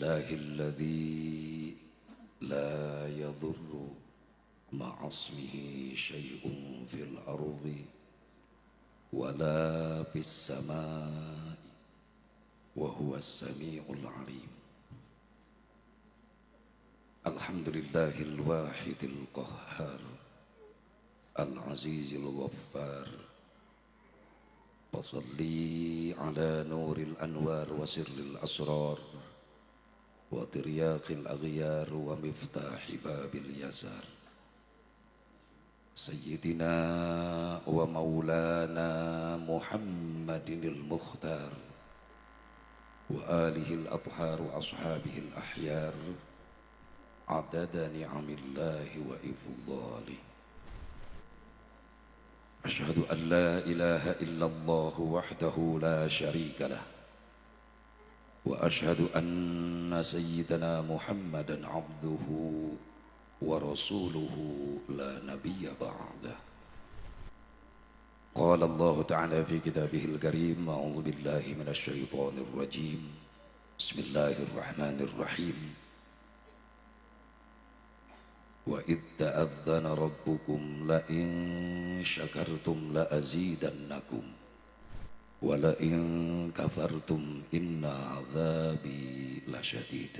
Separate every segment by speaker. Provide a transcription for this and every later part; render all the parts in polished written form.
Speaker 1: الله الذي لا يضر مع اسمه شيء في الأرض ولا في السماء وهو السميع العليم. الحمد لله الواحد القهار العزيز الغفار، وصلي على نور الأنوار وسر الأسرار وترياق الأغيار ومفتاح باب اليسار، سيدنا ومولانا محمد المختار وآله الأطهار وأصحابه الأحيار عدد نعم الله وإفضاله. أشهد أن لا إله إلا الله وحده لا شريك له، وأشهد أن سيدنا محمدا عبده ورسوله لا نبي بعده. قال الله تعالى في كتابه الكريم: أعوذ بالله من الشيطان الرجيم، بسم الله الرحمن الرحيم. وإذ تأذن ربكم لئن شكرتم لأزيدنكم ولئن كفرتم إن عذابي لشديد.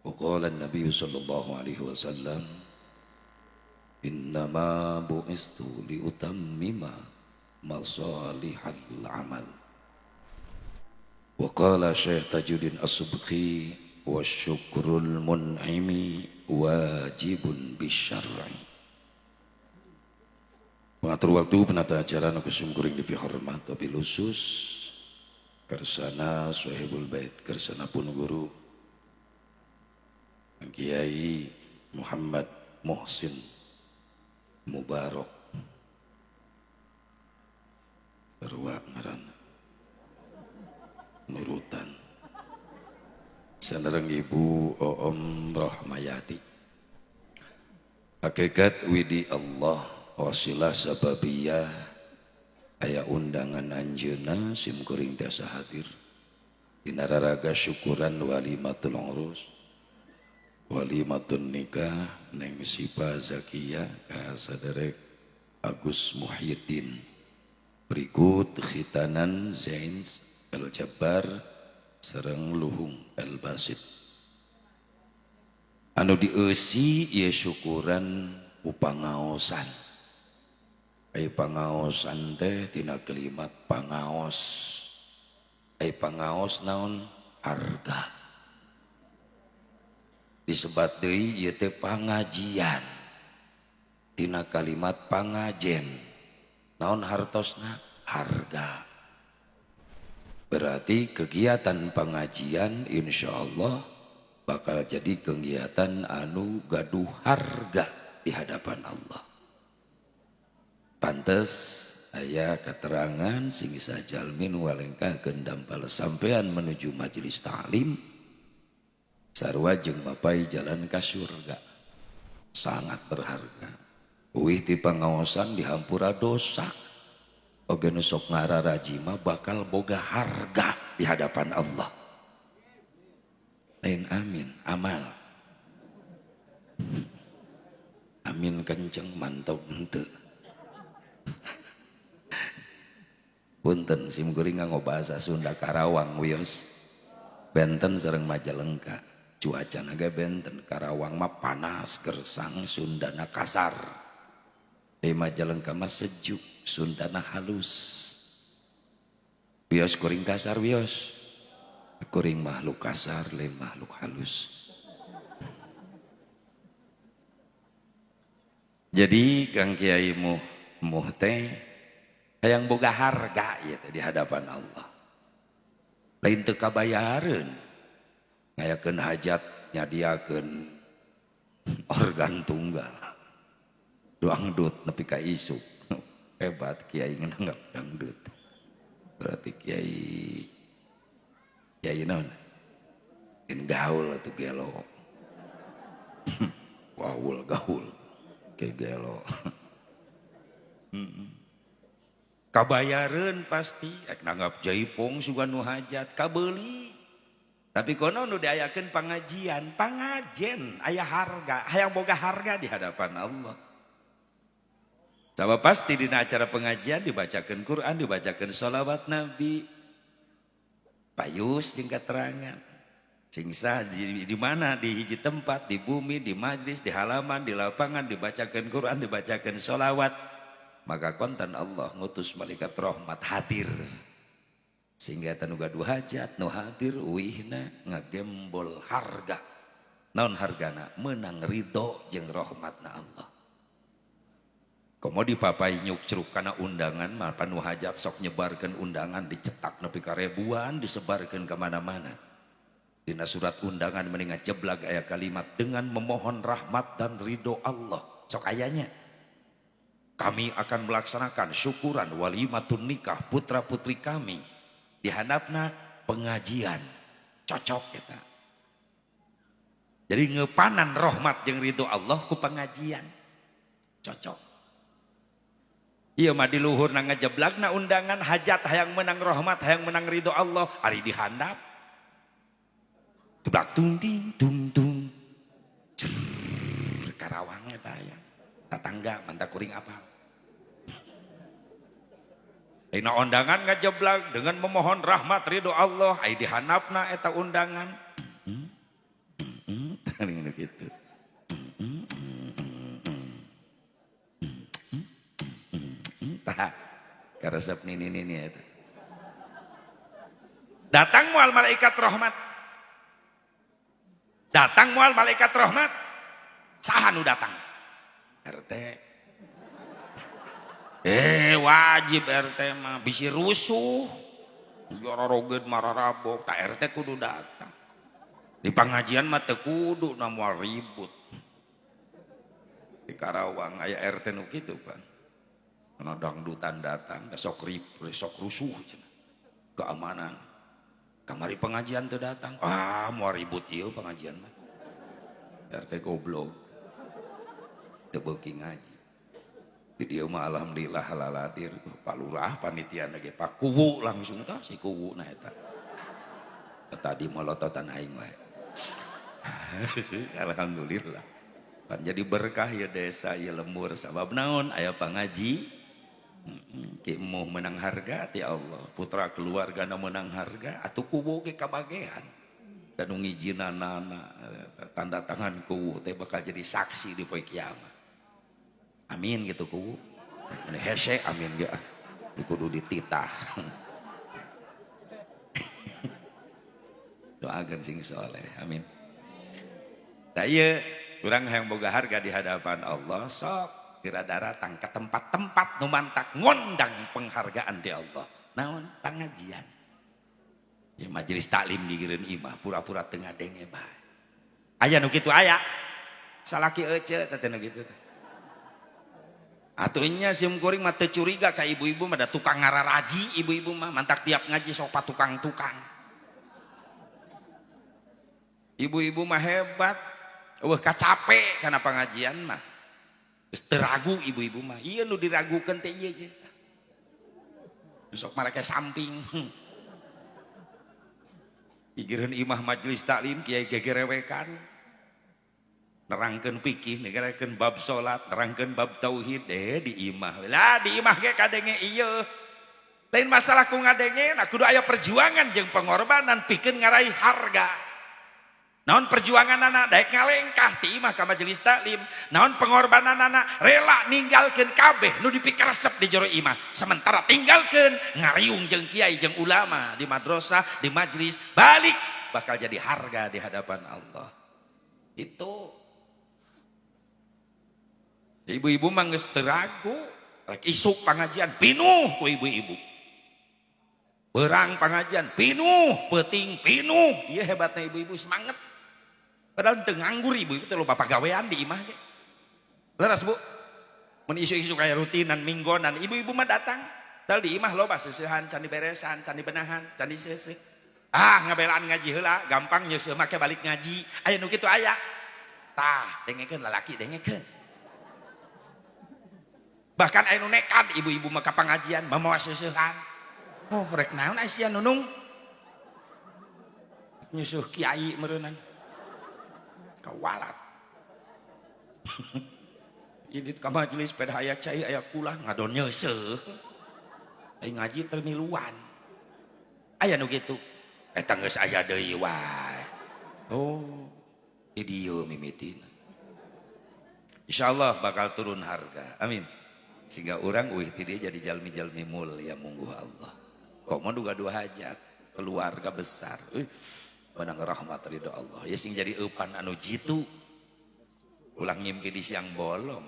Speaker 1: وقال النبي صلى الله عليه وسلم: إنما بعثت لأتمم مصالح العمل. وقال شيخ تاج الدين السبكي: والشكر المنعم واجib bisyar'i. Mengatur waktu penata acara nu kusum kuring di hormat tapi lusus kersana sahibul bait, kersana pun guru Kiai Muhammad Muhsin Mubarak Berwa ngaran nurutan sanereng Ibu Oom Rohmayati. Hakikat widi Allah wasilah sababiyah aya undangan anjeunna sim kuring tiasa hadir dina raraga syukuran walimatul urus, walimatun nikah Neng Sipa Zakiyah ka saderek Agus Muhyiddin, berikut khitanan Zain El Jabbar sareng Luhung El Basit. Anu dieusi ieu syukuran upangaosan. Ai pangaosan teh tina kalimat pangaos. Ai pangaos naon? Harga. Disebat deui ieu teh pangajian. Tina kalimat pangajen. Naon hartosna? Harga. Berarti kegiatan pengajian insya Allah bakal jadi kegiatan anu gaduh harga di hadapan Allah. Pantes aya keterangan sing sajalmin walengkakeun dampal sampean menuju majelis ta'lim sarua jeung mapai jalan ka surga. Sangat berharga. Uih ti pangaosan dihampura dosa. Oge nu sok ngararaji mah bakal boga harga di hadapan Allah. Lain amin, amal. Amin kenceng mantap henteu. Punten sim kuring nganggo bahasa Sunda Karawang wios. Benten sareng Majalengka. Cuacana ge benten. Karawang mah panas, gersang, Sundana kasar. Di Majalengka mah sejuk, Sundana halus. Wios kuring kasar wios. Kuring makhluk kasar, lain makhluk halus. Jadi Kang Kiai muh teh hayang boga harga ya di hadapan Allah. Lain teu kabayareun. Ngayakeun hajat nyadiakeun organ tunggal. Doangdut nepi ka isuk. Hebat Kiai nganggap dangdut. Berarti Kiai naon? Gaul atuh gelo. Gaul. Kayak gelo. Kabayareun pasti. Ek nanggap jaipong sugan nu hajat. Kabeuli. Tapi kono nu diayakeun pengajian aya harga, hayang boga harga di hadapan Allah. Sama pasti di acara pengajian dibacakan Quran, dibacakan sholawat Nabi. Payus jeung keterangan. Singsa di mana, di hiji tempat, di bumi, di majlis, di halaman, di lapangan dibacakan Quran, dibacakan sholawat. Maka konten Allah ngutus malaikat rahmat hadir. Sehingga tanu gaduh hajat nu hadir uihna ngagembol harga. Naon hargana? Menang ridho jeung rahmatna Allah. Komo dipapai nyuk ceruk kana undangan mah panu hajat sok nyebarkeun undangan dicetak nepi ka ribuan disebarkeun ka mana-mana. Dina surat undangan mendingan jeblag aya kalimat dengan memohon rahmat dan ridho Allah. Sok ayanya. Kami akan melaksanakan syukuran walimatun nikah putra-putri kami. Di handapna pengajian. Cocok kita. Jadi ngepanan rahmat jeung ridho Allah ku pengajian. Cocok. Iya mah di luhur na ngejeblagna undangan hajat hayang menang rahmat hayang menang ridho Allah ari dihandap teblak tung ting tung tung karawang eta aya tatangga manta kuring apa dina undangan ngajeblag dengan memohon rahmat ridho Allah ai dihandapna eta undangan teuing kitu karesep nini itu. Datang mual malaikat rahmat. Datang mual malaikat rahmat. Saha nu datang? RT. Wajib RT mah bisi rusuh. Jororogeun mararabok, ta RT kudu datang. Di pengajian mah teu kudu na moal ribut. Di Karawang aya RT nu kitu, Pak. Karena dangdutan datang, sok rusuh, keamanan. Kamari pengajian tuh datang, mau ribut iya pengajian mah. RT goblok, tebeuki ngaji. Di dia mah alhamdulillah halaladir, Pak Lurah panitia lagi Pak Kuwu langsung tah si Kuwu na eta. Tadi molototan aing wae. Alhamdulillah. Pan jadi berkah ya desa ya lembur sabab naon aya pangaji. Ki mau menang harga ti Allah putra keluarga na menang harga atuh kuwu ge kabagean dan ngijinanana tanda tangan kuwu teh bakal jadi saksi di poe kiamat amin gitu kuwu ini hese amin ge kudu dititah doakeun sing soleh amin da ieu urang hayang boga harga di hadapan Allah sok kira datang ke tempat-tempat nu mantak ngondang penghargaan ti Allah. Naon pengajian. Ya majelis taklim digireun imah pura-pura teu ngadenge bae. Aya nu kitu aya. Salaki ece teh nu kitu teh. Atuh nya sim kuring mah teu curiga ka ibu-ibu mah da tukang ngararaji ibu-ibu mah mantak tiap ngaji sok patukang-tukang. Ibu-ibu mah hebat. Eueuh kacape kana pengajian mah. Geus teu ragu ibu-ibu mah. Ieu nu diragukeun teh ieu cenah. Sok marake samping. Pigireun imah majelis taklim kiai gegerewekan. Nerangkeun fikih, nerangkeun bab salat, nerangkeun bab tauhid di imah. Lah di imah ge kadenge ieu. Lain masalah ku ngadenge, nah kudu aya perjuangan jeung pengorbanan pikeun ngaraih harga. Naon perjuangan anak daek ngalengkah ti imah ka majelis taklim. Naon pengorbanan anak rela ninggalkeun kabeh nu dipikir resep di jero imah. Sementara tinggalkeun ngariung jeung kiai jeung ulama di madrasah, di majelis, balik bakal jadi harga di hadapan Allah. Itu ibu-ibu mah geus teu ragu, rek isuk pangajian pinuh ku ibu-ibu. Berang pengajian pinuh, peuting pinuh. Ieu hebatna ibu-ibu semangat. Padahal teu nganggur ibu-ibu teh loba pagawean di imah ge. Leres Bu? Mun isu-isu kaya rutinan minggonan, ibu-ibu mah datang. Tal di imah loba seusehan, can diberesan, can dibenahan, can diseuseuh. Ngabelaan ngaji heula, gampang nyeuseum make balik ngaji. Aya nu kitu aya. Tah, dengekeun lalaki dengekeun. Bahkan aya nu nekat ibu-ibu mah ka pangajian mamawa seusehan. Oh, rek naon sia nunung? nyusuh kiai meureunan kawalat. Ini ka majelis sepeda aya cai aya kulah ngadon nyeuseuk. Ai ngaji teu miluan. Aya nu kitu. Eta geus aya deui wae. Oh, di dieu mimitina. Insyaallah bakal turun harga. Amin. Sehingga orang ti dia jadi jalmi-jalmi mulia mungguh Allah. Kok mau duga-dua hajat, keluarga besar. Menang rahmat ridho Allah. Ya sing jadi eupan anu jitu. Ulang ngimpi di siang bolong.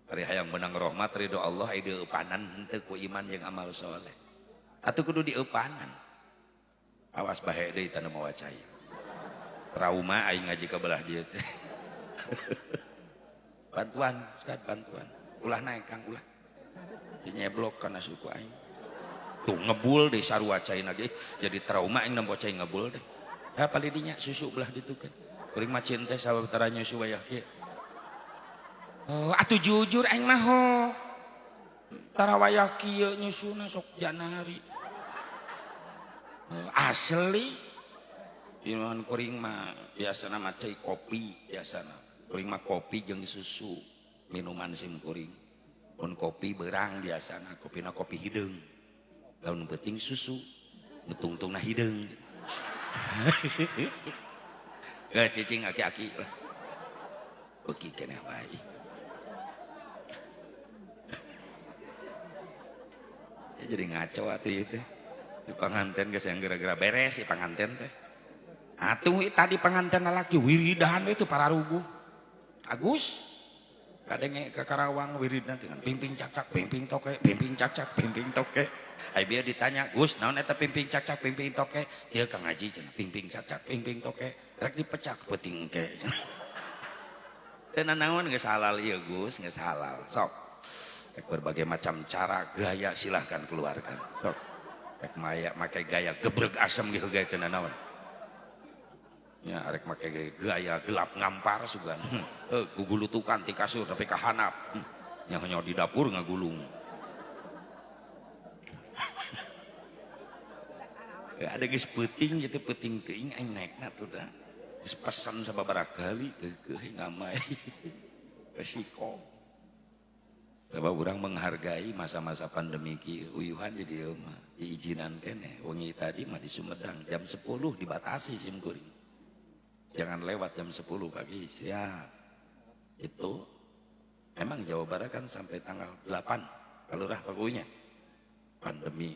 Speaker 1: Hari hayang menang rahmat ridho Allah ide eupanan henteu ku iman jeung amal soleh. Atuh kudu dieupanan. Awas bahe deui tanu mawa cai. Trauma aing ngaji ka belah dieu teh. Bantuan, Ustaz, bantuan. Ulah naik Kang, ulah. Dinyeblok kana suku aing. Tuh ngebul deh sarua cai lagi. Jadi trauma aing nempo cai ngebul deh. Ya paling dinya susu belah ditukeun. Kuring mah cinta sababaraha nyusu wayah kieu. Oh, atuh jujur aing mah ho. Tara wayah kieu nyusuna sok janari. Asli. Iman kuring mah biasana mah cai kopi biasana. Kuring mah kopi jeung susu minuman sim kuring. Mun kopi beurang biasana kopina kopi hideung. Lamun penting susu nutungtungna hideung. Gak cicing aki-aki lah. Beuki keneh wae. Ya jadi ngaco atuh ieu teh. Di panganten geus yang gara-gara beres si panganten teh. Atuh tadi panganten lalaki wiridahan itu para ruguh. Agus kadenge ke Karawang wiridna dengan pimping cak-cak pimping toke pimping cak-cak pimping toke. Ai bieu ditanya Gus naon eta pimping cak-cak pimping toke? Ieu Kang Haji cenah pimping cak-cak pimping toke rek dipecak peuting ke. Teu naon geus halal ieu Gus geus halal. Sok rek berbagai macam cara gaya silahkan keluarkan. Sok rek maya make gaya gebreg asem gitu gaya teu naon. Ya arek make gaya gelap ngampar sugan. Gugulutukan ti kasur tapi ka handap. Nya hanya di dapur ngagulung. Ya ada geus peuting gitu peuting teuing aing naekna tuh da. Geus pesan sababaraha kali keukeuh ngamai. Resiko. Sebab urang menghargai masa-masa pandemi kieu uyuhan di dieu mah diizinan keneh. Wengi tadi mah di Sumedang jam 10 dibatasi sim kuring. Jangan lewat jam 10 pagi siap. Itu memang Jawa Barat kan sampai tanggal 8 kalau rah pakunya pandemi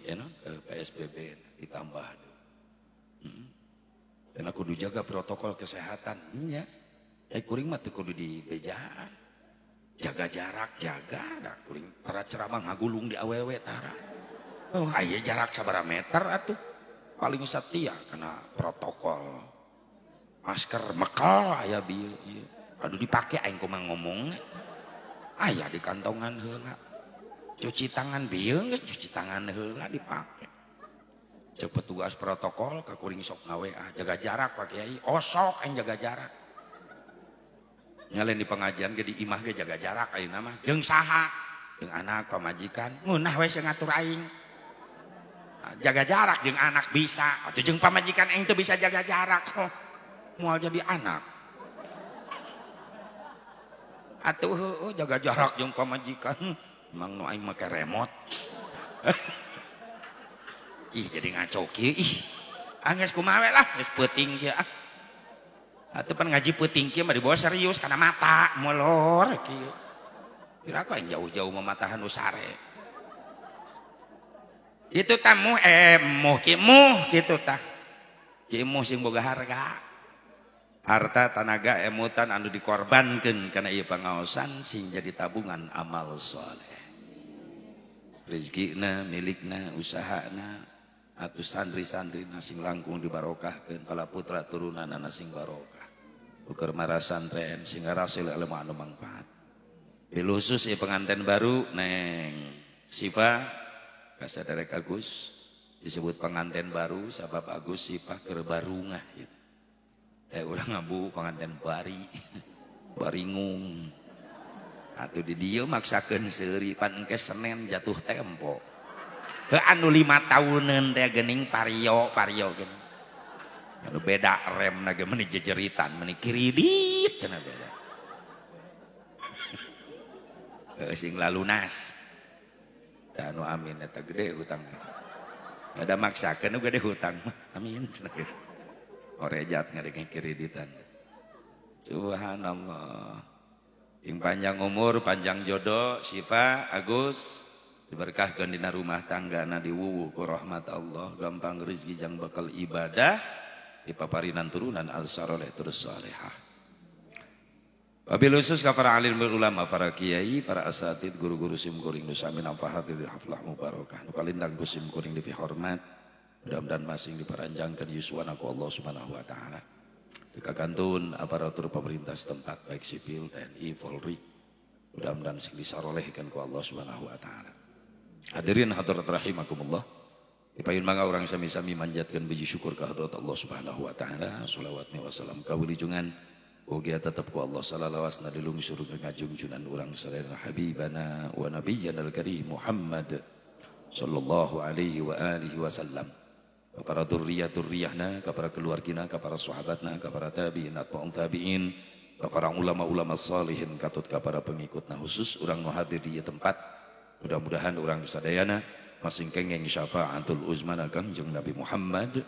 Speaker 1: PSBB ditambah. Dan aku kudu jaga protokol kesehatan nya. Kuring mah teu kudu dibejaan. Jaga jarak jaga da kuring para ceramah ngagulung di awewe tara. Oh aya jarak sabaraha meter atuh. Paling setia karena protokol. Masker mekal aya bieu ieu. Aduh dipake aing kumaha ngomong. Aya di kantongan heula. Cuci tangan bieu geus cuci tangan heula dipake. Cek petugas protokol ka kuring sok ngaWA jaga jarak Pak Kiai. Osok aing jaga jarak. Nyalen di pengajian ge di imah ge jaga jarak ayeuna mah. Jeung saha? Jeung anak pamajikan. Ngeunah we sing ngatur aing. Jaga jarak jeung anak bisa. Atuh jeung pamajikan aing teu bisa jaga jarak. Moal jadi anak. Atuh jaga jarak jeung pamajikan. Emang nu aing make remote. Ih jadi ngaco kieu ih. Angges kumaha we lah geus peuting kieu ah. Atuh pan ngaji peuting kieu mah dibawa serius kana mata molor kieu. Kira aku aing jauh-jauh mematahan usare. Itu tamu muh kitu tah. Kieu muh sing boga harga. Harta tanaga emutan anu dikorbankeun kana ieu pangaosan sing jadi tabungan amal soleh. Rezekina milikna usahana atuh santri-santrina sing langkung dibarokahkeun pala putra turunanna sing barokah. Ukur marasantren sing ngarasil ilmu anu mangfaat. Pilusus ieu pengantin baru Neng Sipa kasaderek Agus disebut pengantin baru sabab Agus Sipa keur barungah gitu. Ulah ngabu pengantin baringung. Atuh di dieu maksakeun seuri pan engke Senen jatuh tempo. Anu 5 tahuneun teh geuning pario geuning. anu beda rem naga meni jejeritan meni kiridit cenah beda sing lalunas da anu amin eta gede hutang ada maksakeun gede hutang mah amin cenah orejat ngadenge kiriditan subhanallah yang panjang umur panjang jodoh Syifa Agus diberkahkan dina rumah tanggana diwuwu ku rahmat Allah gampang rezeki jang bakal ibadah dipaparinan turunan al-saleh terus salehah wabil khusus ka para alim ulama para kiai para asatid guru-guru sim kuring nu sami nafahati haflah mubarakah nu kalintang ku sim kuring dipihormat mudah-mudahan masing diparanjangkeun yuswana ku Allah Subhanahu wa taala kekagantun aparatur pemerintah setempat baik sipil TNI Polri mudah-mudahan sing disarolehkeun ku Allah Subhanahu wa taala. Hadirin hadirat rahimakumullah. Dipayun mangga orang sami-sami manjatkeun puji syukur ka hadrat Allah Subhanahu wa taala. Shalawat wa salam ka wilujungan ugi tetep ku Allah salawasna dilungsur ngajungjunan urang sareng habibana wa nabiyyana al-karim Muhammad sallallahu alaihi wa alihi wasallam. Para durriyah-durriyahna, ka para keluargina, ka para sahabatna, ka para tabi'in, atba'un tabi'in, ka para ulama-ulama salihin, katut ka para pengikutna khusus urang nu hadir di tempat. Mudah-mudahan urang sadayana masing kenging syafaatul uzmana Kangjeng Nabi Muhammad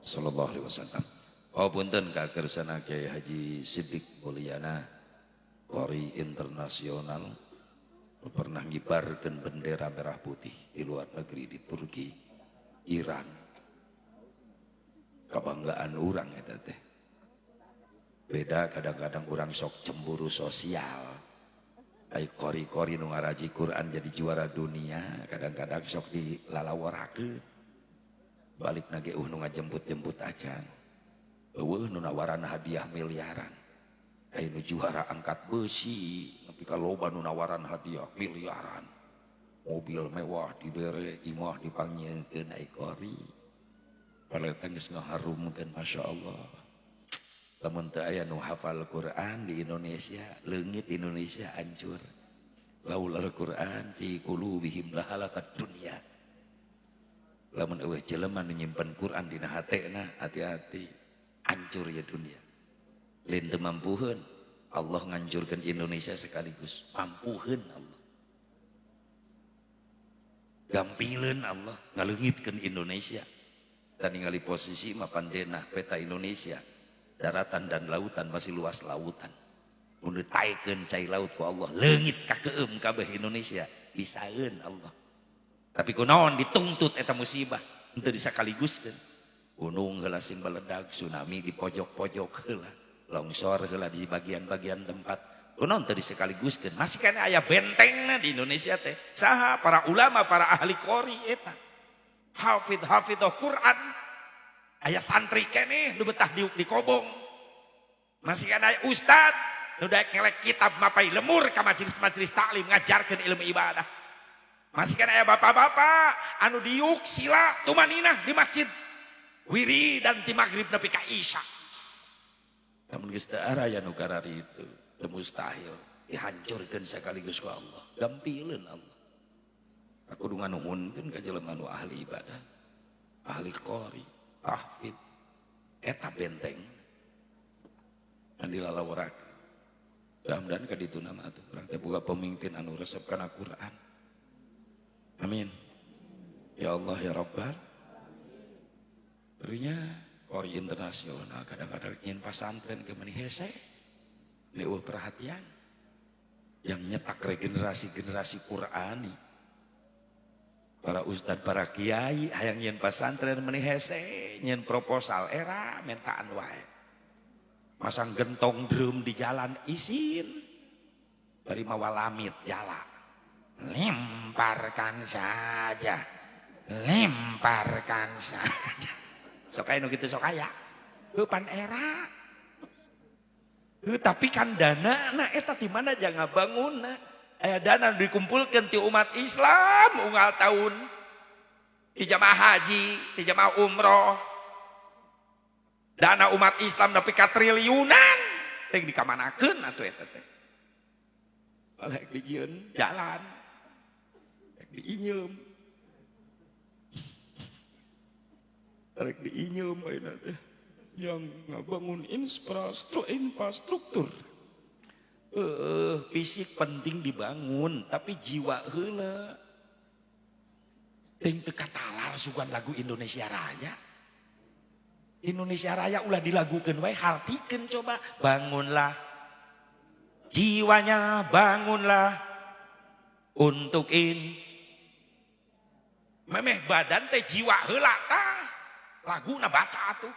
Speaker 1: sallallahu alaihi wasallam. Oh punten ka kersana Kiai Haji Siddiq Mulyana, qori internasional, pernah ngibarkeun bendera merah putih di luar negeri di Turki, Iran. Kebanggaan orang eta teh. Beda kadang-kadang orang sok cemburu sosial. Ai kori-kori nu ngaraji Quran jadi juara dunia, kadang-kadang sok dilalaworakeun. Balik nage nu ngajemput-jemput acan. Eueuh nu nawaran hadiah miliaran. Ai nu juara angkat besi, nepi ka loba nu nawaran hadiah miliaran. Mobil mewah dibere, imah dipangieunkeun ai kori. Paleta geus ngaharumkeun masyaallah. Lamun teu aya nu hafal Quran di Indonesia, leungit Indonesia hancur. Laulal Quran fi qulubihim lahalakat dunya. Lamun eueuh jelema nu nyimpen Quran dina hatena, hati-hati, hancur ya dunia. Lain teu mampuheun, Allah ngancurkeun Indonesia sekaligus. Mampuheun Allah. Gampileun Allah ngaleungitkeun Indonesia. Dan ningali posisi mapan denah peta Indonesia daratan dan lautan masih luas lautan mun taikeun cai laut ku Allah leungit kakeum kabeh Indonesia bisaeun Allah tapi kunaon dituntut eta musibah henteu disakaliguskeun gunung heula sing meledak tsunami di pojok-pojok heula longsor heula di bagian-bagian tempat kunaon teu disakaliguskeun masih kana aya bentengna di Indonesia teh saha para ulama para ahli qori eta hafidh Quran aya santri keneh nu betah diuk di kobong masih ada ustad nu daek ngelek kitab mapai lemur ka majelis-majelis taklim ngajarkeun ilmu ibadah masih kan aya bapak-bapak anu diuk sila tumaninah di masjid wiri dan ti magrib nepi ka isya namun geus teu aya nu karari itu teu mustahil dihancurkeun sakaligus ku Allah gampileun Allah aku kudu nganuhunkeun ka jelema nu ahli ibadah, ahli qori, tahfidz, eta benteng. Anu dilalaworakeun. Mudah-mudahan ka ditu nama atuh urang teh boga pemimpin anu resep kana Quran. Amin. Ya Allah ya Rabbal. Berinya qori internasional kadang-kadang ingin pesantren ke meuni hese. Leueuh perhatian. Yang nyetak regenerasi-generasi Qurani. Para ustad, para kiai hayang nyen pesantren meuni hese, nyen proposal era mentaan wae. Masang gentong drum di jalan isin. Bari mawa lamit jala. Lemparkan saja. Lemparkan saja. Sok aya nu kitu sok aya. Heupan era. Tapi kan dana na eta di mana jangan bangunna. Dana dikumpulkan ti umat Islam unggal tahun di jamaah haji, di jamaah umroh. Dana umat Islam nepi ka triliunan teh dikamanakeun atuh eta teh. Balek dijieun jalan. Diinyeum. Rek diinyeum ayeuna teh. yang ngabangun infrastruktur. Fisik penting dibangun, tapi jiwa heula. Ting teu katalar sugan lagu Indonesia Raya. Indonesia Raya ulah dilagukeun wae, hartikeun coba. Bangunlah jiwanya, bangunlah untuk memeh badan teh jiwa heula tah. Laguna baca atuh.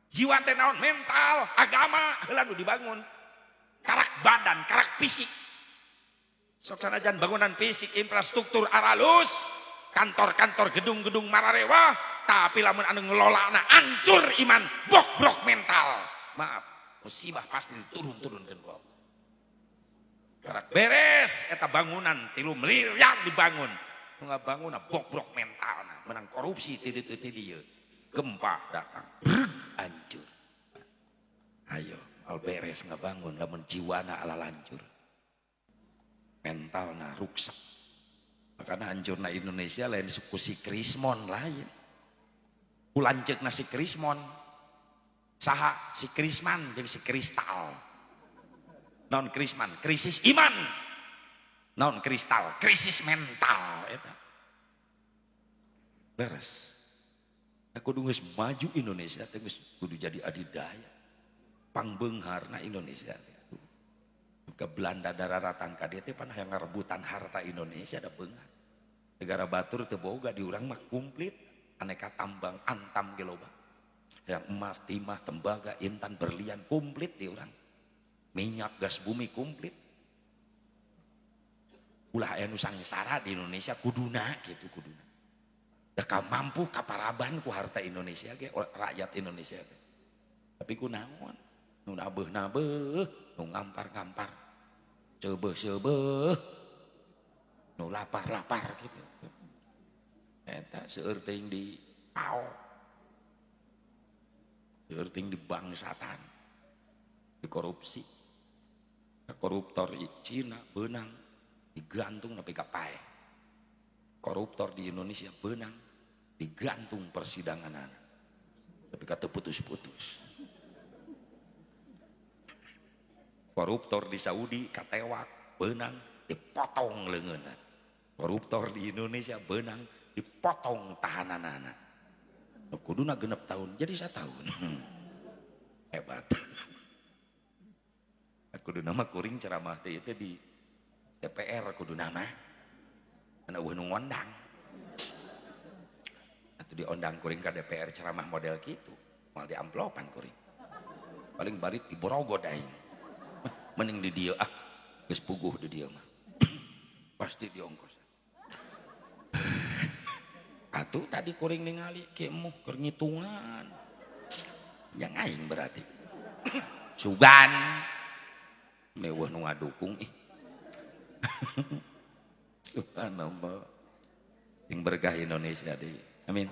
Speaker 1: Jiwa teh naon? Mental, agama heula nu dibangun. Karak badan, karak fisik. Sok sanajan bangunan fisik, infrastruktur aralus, kantor-kantor, gedung-gedung mararewah, tapi lamun anu ngelolana hancur iman, brok mental. Maaf, musibah pasti turun-turunkeun ku Allah. Karak beres eta bangunan 3 miliar dibangun. Nu ngabangun brok mental, menang korupsi ti dieu. Gempa datang, hancur. Ayo, al beres ngabangun, lamun jiwana ala lancur. Mentalna ruksak. Makanya hancurna Indonesia lain suku si Krismon lain. Ulanceukna si Krismon. Saha si Krisman jeung si Kristal. Non Krisman, krisis iman. Non kristal, krisis mental eta. Beres. Aku geus maju Indonesia teh geus kudu jadi adidaya. Pangbeungharna Indonesia teh. Ke Belanda dararatan ka dieu teh pan hayang ngarebutan harta Indonesia da beunghar. Negara batur teu boga di urang mah komplit, aneka tambang antam ge loba. Yang emas, timah, tembaga, intan, berlian komplit di urang. Minyak, gas bumi komplit. Ulah aya nu sangsara di Indonesia kuduna gitu kuduna. Da mampu kaparaban ku harta Indonesia ge rakyat Indonesia ge. Tapi kunaon? Nu nabeuh-nabeuh, nu ngampar-ngampar. Seubeuh-seubeuh. Nu lapar-lapar gitu. Eta seueur teuing di pao. Seueur teuing di bangsatan. Di korupsi. Koruptor Cina beunang digantung nepi ka pae. Koruptor di Indonesia beunang digantung persidangan tapi kata putus-putus. Koruptor di Saudi katewak beunang dipotong leungeunna. Koruptor di Indonesia beunang dipotong tahananana. Kuduna 6 tahun jadi 1 tahun. Hebat. Kuduna mah kuring ceramah teh itu di DPR kuduna mah. Ana eueuh nu ngondang. Atuh diondang kuring ka DPR ceramah model kitu, moal di amplopan kuring. Paling barit di Borogo daing. Mending di dieu geus puguh di dieu mah. Pasti diongkos. Atuh tadi kuring ningali kieu mah keur ngitungan. Yang aing berarti. Sugan. Meueuh nu ngadukung ih. Subhanallah. Yang berkah Indonesia deh. Amin.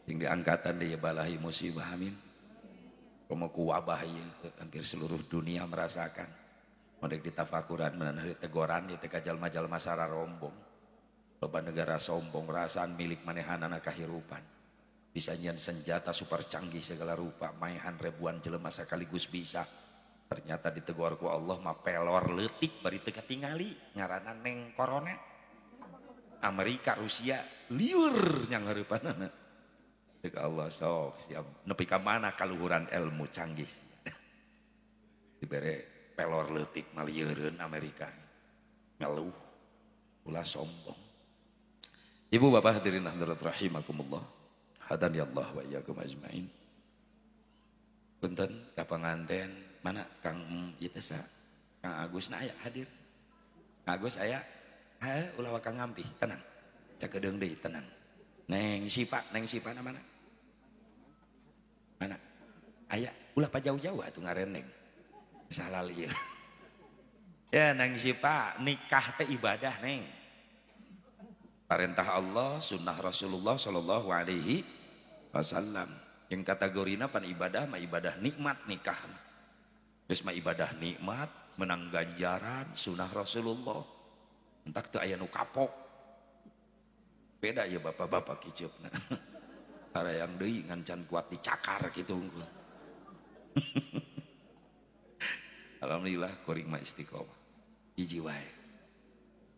Speaker 1: Yang diangkatan deh balahi musibah amin. Komo ku wabah ieu hampir seluruh dunia merasakan. Modek ditafakuran meunang tegoran ieu teh ka jalma-jalma sararombong. Loba negara sombong rasaan milik manehanana kahirupan. Bisa nyian senjata super canggih segala rupa, maehan ribuan jelema sakaligus bisa. Ternyata ditegur ku Allah mah pelor leutik bari teu katingali ngaranna Neng Corona. Amerika, Rusia liur yang hareupanana. Teu Allah sok siap nepi ka mana kaluhuran ilmu canggih. Dibere pelor leutik malieureun Amerika. Ngeluh ulah sombong. Ibu bapak hadirin hadirat rahimakumullah. Hadani Allah wa iyyakum ajmain. Punten ka panganten mana Kang ieu teh Kang Agus na aya hadir. Kang Agus aya? Ulah Kang Ngampih, tenang. Cakedeung deui tenang. Neng Sipa na mana? Mana? Aya, ulah pa jauh-jauh atuh ngareneng. Salal ieu. Ya Neng Sipa, nikah teh ibadah Neng. Perintah Allah, sunnah Rasulullah sallallahu alaihi wasallam. Yang kategorina pan ibadah mah ibadah nikmat nikah. Geus mah ibadah nikmat, menang ganjaran sunnah Rasulullah. Entak teu aya nu kapok. Beda ya bapak-bapak kiceupna. Harayang deui ngan can kuat dicakar kitu. Alhamdulillah kuring mah istiqomah. Hiji wae.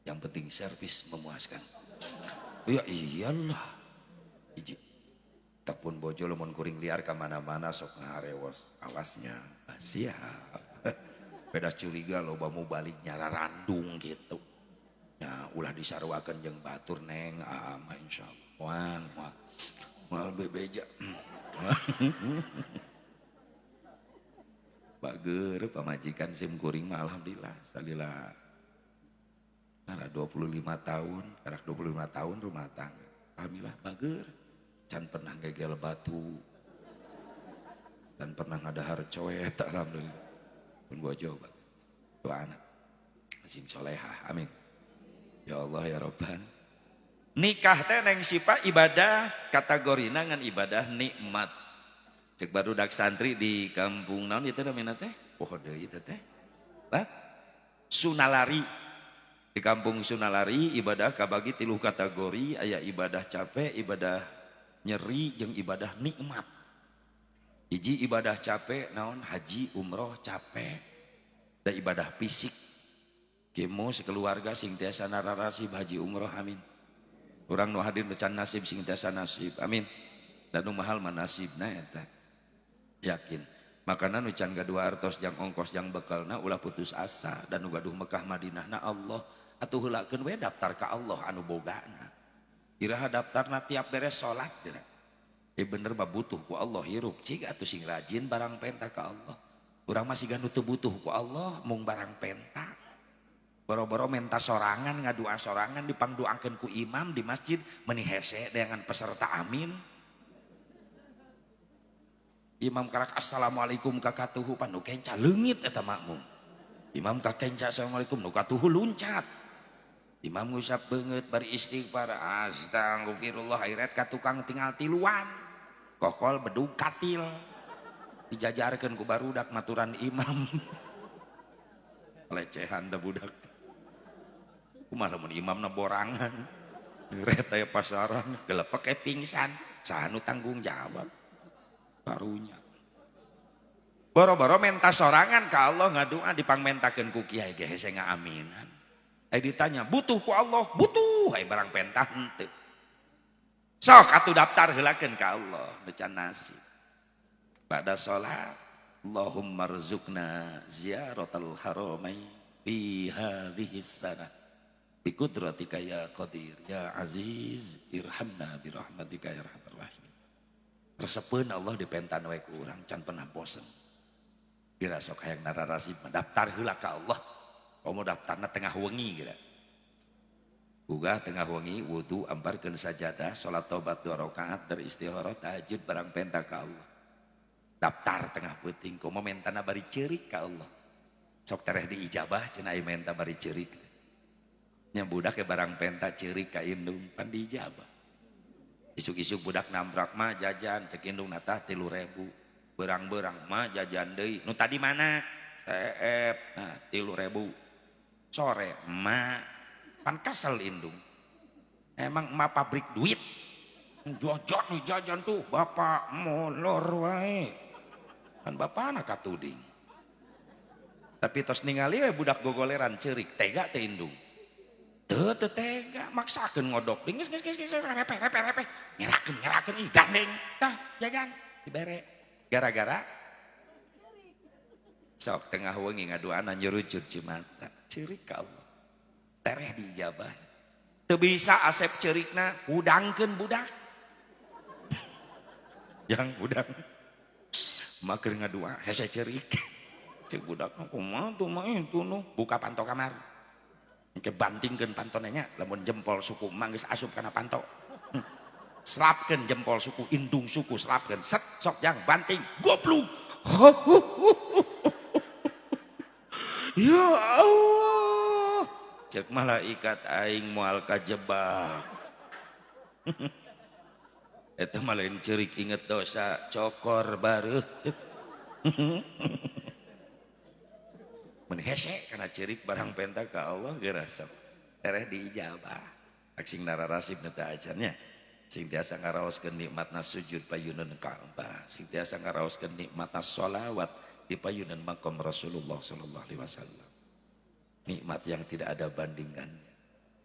Speaker 1: Yang penting servis memuaskan. Ya iyalah. Hiji. Tak pun bojo lamun kuring liar ka mana-mana sok ngaharewos. Awasnya. Siap. Beda curiga loba mau balik nyara randung gitu. Ya ulah disarwakeun jeung batur neng ama insyaallah. Moal bebeja. Bager pamajikan sim kuring mah alhamdulillah salila karena 25 tahun, karena 25 tahun rumah tangga. Alhamdulillah bager. Can pernah gegel batu. Dan pernah ngadahar coet alhamdulillah. Pun bojo bager. Dua anak. Sing solehah amin. Ya Allah ya Rabban. Nikah teh neng sipa ibadah kategorina ngan ibadah nikmat. Cek barudak santri di kampung naon itu namanya teh? Pohon deui itu teh. Sunalari. Di kampung Sunalari ibadah kabagi 3 kategori, aya ibadah capek, ibadah nyeri jeung ibadah nikmat. Hiji ibadah capek naon haji umroh capek. Da ibadah fisik. Kimu sekeluarga sing tiasa nararasib haji umroh amin. Urang nu hadir teu can nasib sing tiasa nasib amin. Dan nu mahal manasibna eta. Yakin makana nu can gaduh artos jang ongkos jang bekalna ulah putus asa dan nu gaduh Mekah Madinahna Allah atuh heulakeun we daftar ka Allah anu bogana iraha daftarna tiap beres salat dira bener mah butuh ku Allah hirup cik atuh sing rajin barang penta ka Allah urang masih ganu teu butuh ku Allah mung barang penta boro-boro menta sorangan ngadua sorangan dipangduakeun ku imam di masjid meuni hese dengan peserta amin. Imam karak assalamualaikum kakatuhu pan nu kenca leungit eta makmum. Imam kakenca assalamualaikum nu katuhu luncat. Imam ngusap beungeut bari istighfar astagfirullah airet ka tukang tinggal tiluan. Kokol bedug katil. Dijajarkeun ku barudak maturan imam. Lecehan teh budak. Kumaha lamun imamna borangan. Ret aya pasaran gelepek pingsan. Saha nu tanggung jawab? Barunya boro-boro menta sorangan ka Allah ngadua dipangmentakeun ku kiai ge hese ngaaminan ditanya butuh ku Allah butuh barang pentah henteu sok atuh daftar heulakeun ka Allah becan nasib pada salat Allahumma rzuqna ziyaratal haramain fi hadhihi sanah bi qudratika ya qadir ya aziz irhamna bi rahmatika ya arhamar rahim. Resepeun Allah dipentan we ku urang can pernah bosen. Kira sok hayang nararasib daftar heula ka Allah. Komo daftarna tengah wengi kira. Boga tengah wengi wudu amparkeun sajadah salat tobat 2 rakaat dari istikharah tahajud barang penta ka Allah. Daftar tengah peuting komo mentana bari ceurik ka Allah. Sok tereh diijabah cenah aya menta bari ceurik. Nya budak ke barang penta ceurik ka indung pan diijabah. Isuk-isuk budak nambrak mah jajan cek indung natah 3.000 berang-berang mah jajan deui nu tadi mana teep nah 3.000 sore mah pan kesel indung emang emak pabrik duit jajan tuh bapak molor wae kan bapak anak katuding tapi tos ningali we budak gogoleran ceurik tega teh indung teu tega maksakeun ngodok geus repeh nyerakeun ih gandeng tah jajan dibere gara-gara sok tengah wengi ngaduana nyurucut cimata ceurik ka Allah tereh dijabah teu bisa asep ceurikna hudangkeun budak yang udang maker ngadua hese ceurik ceuk budak kumaha tuh mah itu nu buka panto kamar engke bantingkeun pantonnya lamun jempol suku mah geus asup kana panto selapkeun jempol suku indung suku selapkeun set sok jang banting goblok ya Allah cek malaikat aing moal kajebak eta mah lain ceurik inget dosa cokor bareuh mun hese kana ceurik barang penta ka Allah geus resep tereh diijabah ak sing nararasib teh ajannya Sing tiasa ngaraoskeun nikmatna sujud payunan Ka'bah, sing tiasa ngaraoskeun nikmatna sholawat di payunan makam Rasulullah sallallahu alaihi wasallam. Nikmat yang tidak ada bandingannya.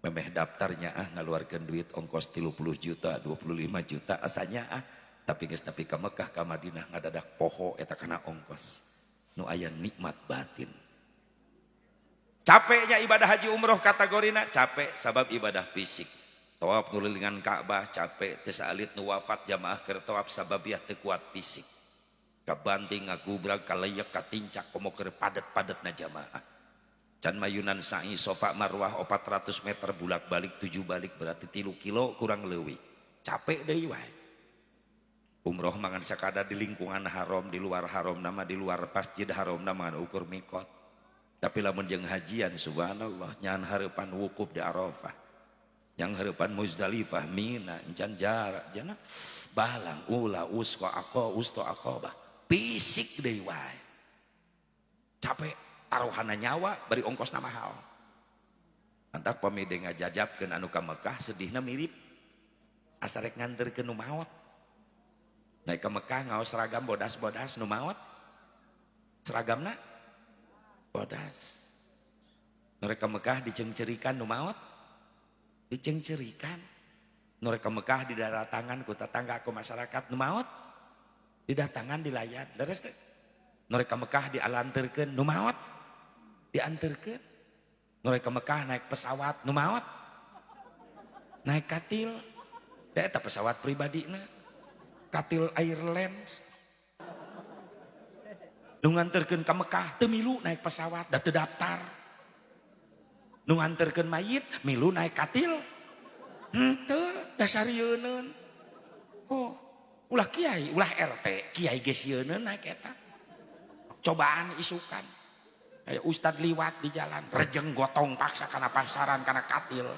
Speaker 1: Memeh daftarnya ngaluarkeun duit ongkos 30 juta, 25 juta asanya tapi geus nepi ka Mekah ka Madinah ngadadak poho eta kana ongkos. Nu aya nikmat batin. Capeknya ibadah haji umroh kategorina capek sabab ibadah fisik. Tawaf nulilingan Ka'bah capek teu saalit nu wafat jamaah keur tawaf sababiah teu kuat fisik. Kabanting ngagubrag kaleyak katincak komo keur padet-padetna jamaah. Can mayunan sa'i Safa Marwah 400 meter bulak-balik 7 balik berarti 3 kilo kurang leuwih. Capek deui wae. Umroh mangan sakadar di lingkungan haram, di luar haram nama di luar masjid haram nama ukur mikot. Tapi lamun jeung hajian subhanallah nyan hareupan wukuf di Arafah. Yang harapan Muzdalifah, Mina, encan jarak, jana balang, ula, usko, usto, akobah, fisik deh wae. Capek, taruhana nyawa, beri ongkos na mahal. Antak pamide ngajajabkeun anu ka Mekah sedihna mirip. Asarek nganterkeun nu maot. Naik ke Mekah ngaos seragam bodas-bodas nu maot. Seragamna bodas. Naik ke Mekah dicengcerikan nu maot. Dicengcerikan norek ke Mekah di datangan ku tetangga ku masyarakat nu maot didatangan di layar leres teh norek ke Mekah dialanterkeun nu maot dianterkeun norek ke Mekah naik pesawat nu maot naik katil da eta pesawat pribadina katil Airlines nu nganterkeun ka Mekah teu milu naik pesawat da teu daftar. Nu nganterkeun mayit milu naik katil henteu dasarieun oh ulah kiai ulah RT kiai geus sieun naik eta cobaan isukan aya ustad liwat di jalan rejeng gotong paksa kana pasaran kana katil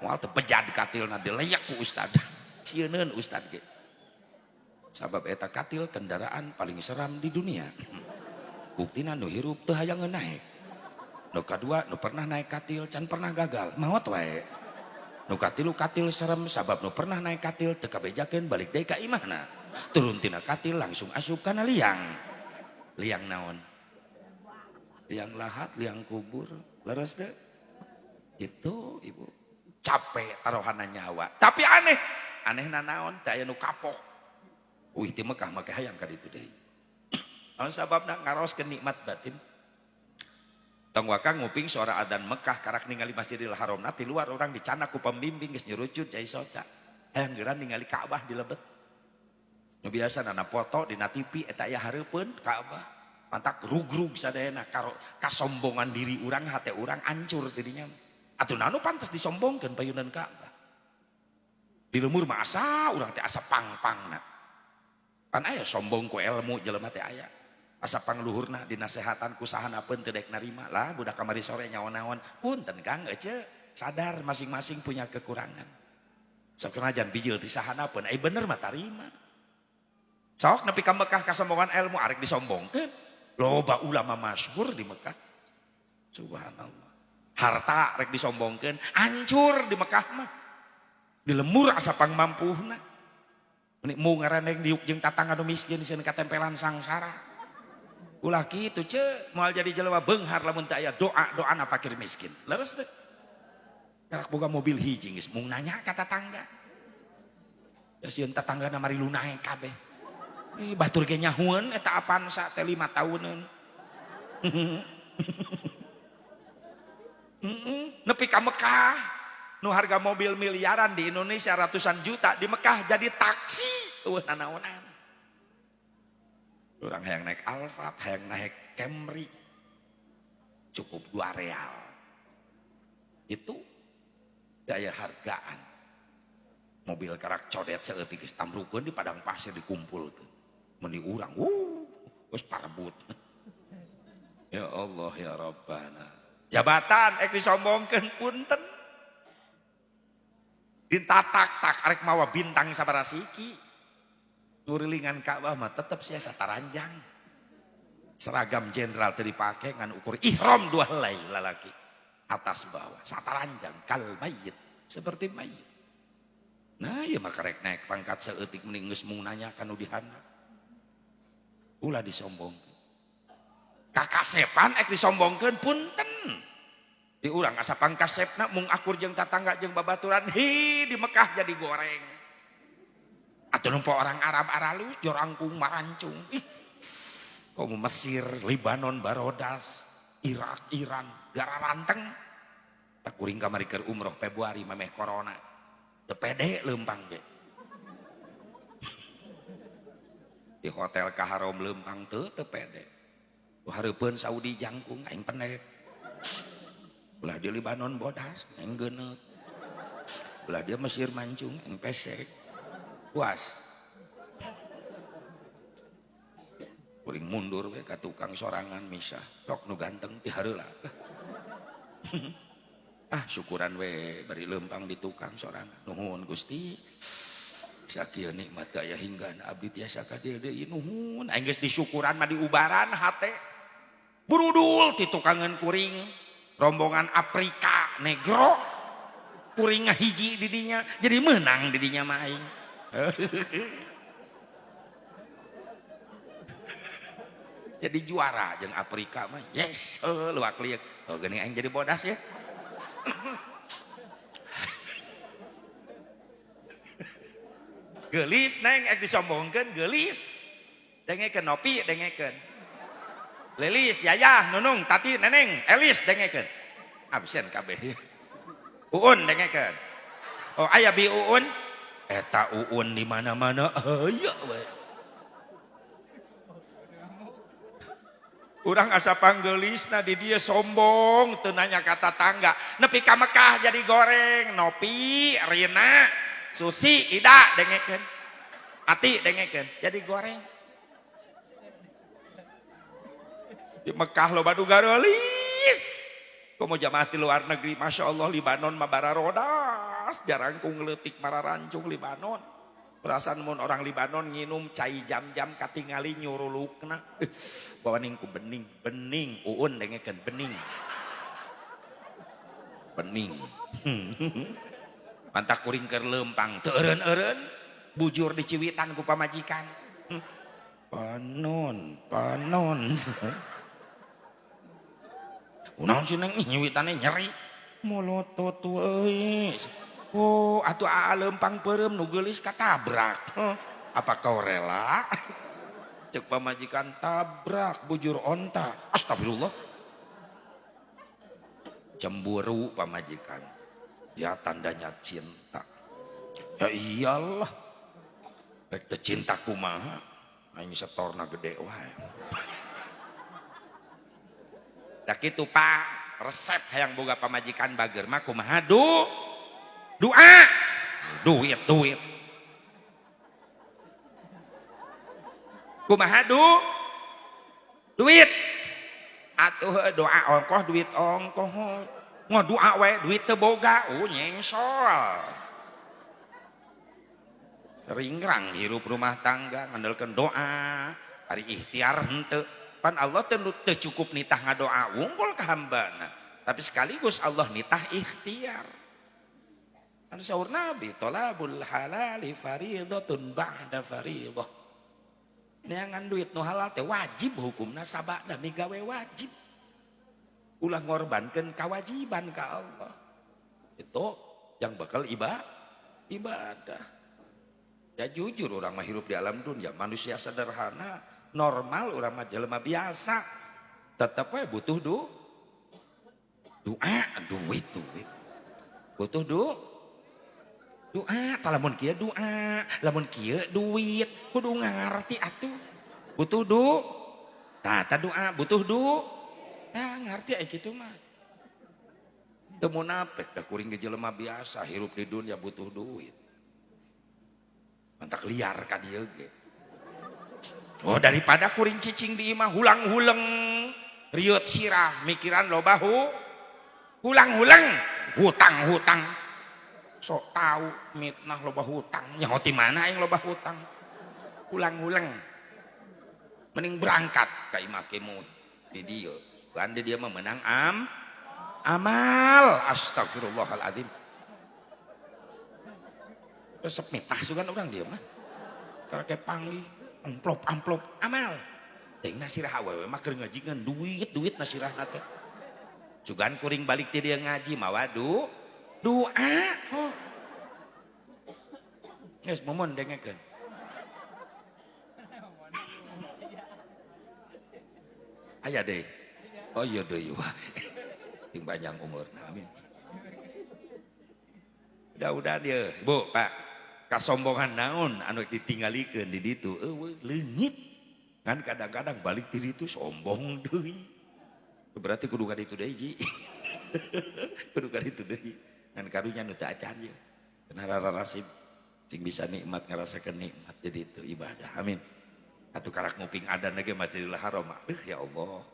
Speaker 1: moal teu bejad katilna dileyak ku ustad sieun ustad ge sabab eta katil kendaraan paling seram di dunia buktina nu hirup teu hayang naik. Nu kadua nu pernah naik katil can pernah gagal maot wae. Nu katilu katil serem sabab nu pernah naik katil teu kabejakeun balik deui ka imahna. Turun tina katil langsung asup kana liang. Liang naon? Liang lahat, liang kubur. Leres deh. Itu ibu. Capek taruhana nyawa. Tapi aneh. Anehna naon? Teu aya nu kapok. Uih ti Mekah make hayang ka ditu deui. Naon sababna ngarooskeun nikmat batin. Tong wakang nguping suara adzan Mekah karak ningali Masjidil Haram ti luar orang dicana ku pembimbing geus nyurucut cai soca. Hayang geuran ningali Ka'bah di lebet. Nu biasa nana foto dina TV eta aya hareupeun Ka'bah. Mantak rugrug sadayana karo kasombongan diri urang hate urang hancur tidinya. Atuh nanu pantes disombongkeun payunan Ka'bah. Di lemur mah asa urang teh asa pang-pangna. Pan aya sombong ku ilmu jelema teh aya. Asa pangluhurna dinasehatan kusahanapeun teu dek narima lah budak kamari sore nyaon-naon punten Kang ece sadar masing-masing punya kekurangan sok najan bijil ti sahanapeun ai bener mah tarima sok nepi ka Mekah kasombongan ilmu arek disombongkeun loba ulama masyhur di Mekah subhanallah harta rek disombongkeun hancur di Mekah mah di lemur asa pangmampuhna meni mu ngaraneng diuk jeung tatangga nu miskin sieun katempelan sangsara ulah kitu ce moal jadi jelema beunghar lamun teu aya doa-doana fakir miskin. Leres teh. Karak boga mobil hiji geus mung nanya ka tatangga. Ya sieun tatanggana mari lunae kabeh. Batur ge nyahueun eta Avanza teh 5 tahunan. Nepi ka Mekah. Nu harga mobil miliaran di Indonesia ratusan juta di Mekah jadi taksi. Eueuh nanaonan. Orang hayang naik Alphard, hayang naik Camry. Cukup 2 real. Itu daya hargaan. Mobil karak codet seeutik geus tamrukeun di padang pasir dikumpulkeun. Meni urang, geus parebut. Ya Allah ya Rabbana. Jabatan ek disombongkeun punten. Ditatak-tak arek mawa bintang sabaraha siki. Nurilingan Ka'bah mah tetep sia sataranjang. Seragam jenderal teu dipake ngan ukur ihram 2 helai lalaki. Atas bawah sataranjang kal mayit seperti mayit. Nah ya maka rek naik pangkat seeutik mending geus mung nanyakan nu dihana ulah disombongkeun kakasepan ek disombongkeun punten di urang asa pangkasepna mung akur jeung tatangga jeung babaturan hi di Mekah jadi goreng atuh numpo orang Arab aralus jorangkung marancung ih komo Mesir Libanon Barodas Irak Iran gara ranteng tak kuring kamari keur umroh Februari mameh corona teu pede leumpang ge di hotel ka Harom leumpang teu pede hareupeun Saudi jangkung aing pendek belah dia Libanon bodas aing geuneuk belah dia Mesir mancung aing pesek puas kuring mundur we ka tukang sorangan misah sok nu ganteng ti hareula ah syukuran we bari leumpang di tukang sorangan nuhun Gusti sakieu nikmat aya hinggana abdi tiasa ka dieu deui nuhun aing geus disyukuran mah diubaran hate burudul ti tukangan kuring rombongan Afrika negro kuring ngahiji di dinya jadi menang di dinya mah aing jadi juara jeung Afrika mah yes luak liuk oh geuning aing jadi bodas ya geulis neng ek disombongkeun geulis dengekeun nopi dengekeun Lelis Yayah Nunung Tati Neneng Elis dengekeun absen kabeh Uun dengekeun oh aya bi Uun eta Uun di mana-mana aya we urang asa panggeulisna di dieu sombong teu nanya ka tatangga nepi ka Mekah jadi goreng Nopi Rina Susi Ida dengekeun Ati dengekeun jadi goreng di Mekah loba nu garelis komo jamaah ti luar negeri Masya Allah Libanon mah bararodas jarang ku ngeleutik mararancung Libanon perasaan mun orang Libanon nginum cai jam-jam katingali nyurulukna bawaning ku bening bening Uun dengekeun bening bening mantak kuring keur leumpang teu eureun-eureun bujur di Ciwitan ku pamajikan panon unaon sih neng nyiwitane nyeri molotot euy oh atuh aa leumpang peureum nu geulis katabrak apa kau rela cek pamajikan tabrak bujur onta astagfirullah cemburu pamajikan ya tandanya cinta ya iyalah rek teu cinta kumaha aing setorna gede wae da kitu Pak resep hayang boga pamajikan bager mah kumaha doa duit kumaha duit atuh doa ongkoh duit ongkoh ngodoa we duit teu boga nyengsol seringrang hirup rumah tangga ngandalkeun doa ari ikhtiar henteu pan Allah teu cukup nitah ngadoa wungkul ka hambana tapi sekaligus Allah nitah ikhtiar kan saur Nabi tolabul halali fariidatun ba'da fariidah neangan duit nu halal teh wajib hukumna sabada migawe wajib ulah ngorbankeun kewajiban ka Allah itu yang bakal ibadah ya jujur orang mah hirup di alam dunia manusia sederhana normal orang mah jelema biasa tetep we butuh doa duit butuh doa lamun kieu doa lamun kieu duit kudu ngarti atuh butuh doa tah doa butuh doa nah ngarti aya kitu mah teu munafik da kuring ge jelema biasa hirup di dunia butuh duit mantak liar ka dieu ge oh daripada kuring cicing di imah hulang-huleng riut sirah mikiran loba hulang-huleng hutang sok tahu mitnah loba hutang nyaho ti mana aing loba hutang hulang-huleng mending berangkat ka imah kemu di dieu kan dia mah menang amal astagfirullahaladzim resep mitah sugan orang dia mah karena kayak panggil amplop amal ting nasirah awewe mah keur ngajingan duit nasirah teh sugan kuring balik ti dia ngaji mawa doa oh geus momon dengekeun aya deh oh iya deui wae ting panjang umurna amin udah dia bu pak kasombongan naon anu ditinggalikeun di ditu eueuh leungit kan kadang-kadang balik ti ditu sombong deui berarti kudu ka ditu deui ji kudu ka ditu deui ngan karunya nu teu acan ye kenara rasib cing bisa nikmat ngarasakeun nikmat jadi itu ibadah amin atuh karak nguping adan ge Masjidil Haram ya Allah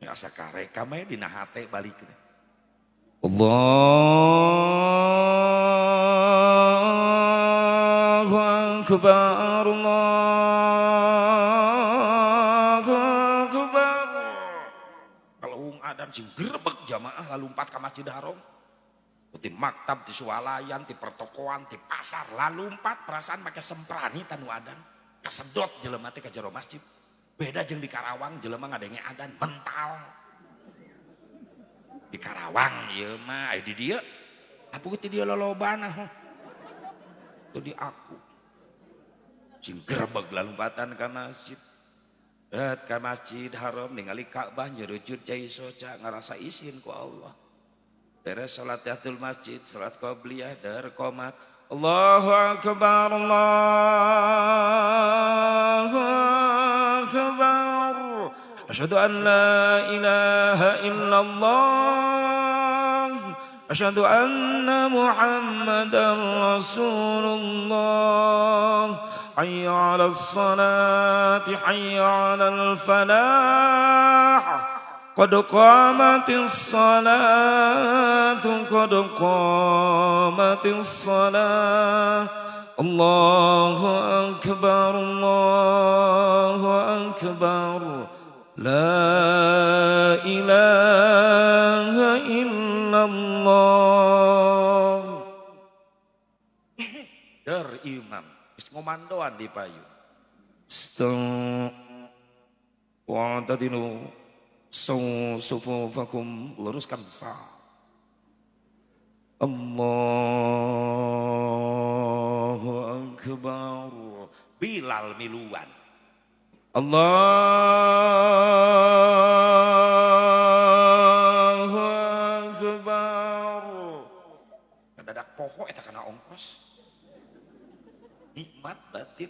Speaker 1: ya asa karek kame dina hate balik Allahu akbar Allahu akbar kalau adan sing grebeg jamaah lalu empat ka Masjidil Haram di maktab, di swalayan, di pertokoan, di pasar lalu empat perasaan pakai semprani tanu adan kasedot jelema teh ka jero masjid beda jeung di Karawang jelema ngadenge adan mental di Karawang ieu mah aya di dieu apu ti dieu lolobana tuh di aku sing grebeg lalumpatan ka masjid ka Masjid Haram ningali Ka'bah nyerujud cai soca ngarasa isin ku Allah beres salat tahiyatul masjid salat qabliyah dar qomat Allahu akbar Allahu akbar asyhadu an la ilaha illallah asyhadu anna muhammadar rasulullah hayya 'alas salati hayya 'alal falah qad qamatis salatu qad qamatis salah Allahu akbar la ilaha illallah dar imam wis ngomandoan di payu wa tadinu sufufakum luruskan sah Allahu akbar Bilal miluan Allahu akbar kadadak poho eta kana ongkos nikmat batin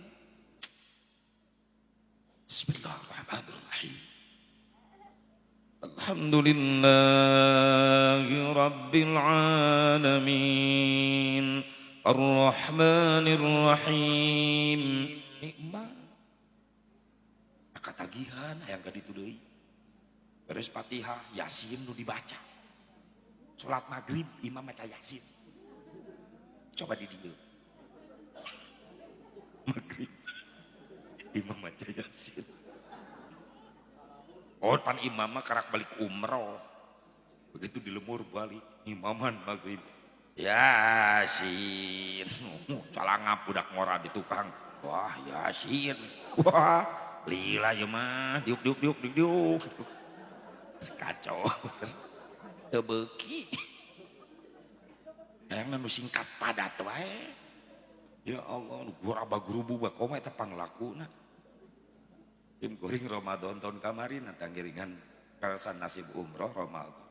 Speaker 1: Bismillahirrahmanirrahim Alhamdulillahi Rabbil Alamin Ar-Rahmanir Rahim nikmat katagihan hayang ka ditu deui beres Fatihah Yasin nu dibaca salat maghrib imam maca Yasin coba di dieu maghrib imam maca Yasin oh pan imam mah karak balik umroh begitu dilemur balik imaman maghrib Yasin calangap budak ngora di tukang wah Yasin wah lila ya mah diuk kacau tebeki yang nu singkat padat wae ya Allah gua aba gurubu bakoma eta panglakuna tim kuring Ramadan tahun kemarin nanti ngiringan karasan nasib umroh Ramadan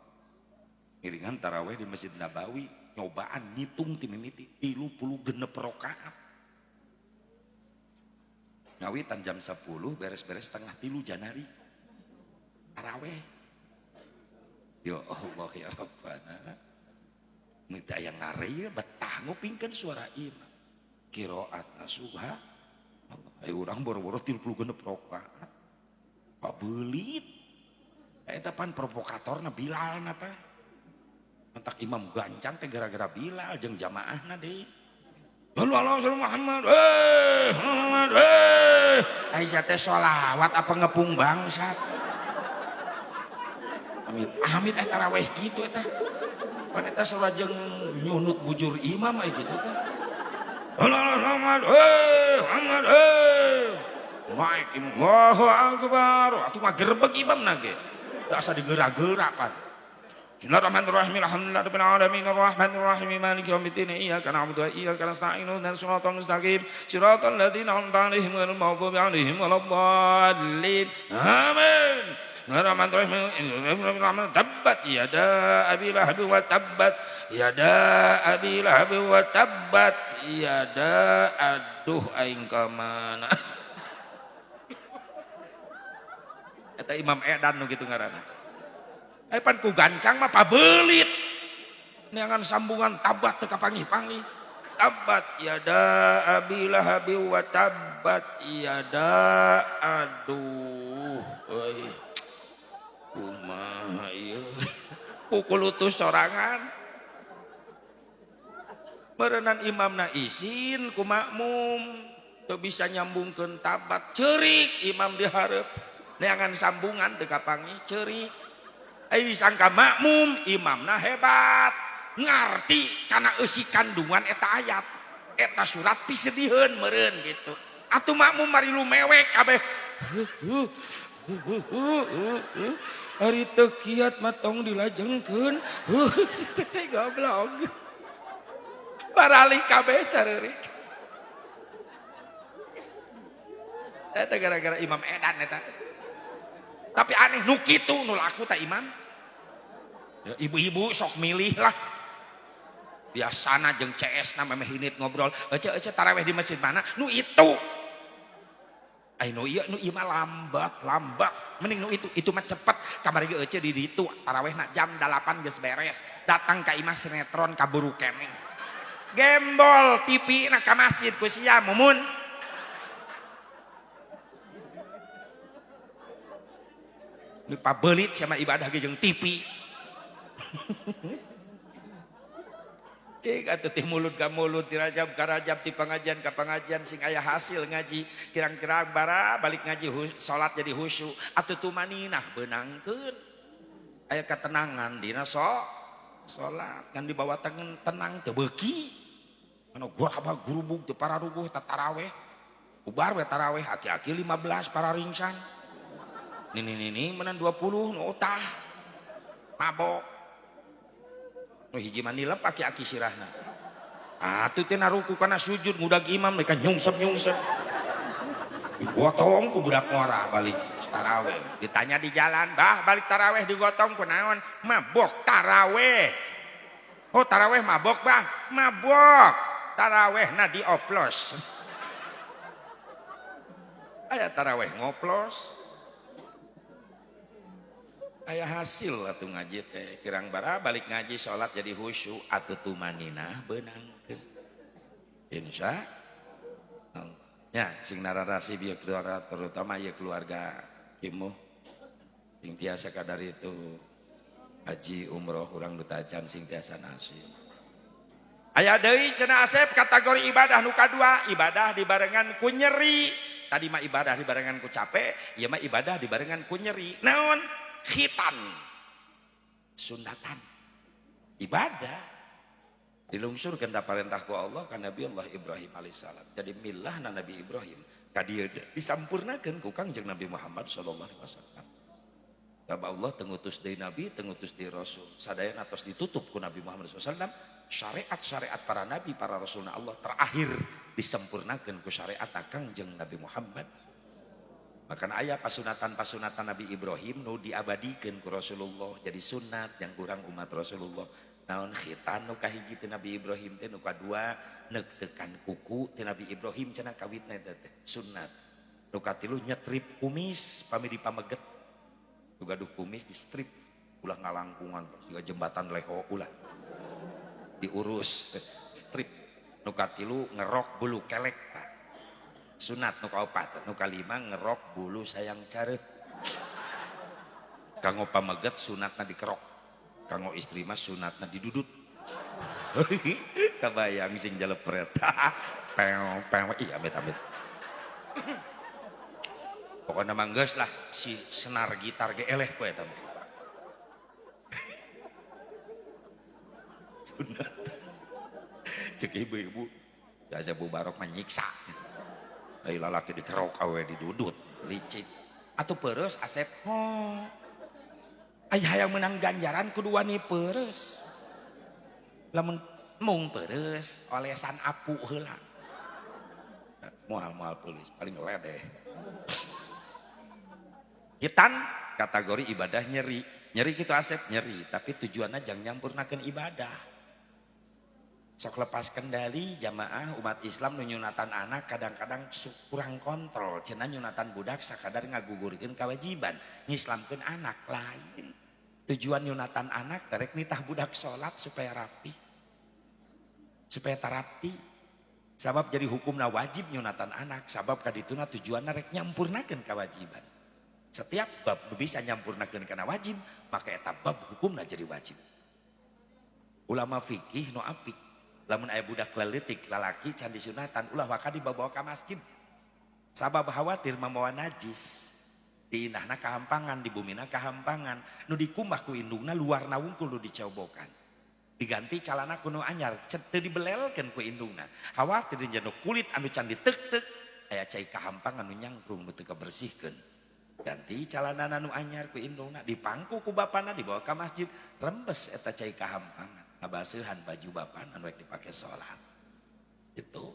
Speaker 1: ngiringan taraweh di Masjid Nabawi nyobaan ngitung ti mimiti 36 rakaat ngawitan jam 10 beres-beres setengah 3 Janari taraweh ya Allah ya Rabbana minta yang ngari betah ngupingkan suara imam kiroat nasuha ayo orang boro-boro 36 rakaat pabelit eta pan provokatorna Bilal nata mentak imam gancang teh gara-gara Bilal jeung jamaahna deui Sallallahu Muhammad Muhammad Aisyah teh sholawat apa ngepung bangsat amit taraweh gitu eta pan eta salajeng nyunut bujur imam aya gitu kan Muhammad, Muhammad, naik Allahu Akbar. Atuh mah gerbek imam nage. Da asa digerak-gerakan. Bismillahirrahmanirrahim. Alhamdulillahirabbil alamin arrahmanirrahim maliki yaumiddin iyyaka na'budu wa iyyaka nasta'in ihdinas siratal mustaqim siratal ladzina an'amta 'alaihim ghairil maghdubi 'alaihim waladdallin. Amin. Bismillahirrahmanirrahim. Tabbat yada abi lahab wa tabbat yada abi lahab wa tabbat yada aduh aing ka mana. Eta Imam Edan nu kitu ngaranna. Pan ku gancang mah pabelit. Neangan sambungan tabat teu kapangih-pangih. Tabat yada abi lahab wa tabat yada aduh euy. Kumaha ieu? Pukul utus sorangan. Meureunnan imamna isin ku makmum teu bisa nyambungkeun tabat ceurik imam di hareup. Neangan sambungan teu kapangih ceurik. Disangka makmum imamna hebat ngarti karena eusi kandungan eta ayat eta surat pisediheun meureun gitu. Atuh makmum mari lumewek kabeh. Ari teu kiat mah tong dilajengkeun. Goblok. Baralik kabeh careurik. Eta gara-gara Imam Edan eta. Tapi aneh nu kitu nu laku ta imam. Ya, ibu-ibu sok milih lah. Biasana jeung CS na memeh hinit ngobrol. Ece taraweh di masjid mana? Nu itu. Ai nu ieu mah lambat. Mending nu itu mah cepet. Kamari ge ece di ditu tarawehna jam 8 geus beres. Datang ka imah sinetron kaburu keneh. Gembol TV na ka masjid ku sia mumun. Ini pabelit sama ibadah ge jeung TV. Cik atuh ti mulut ka mulut, ti rajab ka rajab, ti pangajian ka pangajian sing aya hasil ngaji. Kirang-kirang bara balik ngaji salat jadi khusyuk. Atuh tumaninah beunangkeun. Aya ketenangan dina salat. Kan dibawa tenang teu beuki. Anu gorabah gurubug teu pararuguh ta taraweh. Ubar we taraweh aki-aki 15 para ringsan. Nini menan 20 nu utah. Mabok. Nu hiji manilep aki-aki sirahna. Atuh teh naruku kana sujud ngudag imam mereka nyungsep. Digotong ku budak ngora balik taraweh. Ditanya di jalan, "Bah, balik taraweh digotong ku naon?" "Mabok taraweh." "Oh, taraweh mabok, Bah?" "Mabok. Tarawehna dioplos." Aya taraweh ngoplos. Aya hasil atuh ngaji teh kirang bara balik ngaji salat jadi khusyuk atuh tumaninah beunangkeun. Insya Allah. Ya sing nararasi bieu keluarga terutama ieu keluarga kimu sing tiasa kadar itu haji umroh urang nu tacan sing tiasa nasib. Aya deui cenah Asep kategori ibadah nu kadua, ibadah dibarengan ku nyeri. Tadi mah ibadah dibarengan ku capek, ieu mah ibadah dibarengan ku nyeri. Naon? Khitan sunatan ibadah dilungsurkeun da parentah ku Allah ka Nabi Allah Ibrahim alaihissalam. Jadi milah Nabi Ibrahim ka dieu disampurnakeun ku Kangjeng Nabi Muhammad sallallahu alaihi wasallam. Sabab Allah tengutus deui nabi, tengutus deui rasul. Sadayana tos ditutup ku Nabi Muhammad sallallahu alaihi wasallam, syariat-syariat para nabi, para rasulna Allah terakhir disempurnakeun ku syariat Kangjeng Nabi Muhammad. Makanya ayah pasunatan Nabi Ibrahim nu diabadikeun ku Rasulullah jadi sunat yang kurang umat Rasulullah. Naon khitan nu kahiji ti Nabi Ibrahim teh, nu kadua neuk-teukan kuku ti Nabi Ibrahim cenah kawitna teh sunat. Nu katilu nyetrip kumis pami dipameget. Nu gaduh kumis di strip ulah ngalangkungan siga jembatan leho ulah diurus strip. Nu katilu ngerok bulu kelek. Sunat nu kaopat, nu kalima ngerok bulu sayang careuh. Kanggo pameget sunatna dikerok. Kanggo istri mah sunatna didudut. Kabayang sing jalepret. Pew iya amit-amit. Pokoknya mah geus lah si senar gitar ge eleh ku eta. Sunat. Cek ibu-ibu biasa Bu Barok menyiksa lalaki dikerok awe didudut licik atuh pereus Asep aya hayang menang ganjaran kedua nih pereus lamun mung pereus olesan apu heula moal pelis paling ledeh hitan kategori ibadah nyeri gitu Asep nyeri tapi tujuannya jangan nyampurnakeun ibadah sok lepas kendali jamaah umat Islam nu nyunatan anak kadang-kadang kurang kontrol cenah nyunatan budak sakadar ngagugurkeun kewajiban ngislamkeun anak lain tujuan nyunatan anak terek nitah budak sholat supaya rapi supaya tarapi sabab jadi hukumna wajib nyunatan anak sabab kadituna tujuanna rek nyampurnakeun kewajiban setiap bab nu bisa nyampurnakeun kana wajib maka eta bab hukumna jadi wajib ulama fikih nu apik lamun aya budak leutik lalaki can disunatan ulah waka dibawa ka masjid sabab khawatir membawa najis di indahna kahampangan di bumina kahampangan nu dikumbah ku indungna luarna wungkul nu dicobokan diganti calana kuno anyar teu dibelelkeun ku indungna khawatir jeung kulit anu can diteuk-teuk aya cai kahampangan nu nyangkrung nu teu kabersihkeun ganti calana nu anyar ku indungna dipangku ku bapana dibawa ka masjid rembes eta cai kahampangan ngabaseuhan baju bapan anu rek dipake salat itu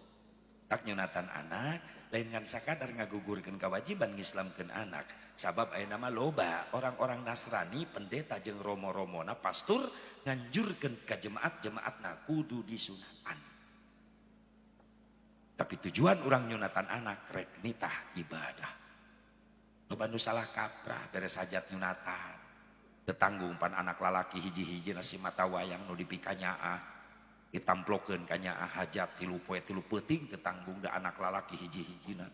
Speaker 1: tak nyunatan anak lain ngan sakadar ngagugurkeun kewajiban ngislamkeun anak sabab aya nama loba orang-orang Nasrani pendeta jeung romo-romona pastur nganjurkeun ka jemaat-jemaatna kudu disunatan tapi tujuan orang nyunatan anak rek nitah ibadah loba nu salah kaprah beres hajat nyunatan tetanggung pan anak lalaki hiji-hiji nasi mata wayang nu dipikanyaah ditamplokeun kanyaah hajat tilu poe tilu peuting tetanggung da anak lalaki hiji-hijina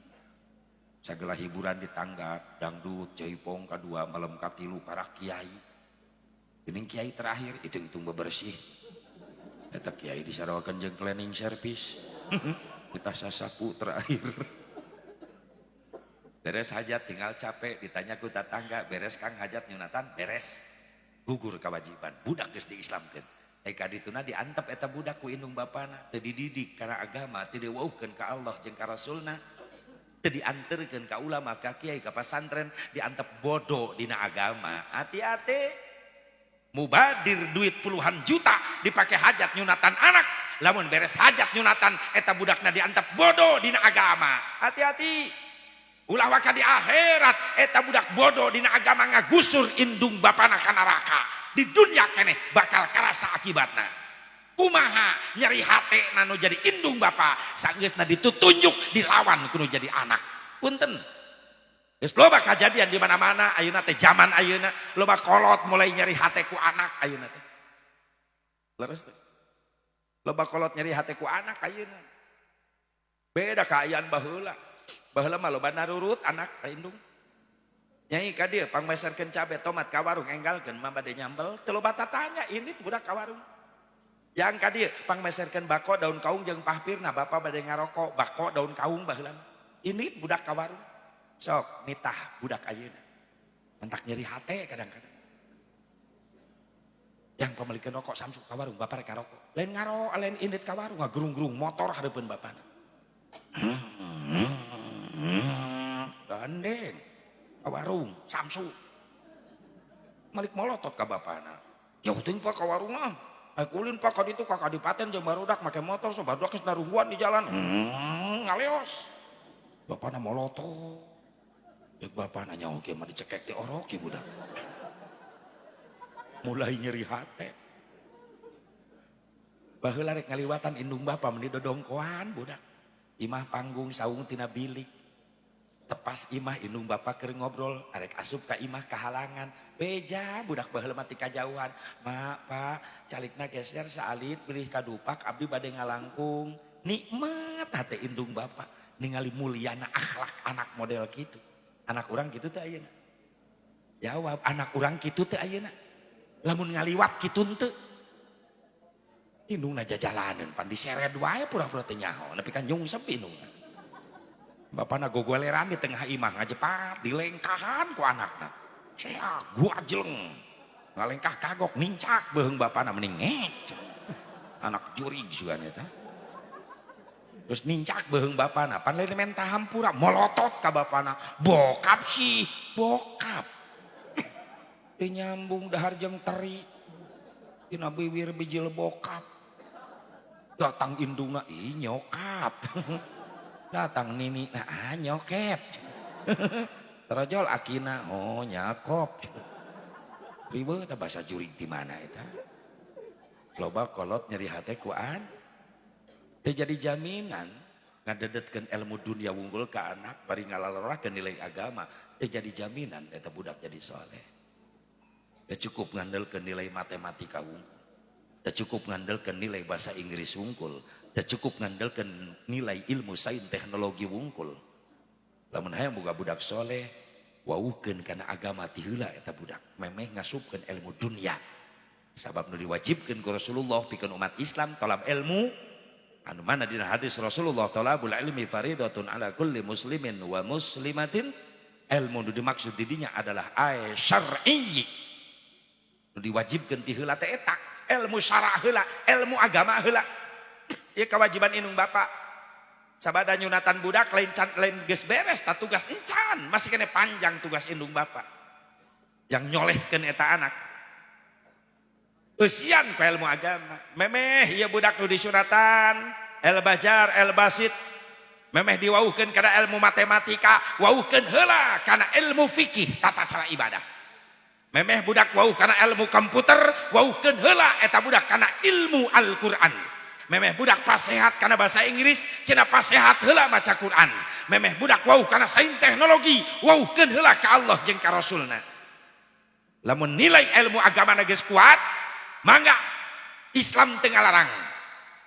Speaker 1: sagala hiburan ditanggap dangdut jaipong kadua malam katilu karak kiai geuning kiai terakhir hitung-hitung bebersih eta kiai disarawakeun jeung cleaning service kita sasapu terakhir beres hajat tinggal capek ditanya ku tetangga beres Kang hajat nyunatan beres gugur kewajiban budak geus diislamkeun eka dituna diantep eta budak ku indung bapana teu dididik kana agama teu diweuhkeun ka Allah jeung ka Rasulna teu dianterkeun ka ulama ka kiai ka pasantren diantep bodoh dina agama hati-hati mubadir duit puluhan juta dipake hajat nyunatan anak lamun beres hajat nyunatan eta budakna diantep bodoh dina agama hati-hati ulah waka di akhirat eta budak bodoh dina agama ngagusur indung bapana ka neraka di dunia keneh bakal karasa akibatna kumaha nyeri hate nu jadi indung bapa sanggeusna ditutunjuk dilawan kudu jadi anak punten geus loba kajadian di mana-mana ayeuna teh zaman ayeuna loba kolot mulai nyeri hate ku anak ayeuna teh leres teh loba kolot nyeri hate ku anak ayeuna beda ka ayaan baheula baheula mah loba narurut anak indung nyai ka dieu pangmeserkeun cabe tomat ka warung enggalkeun mah bade nyambel teu loba tatanya ini budak ka warung yang ka dieu pangmeserkeun bako daun kaung jeung pahpirna bapa bade ngarokok bako daun kaung baheula ini budak ka warung sok nitah budak ayeuna entak nyeri hate kadang-kadang yang pamilikeun rokok samsuk ka warung bapa rek ngarokok lain ngaro lain indit ka warung ngagerung-gerung motor hareupeun bapana gandeng ka warung samsu malik molotot ka bapana jauh teuing pak ka warung mah ulin pak ka ditu ka kadipaten jeung barudak make motor so barudak geus naruhuan di jalan ngaleos bapana molotot deuk bapana nyaho kieu mah dicekek ti orok ieu budak mulai nyeri hate baheula rek ngaliwatan indung bapa meni dodongkoan budak imah panggung saung tina bilik tepas imah indung bapa keur ngobrol arek asup ka imah kahalangan beja budak baheula mah ti kajauhan mak pak calikna geser saalit pilih kadupak abdi bade ngalangkung nikmat hate indung bapa ningali muliana akhlak anak model kitu anak urang kitu teh ayeuna jawab anak urang kitu teh ayeuna lamun ngaliwat kitu teu indungna jajalaneun pan diseret wae pura-pura teh nyaho nepi ka nyungsep indungna bapana gogoleran di tengah imah ngajepat dilengkahan ku anakna saya gua jeleng ngalengkah kagok nincak beheung bapana mending ngek anak jurig sugan eta Terus nincak beheung bapana, pan lain menta hampura, molotot ka bapana, bokap sih, bokap. Teu nyambung dahar jeung teri. Dina bibir bijil bokap. Datang indungna, ih nyokap. Datang nini, nah nyokep. Terojol akina, oh nyakop. Riweuh teh bahasa jurig di mana eta? Loba kolot nyeri hate kuan. Teu jadi jaminan ngadedetkeun ilmu dunia wunggul ka anak bari ngalalarakeun nilai agama, teu jadi jaminan eta budak jadi soleh. Teu cukup ngandelkeun nilai matematika wunggul. Teu cukup ngandelkeun nilai bahasa Inggris wungkul. Teu cukup ngandelkeun nilai ilmu sains teknologi wungkul. Lamun hayang boga budak soleh, wauhkeun kana agama ti heula eta budak. Memeh ngasupkeun ilmu dunia. Sabab nu diwajibkeun ku Rasulullah pikeun umat Islam talab ilmu. Anu mana dina hadis Rasulullah talabul ilmi faridatun ala kulli muslimin wa muslimatin. Ilmu nu dimaksud di dinya adalah syar'i. Nu diwajibkeun ti heula teh eta, ilmu syara' heula, ilmu agama heula. Ieu kewajiban indung bapa. Sabada nyunatan budak lain geus beres ta tugas encan, masih kene panjang tugas indung bapa. Yang nyolehkeun eta anak. Eusian ku ilmu agama. Memeh ieu budak nu disunatan, el bajar, el basit. Memeh diwauhkeun kana ilmu matematika, wauhkeun heula kana ilmu fikih, tata cara ibadah. Memeh budak wauh kana ilmu komputer, wauhkeun heula eta budak kana ilmu Al-Qur'an. Memeh budak pasehat karena bahasa Inggris, cenah pasehat heula maca Quran. Memeh budak wauh karena sains teknologi, wauhkeun heula ka Allah jeung ka Rasulna. Lamun nilai ilmu agama geus kuat, mangga Islam teu ngalarang.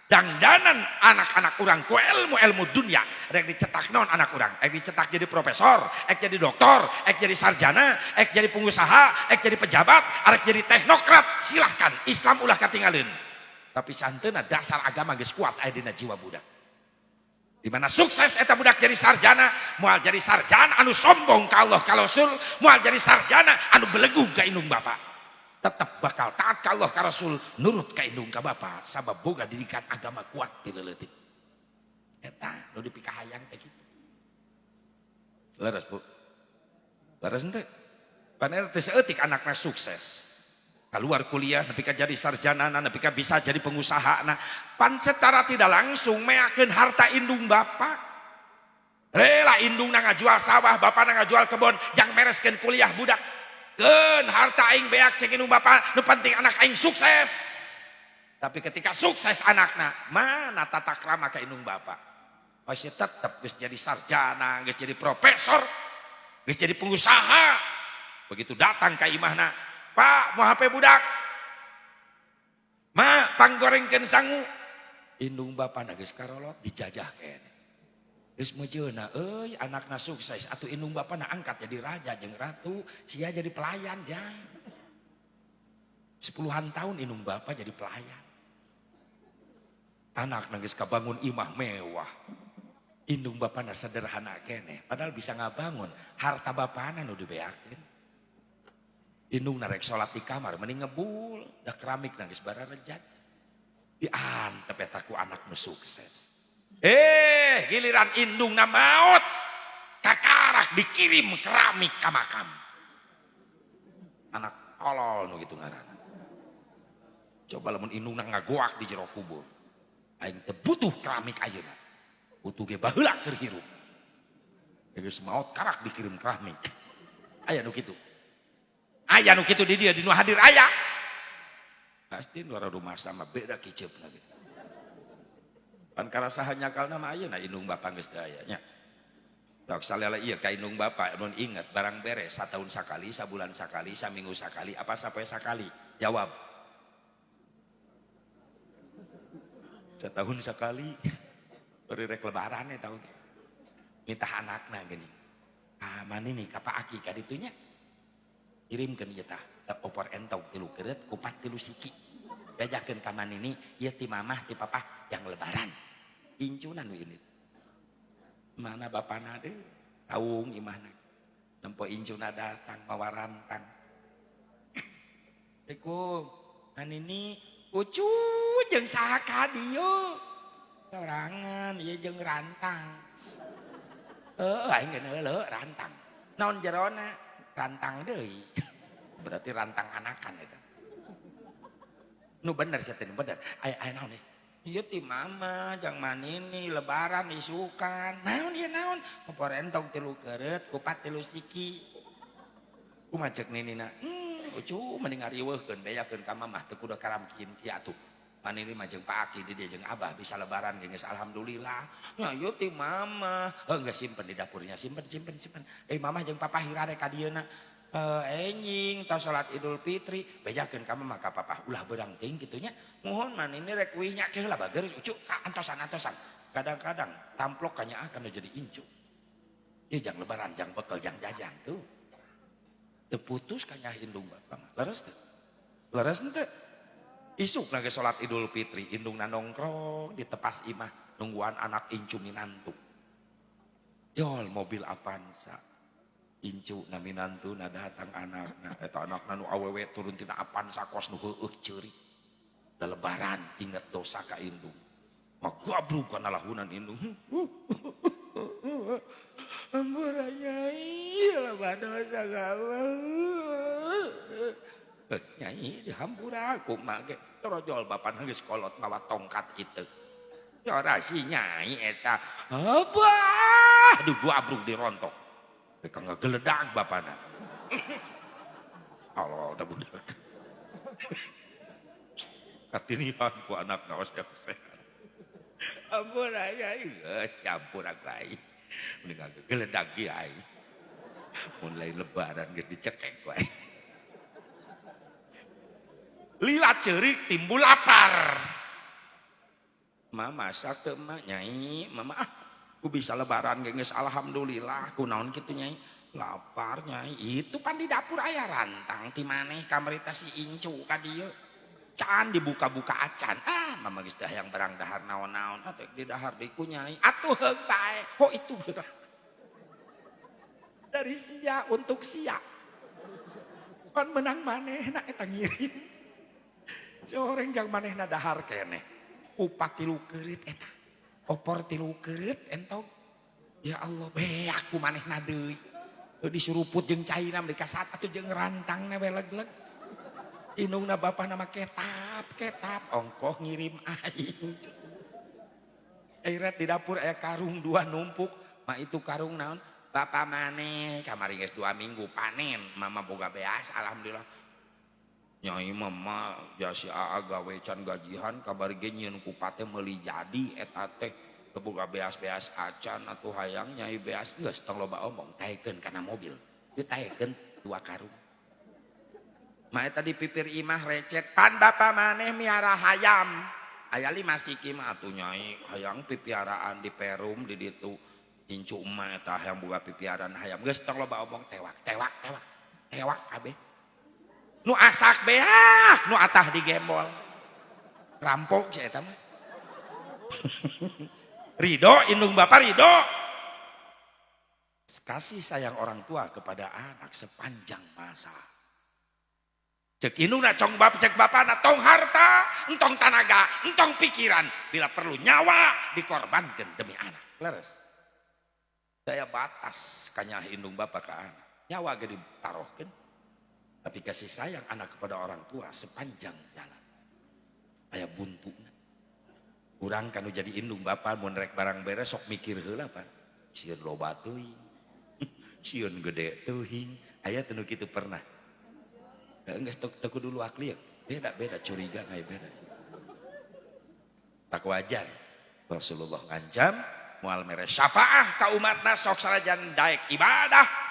Speaker 1: Dangdanan anak-anak urang ku ilmu dunia, rek dicetak naon anak urang? Rek dicetak jadi profesor, rek jadi doktor, rek jadi sarjana, rek jadi pengusaha, rek jadi pejabat, rek jadi teknokrat, silahkan Islam ulah katinggalin. Tapi santeuna dasar agama geus kuat aya dina jiwa budak. Di mana sukses eta budak jadi sarjana, moal jadi sarjana anu sombong ka Allah ka Rasul, moal jadi sarjana anu belegu ka indung bapa. Tetap bakal taat ka Allah ka Rasul, nurut ka indung ka bapa, sabab boga didikan agama kuat ti leuletik. Eta nu dipikahayang teh kitu. Leres Bu. Leres henteu? Paner teh saeutik anakna sukses. Keluar kuliah, nepi ka jadi sarjana, nepi ka bisa jadi pengusaha. Pan secara tidak langsung meakeun harta indung bapa. Rela indung ngajual sawah, bapa ngajual kebon, jang mereskeun kuliah budak. Keun harta aing beak cek indung bapa, nu penting anak aing sukses. Tapi ketika sukses anakna, mana tata krama ka indung bapa? Masih tetap geus jadi sarjana, geus jadi profesor, geus jadi pengusaha. Begitu datang ka imahna, Pak, mau HP budak. Ma, panggorengkeun sangu. Indung bapana geus karolot dijajah kene. Geus meujeuna, euy anakna sukses, atuh indung bapana angkat jadi raja jeung ratu, sia jadi pelayan jang. 10-an tahun indung bapa jadi pelayan. Anakna geus kabangun imah mewah. Indung bapana sederhana kene, padahal bisa ngabangun harta bapana nu dibeakeun. Indung narek sholat di kamar, mending ngebul, dah keramik nangis bararejat. Diantep eta ku anak nu sukses. Giliran indung na maut, kakarak dikirim keramik ka makam. Anak tolol nu gitu ngaranna. Coba lamun indung na ngagoak di jero kubur. Aing teu butuh keramik ayeuna. Butuh ge baheula keur hirup. Geus maot karak dikirim keramik. Aya nu kitu. Aya nu kitu di dia, di nu hadir aya. Pasti luar rumah sama beda kiceupna gitu. Pan karasahan nyakalna mah ayeuna indung bapa geus teu aya nya. Tok salela ieu ka indung bapa mun inget barang beres satahun sakali, sabulan sakali, saminggu sakali, apa sampai sakali? Jawab. Setahun sekali. Beri rek lebaran tahu. Minta anakna gini. Ah mani nih ka Pak Aki ka ditu nya. Kirimkeun ieu tah opor entog 3 keureut kupat 3 siki. Gajahkeun ka manini ieu ti mamah ti papa yang lebaran. Incunan we ini. Mana bapana deui taung imahna. Nempo incuna datang mawa rantang. Assalamualaikum. Manini ucu jeung saha ka dieu? Sorangan ieu dia jeung rantang. Aing geus rantang. Naon jerona? Rantang deui. Berarti rantang anakan eta. Nu bener sia teh bener. Aya naon nih? Ieu ti mama jang manini lebaran isukan. Naon ieu naon? Poporentong 3 keureut, kupat 3 siki. Kumaha ceuk ninina? Ucu mending ngariweuhkeun beakeun ka mamah teu kudu karamkin kieu atuh. Manini mah jeung Pak Aki di dieu jeung Abah bisa lebaran geus alhamdulillah. Nya ieu ti mama. Geus simpen di dapurnya, simpen. Mamah jeung papa hirare ka dieuna. Enjing tos salat Idul Fitri bejakeun ka mamah ka papa ulah beurang teuing kitu nya. Muhun manini rek kuih nya keula bager ucu ka antosan. Kadang-kadang tamplok kanyaah kana jadi incu. Ieu jang lebaran jang bekel jang jajan tuh. Teu putus kanyaah indung bapa mah. Leres teu? Leres henteu? Isuk lagi sholat Idul Fitri, indungna nongkrong di tepas imah nungguan anak incu minantu. Jol mobil Avanza, incu na minantu na datang anakna, eta anakna nu awewe turun tina Avanza kos nu heueuh ceuri. Da lebaran inget dosa ka indung. Magabrug kana lahunan indung. Ampura nyai, loba dosa kamu. Nyai dihampura aku mage trojol bapan geus kolot mawa tongkat itu. Yora si nyai eta. Abah, aduh gua abrug dirontok. Mereka ngegeledag bapana. Allah teh budak. Katinihan ku anak naos sehat. Ampun nyai geus campur aku ai. Mending ngegeledag kiai. Mulai lebaran geus dicekek wae. Lila cerik timbul lapar. Mama masak teu mah nyai, mama ku bisa lebaran geus alhamdulillah. Kunaon kitu nyai? Lapar nyai. Itu pan di dapur aya rantang ti maneh kamarita si incu ka dieu. Can dibuka-buka acan. Mama geus teh hayang barang dahar naon-naon. Atuh di dahar deui ku nyai. Atuh heug bae. Itu geurah. Dari sia untuk sia. Pan menang manehna eta ngirim. Coreng jang manehna dahar keneh. Upat 3 keureut eta. Opor 3 keureut entong. Ya Allah, aku manehna deui. Disuruput jeung cairna dikasat atuh jeung rantangna we leg-leg. Indungna bapa nama ketap. Ongkoh ngirim aing. Airat di dapur aya karung 2 numpuk. Mah itu karung naon? Bapa maneh kamari geus 2 minggu panen. Mama boga beas alhamdulillah. Nyai mama jasi aa gawe can gajihan kabar ge nyieun kupat teh meuli jadi eta teh keboga beas-beas acan atuh hayang nyai beas geus tong loba omong taekeun kana mobil teu taekeun 2 karung. Mah eta dipipir imah recet pan bapa maneh miara hayam aya 5 siki mah atuh nyai hayang pipiaraan di Perum di ditu incu emah eta hayang boga pipiaran hayam geus tong loba omong tewak kabeh. Nu asak beak, nu atah digembol. Rampok si eta mah. Ridho, indung bapak ridho. Kasih sayang orang tua kepada anak sepanjang masa. Cek indung na cong bapak cek bapak na tong harta, entong tanaga, entong pikiran. Bila perlu nyawa dikorbankan demi anak. Leres. Daya batas kanyah indung bapak ke anak. Nyawa ge ditarohkeun. Tapi kasih sayang anak kepada orang tua sepanjang jalan. Aya buntuna. Urang kanu jadi indung bapak mun rek barang beres sok mikir heula pan. Sieun loba teuing. Sieun gede teuing. Aya teu nu kitu pernah. Geus teu kudu luak lieu. Beda curiga ngai beda. Tak wajar. Rasulullah ngancam moal mere syafaah ka umatna sok sarajan daek ibadah.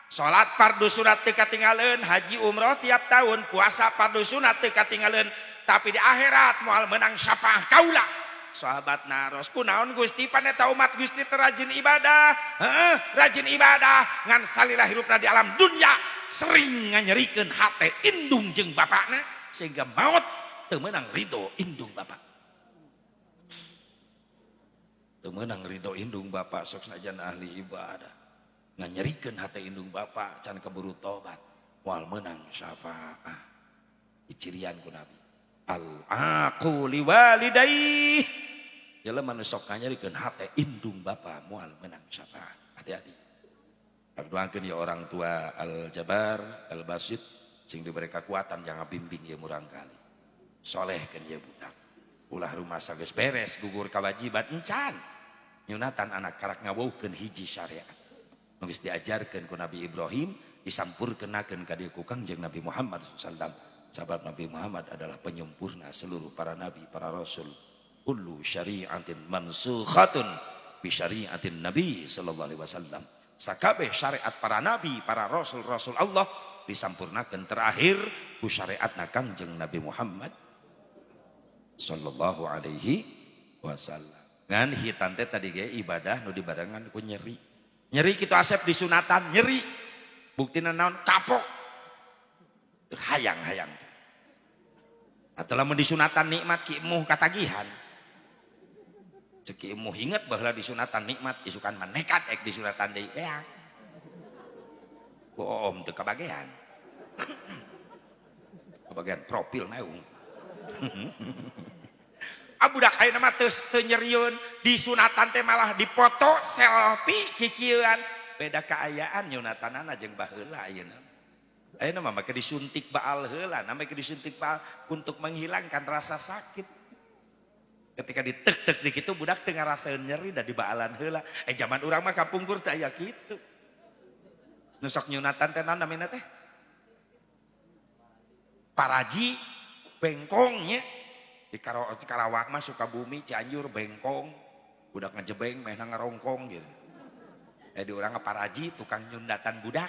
Speaker 1: Salat fardu sunat teu katinggalieun, haji umroh tiap tahun, puasa fardu sunat teu katinggalieun, tapi di akhirat moal menang syafaah kaula. Sahabat naros kunaon Gusti pan eta umat Gusti teu rajin ibadah. Rajin ibadah ngan salila hirupna di alam dunya sering nganyerikeun hate indung jeung bapakna sehingga maut teu meunang ridho indung bapak. Teu meunang ridho indung bapak sok sajan ahli ibadah. Nganyerikeun hate indung bapak can keburu tobat moal meunang syafaah. Icirian ku Nabi al aqu liwalidayhi jelema nu sok nganyarikeun hate indung bapa moal menang syafaat. Hati-hati. Doakeun ya orang tua Al-Jabar, Al-Basid sing diberi kekuatan jangan bimbing ya murang kali. Solehkeun ya budak. Ulah rumah geus beres gugur kewajiban encan. Nyunatan anak karak ngawuhkeun hiji syariat. Nu geus diajarkeun ku Nabi Ibrahim disampurkenakeun ka dieu ku Kangjeng Nabi Muhammad sallallahu alaihi wasallam. Sabab Nabi Muhammad adalah penyempurna seluruh para nabi, para rasul. Kullu syari'atin mansukhatun bi syari'atin Nabi sallallahu alaihi wasallam. Sakabeh syariat para nabi, para rasul-rasul Allah disampurnakeun terakhir ku syariatna Kangjeng Nabi Muhammad sallallahu alaihi wasallam. Ngan hitan teh tadi ge ibadah nu dibarengan ku nyeri. Nyeri kitu asep disunatan nyeri. Buktina naon? Kapok. Hayang-hayang. Atuh lamun disunatan nikmat ki emuh katagihan. Ceki emuh inget baheula disunatan nikmat isukan mah nekat ek disunatan deui beak. Boom teu kabagean. Kabagean profil naung. Budak ayeuna mah teu nyerieun disunatan teh malah dipoto selfie kikieuan. Beda kaayaan nyunatanana jeung baheula ayeuna. Ayeuna mah make disuntik baal heula, namanya disuntik baal untuk menghilangkan rasa sakit. Ketika ditek-tek di kitu budak teu ngarasaeun nyeri da di baalan heula. Zaman urang mah kapungkur teh aya kitu. Nu sok nyunatan teh naon namina teh? Paraji bengkongnya. Di Karawang mah Sukabumi, Cianjur, bengkong. Budak ngejebeng, meh ngarongkong gitu. Di urang paraji, tukang nyundatan budak.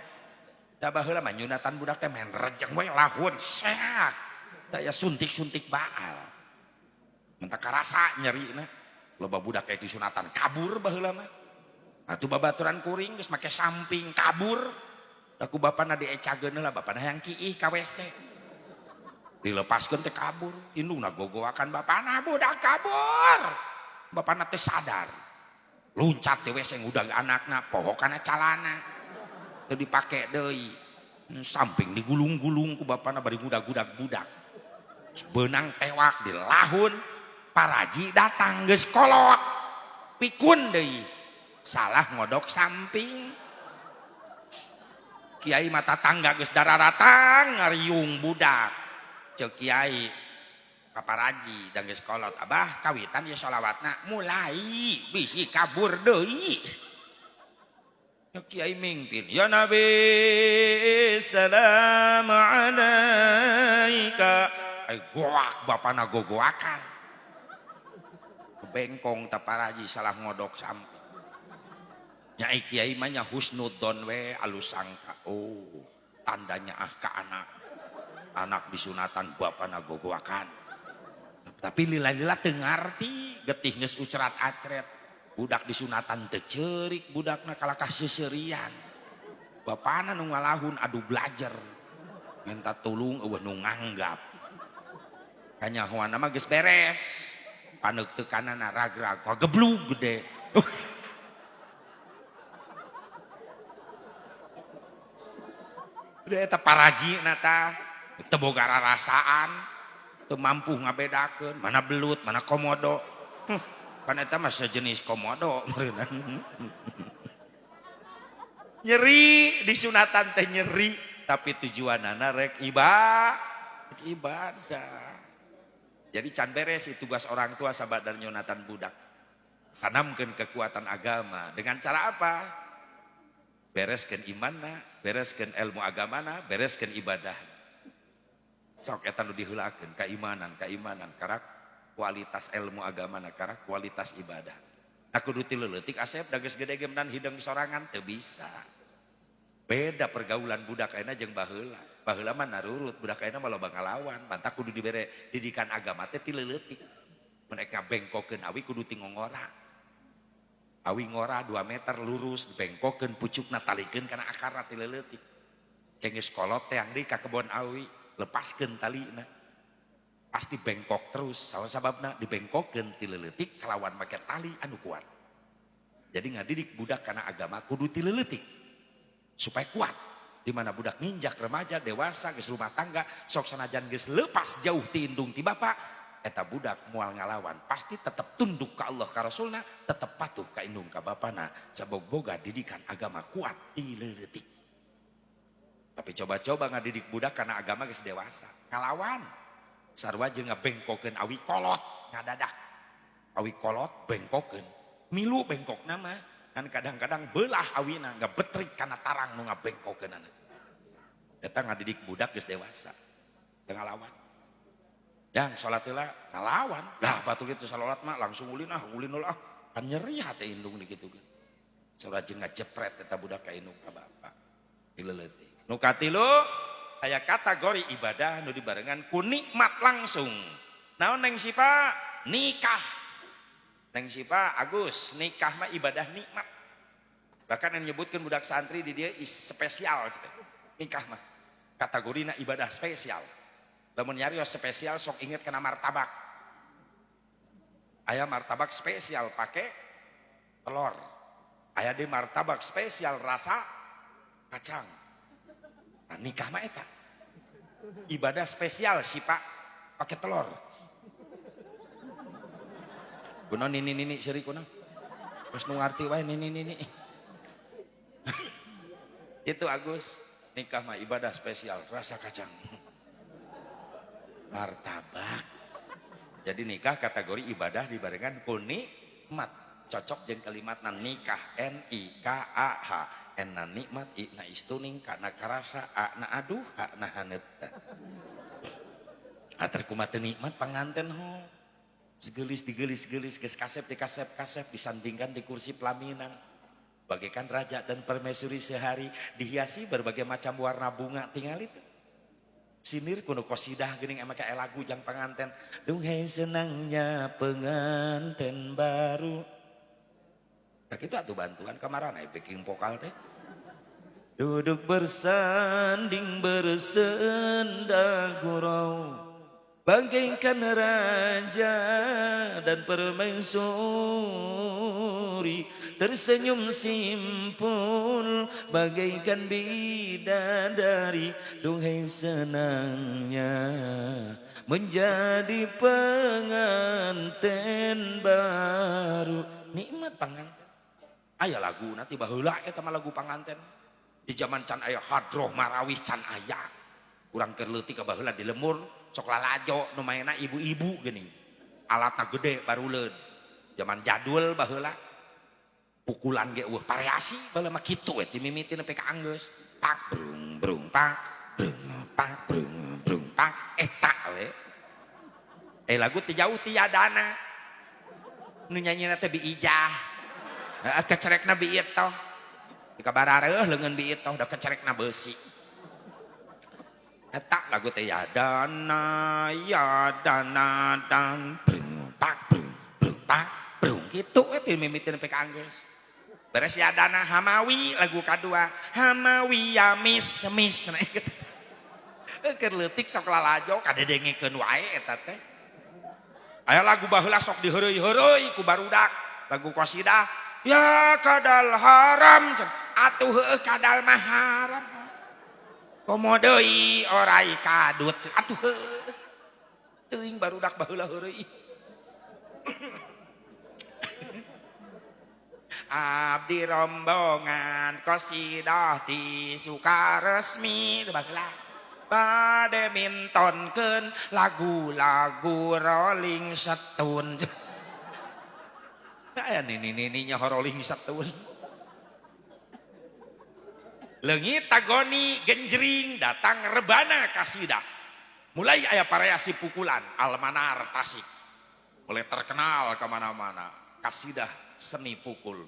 Speaker 1: Da baheula mah nyundatan budak teh men rejeng we lahun seak. Da ya suntik-suntik baal. Mentah karasa nyerina. Loba budak kayak disunatan kabur baheula mah. Atuh babaturan kuring geus make samping kabur. Da ku bapana diecageun heula, bapana hayang kiih ka WC. Dilepaskeun teh kabur, indungna gogoakan bapana budak kabur. Bapana teh sadar. Luncat teh WC ngudang anakna, pohokana calana. Teu dipake deui. Samping digulung-gulung ku bapana bari ngudag-gudag budak. Beunang tewak di lahun, paraji datang geus kolot. Pikun deui. Salah ngodok samping. Kiai mata tangga geus dararatang ngariung budak. Cek kiai paparaji dan geus kolot abah kawitan ya sholawatna mulai bisi kabur deui. Ya kiai mingpin ya nabi salam alaika ay goak bapana gogoakan bengkong taparaji salah ngodok samping nyai kiai mah nya husnudzon we alus sangka oh tandanya ka anak disunatan bapana gogoakan tapi lila-lila teu ngarti getih geus ucerat acret budak disunatan teu ceurik budakna kalakah seuserian bapana nu ngalahun adu belajar minta tulung eueuh nu nganggap kanyahoana mah geus beres paneuk teu kanana ragrag geblug gede udah eta paraji nata teu boga rarasaan teu mampu ngabedakeun mana belut mana komodo kan eta mah sejenis komodo nyeri disunatan teh nyeri tapi tujuanana rek ibadah jadi can beres itu tugas orang tua sabadar nyunatan budak tanamkeun kekuatan agama dengan cara apa bereskeun imanna bereskeun ilmu agamana bereskeun ibadah sok eta nu diheulakeun keimanan karak kualitas ilmu agamana karak kualitas ibadah aku kudu tileutik asep da geus gede gemenan hideung sorangan teu bisa beda pergaulan budak ayeuna jeung baheula mah narurut budak ayeuna mah loba ngalawan mantah kudu dibere didikan agama teh tileutik mun ek ngabengkokeun awi kudu ti ngongora awi ngora 2 meter lurus dibengkokeun pucukna talikeun kana akarna tileutik geus kolot teh yang di ka kebon awi lepaskeun talina pasti bengkok terus salah sababna dibengkokeun tileutik kalawan make tali anu kuat jadi ngadidik budak kana agama kudu tileutik supaya kuat di mana budak nginjak remaja dewasa geus rumah tangga sok sanajan geus leupas jauh ti indung ti bapa eta budak mual ngalawan pasti tetap tunduk ke Allah ka Rasulna, tetap patuh ka indung ka bapana, sabab boga didikan agama kuat di leutik. Tapi coba-coba ngadidik budak karena agama geus dewasa, ngalawan. Sarua jeung ngabengkokeun awi kolot ngadadak. Awi kolot bengkokeun, milu bengkok nama, kan kadang-kadang belah awina ngabetrik kana tarang nu ngabengkokeunana. Eta ngadidik budak geus dewasa, teu ngalawan. Yang sholat lah ngalawan lah batu gitu salat mah langsung ulin lah kan nyeri hati indung gitu kan sholat jeung ngajepret eta budak ka indung ka bapak dileleutik nu katilu aya kategori ibadah nu dibarengan ku nikmat langsung. Naon neng sipa nikah, neng sipa Agus nikah mah ibadah nikmat, bahkan yang menyebutkan budak santri di dia spesial nikah mah kategorina ibadah spesial. Lamun nyarios spesial sok inget kena martabak. Aya martabak spesial pakai telur. Aya di martabak spesial rasa kacang. Nah, nikah mah eta. Ibadah spesial sih Pak pakai telur. Kunaon nini seri kunaon. Terus nu ngarti wae nini. Itu Agus, nikah mah ibadah spesial rasa kacang. Martabak. Jadi nikah kategori ibadah dibarengan ku nikmat. Cocok jeung kalimatna nikah NIKAH. Enna nikmat na istuning kana karasa na aduh na haneut. Atar kumaha teu nikmat panganten ho. Segelis digelis geus kasep disandingkan di kursi pelaminan. Bagaikan raja dan permaisuri sehari dihiasi berbagai macam warna bunga tinggal itu. Sinir kuno kosidah geuning emang kayak lagu jang penganten. Duhai senangnya penganten baru. Nah itu atuh bantuan kamarana backing vokal teh. Duduk bersanding bersenda gurau. Bagaikan raja dan permaisuri tersenyum simpul bagaikan bidadari. Duhai senangnya menjadi pengantin baru. Nikmat panganten. Aya lagu nanti baheula eta mah lagu panganten. Di zaman can aya hadroh marawis can aya. Urang keur leutik ka baheula di lemur sok lalajo nu maena ibu-ibu geuning. Alatna gede baruleun. Zaman jadul baheula. Pukulan ge eueuh variasi baheula mah kitu we timimiti nepi ka anggeus. Pak brung brung pak brung pak eta we. Lagu teu jauh ti yadana. Nu nyanyina teh bi ijah. Heeh kecerekna bi itoh. Di kabarareuh leungeun bi itoh da kecerekna beusi. Eta lagu teh yadana dan brung pak brung kitu we teu mimiti nepi ka anggeus. Beres yadana hamawi lagu kadua hamawi ya mis nah gitu. Keur leutik sok lalajo kadedengekeun wae eta teh. Aya lagu baheula sok diheureuy-heureuy ku barudak lagu qasidah ya kadal haram atuh heueuh kadal mah haram. Komodeui orai kadut atuh heueuh. Teuing barudak baheula heureuy. Abdi rombongan qasidah ti Sukaresmi teu baheula. Bade mintonkeun lagu-lagu Rolling Stone. Aya nini-nininya Rolling Stone. Leungit tagoni genjring datang rebana kasidah. Mulai aya variasi pukulan almanar Tasik. Mulai terkenal kemana-mana. Kasidah seni pukul.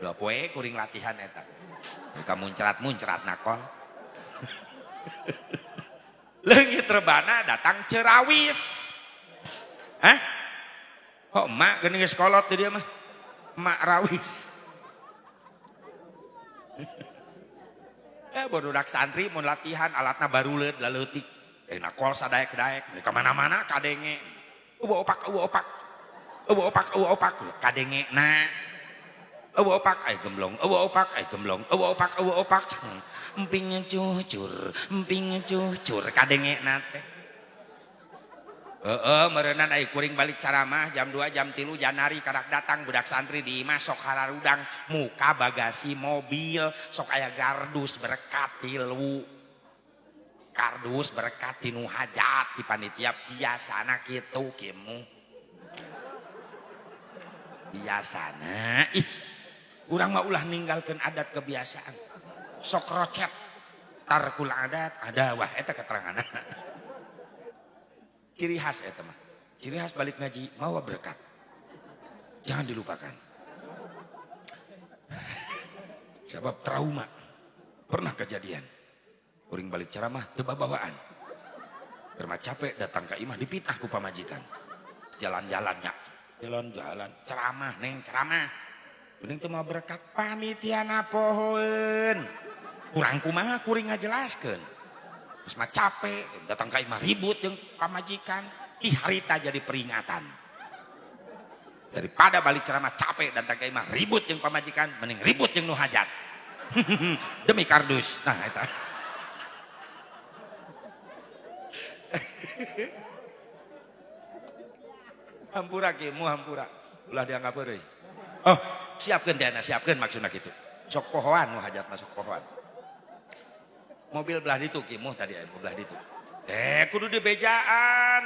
Speaker 1: Dua poe kuring latihan eta. Mereka muncrat nakol. Leungit rebana datang cerawis. Hah? Oh emak geuning geus kolot teh dia mah. Emak rawis. Budak santri mun latihan alatna baruleud laleutik. Nakol sadaek-daek, ka mana-mana kadenge. Eueuh opak kadengena. Eueuh opak ai gemblong, eueuh opak. Emping cucur kadengena teh. Meureunan ai kuring balik caramah jam 2 jam 3 Janari karak datang budak santri di imah sok hararudang muka bagasi mobil sok aya gardus berkat tilu. Kardus berkat tinu hajat di panitia biasana kitu kimu. Biasana urang mah ulah ninggalkeun adat kebiasaan. Sok rocet tarkul adat ada wah eta keteranganna. Ciri khas eta mah. Ciri khas balik ngaji mawa berkat. Jangan dilupakan. Sebab trauma. Pernah kejadian. Kuring balik ceramah teu babawaan. Keur capek datang ke imah dipitah ku pamajikan. Jalan-jalannya. Jalan-jalan ceramah neng ceramah. Kuring teu mau berkat panitiana pohoeun. Kurang kumaha kuring ngajelaskeun. Terus mah capek, datang ke imah ribut yang pamajikan. Harita jadi peringatan. Daripada balik ceramah capek datang ke imah ribut yang pamajikan, mending ribut yang nu hajat. Demi kardus. Nah, eta. Hampura kieu, hampura. Ulah dianggap euy. Oh, siapkeun teh siapkeun maksudna kitu. Sok pohoan nu hajat masuk pohoan. Mobil belah ditu kimuh tadi aya belah ditu. Kudu dibejaan.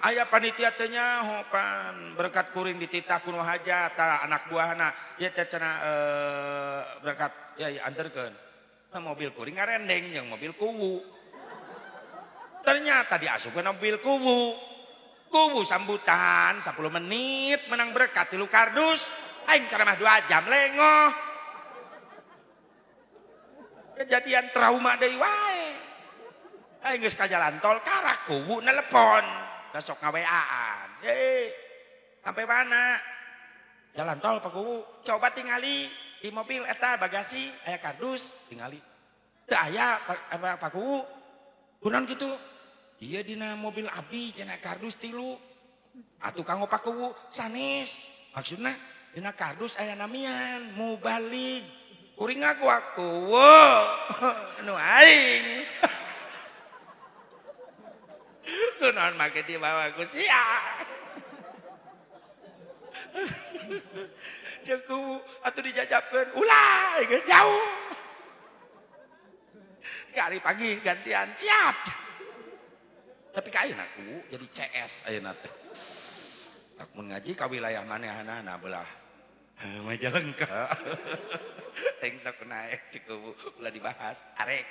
Speaker 1: Aya panitia teh nyahopan berkat kuring dititah kuno hajat anak buahna. Ieu teh cenah berkat ya anterkeun. Mobil kuring ngarendeng jeung mobil kuwu. Ternyata diasupkeun mobil kuwu. Kuwu sambutan 10 menit menang berkat 3 kardus. Aing ceramah 2 jam lengoh. Kejadian trauma deui wae. Aing geus ka jalan tol karak kuwu nelepon, besok ngaweaan. Sampai mana? Jalan tol Pak Kuwu. Coba tingali di mobil eta bagasi aya kardus, tingali. Teu aya Pak Kuwu. Kunaon kitu? Ieu dina mobil abdi cenah kardus 3. Atuh kanggo Pak Kuwu sanes. Maksudna dina kardus aya namian mubalik. Kuring aku anu aing kunaon make dibawa ku sia ceku atuh dijajabkeun ulah geus jauh hari pagi gantian siap tapi ka ayeuna ku jadi CS ayeuna teh mun ngaji ka wilayah manehanana belah Majalengka. Teng sok naik cukup ulah dibahas arek.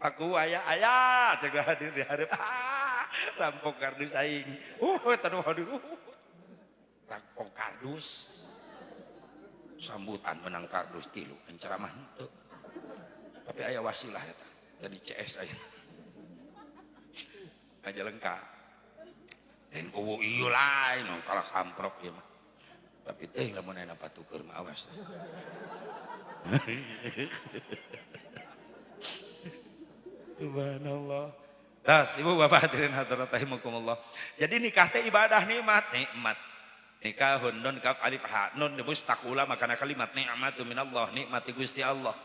Speaker 1: Aku aya cegah hadir di hareup. Rampok kardus aing. Aduh. Rampok kardus. Sambutan menang kardus 3 ceramah henteu. Tapi aya wasilah eta. Jadi CS aya. Majalengka. Dan kuwu ieu lain kalak amprok ieu mah. Tapi teh lamun aya patukeun mah awas. Subhanallah. Das, Ibu Bapak hadirin hadirat rahimakumullah. Jadi nikah teh ibadah nikmat. Nikah nun kaf alif ha nun mustaqula makana kalimat nikmatu minallah, nikmati Gusti Allah.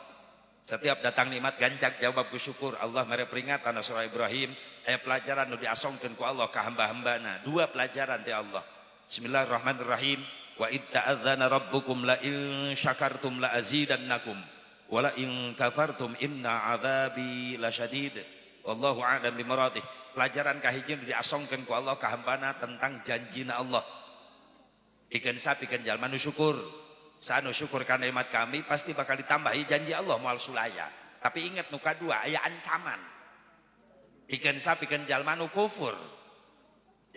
Speaker 1: Setiap datang nikmat gancak jawab syukur. Allah mere peringatan surah Ibrahim aya pelajaran nu diasongkeun ku Allah ka hamba-hambana. 2 pelajaran ti Allah. Bismillahirrahmanirrahim. Wa id ta'adzana rabbukum la in syakartum la azidannakum wa la in kafartum inna adzabi lasyadid. Wallahu a'lam bimaradih. Pelajaran kahiji diasongkeun ku Allah ka hambana tentang janjina Allah. Pikeun sapikeun jalma nu syukur. Sanu syukur karena nikmat kami pasti bakal ditambahi janji Allah moal sulaya. Tapi ingat nu kadua aya ancaman. Pikeun sapikeun jalma nu kufur.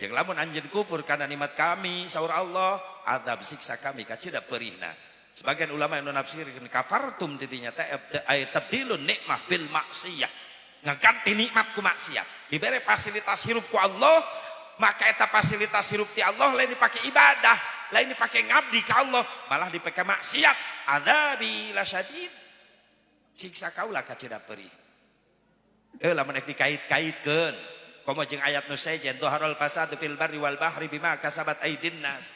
Speaker 1: Yang lamun anjeun kufur karena nikmat kami saur Allah, azab siksa kami kacida perihna. Sebagian ulama yang nafsirkeun kafartum tidinya teh ay tabdilun nikmah bil maksiyah. Ngaganti nikmat ku maksiat. Dibere fasilitas hirup ku Allah, maka eta fasilitas hirup ti Allah lain dipake ibadah. Lain dipakai ngabdi ke Allah, malah dipakai maksiat. Adzabi lasyadid. Siksa kaulah kacida perih. Lamun ek dikait-kaitkeun.
Speaker 2: komo jeung ayat nu sejen dhaharul fasadu fil barri wal bahri bima kasabat aydin nas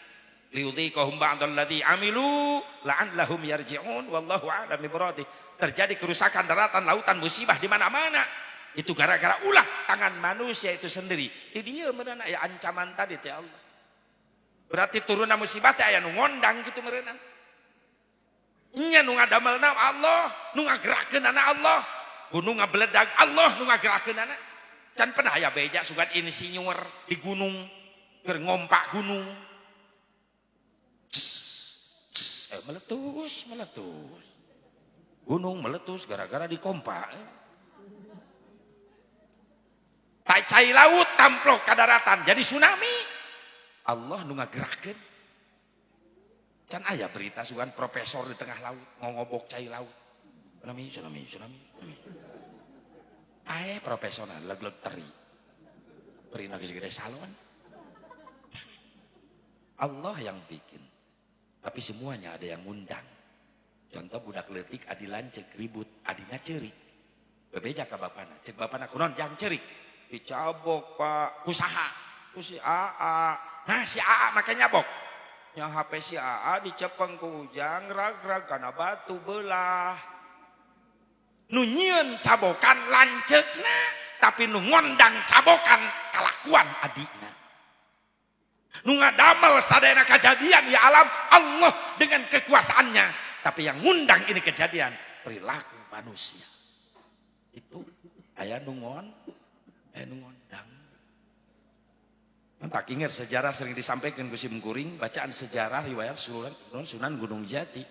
Speaker 2: liyudhiqahum ba'dalladzi amilu la'allahum yarji'un wallahu a'lam bimuradih. Terjadi kerusakan daratan, lautan, musibah di mana-mana. Itu gara-gara ulah tangan manusia itu sendiri. Ini dia merenang ya ancaman tadi teh Allah. Berarti turunna musibah teh aya nu ngondang gitu merenang. Nya nu ngadamelna Allah, nu ngagerakeunana Allah. Gunung ngabeledag Allah nu ngagerakeunana. Can pernah aya beja sugan insinyur di gunung keur ngompak gunung. Meletus. Gunung meletus gara-gara dikompak. Cai laut tamplok ke daratan jadi tsunami. Allah nu ngagerakeun. Can aya berita sugan profesor di tengah laut ngobok cai laut. Tsunami. Ae profesional leg-leg teri. Perina geus gede salon. Allah yang bikin. Tapi semuanya ada yang ngundang. Contoh budak leutik adi lancek ribut adina ceurik. Bebeja ka bapana, cek bapana kunaon jang ceurik. Dicabok Pak usaha. Ku si AA. Nah si AA make nyabok. Nya HP si AA dicepeng ku ujang rag-rag kana batu belah. Nu nyieun cabokan lanceukna tapi nu ngondang cabokan kalakuan adina. Nu ngadamel sadayana kejadian ya alam Allah dengan kekuasaannya. Tapi yang ngundang ini kejadian perilaku manusia. Itu aya nu ngondang. Tak ingat sejarah sering disampaikan ku Sim Kuring, bacaan sejarah riwayat Sunan Gunung Jati.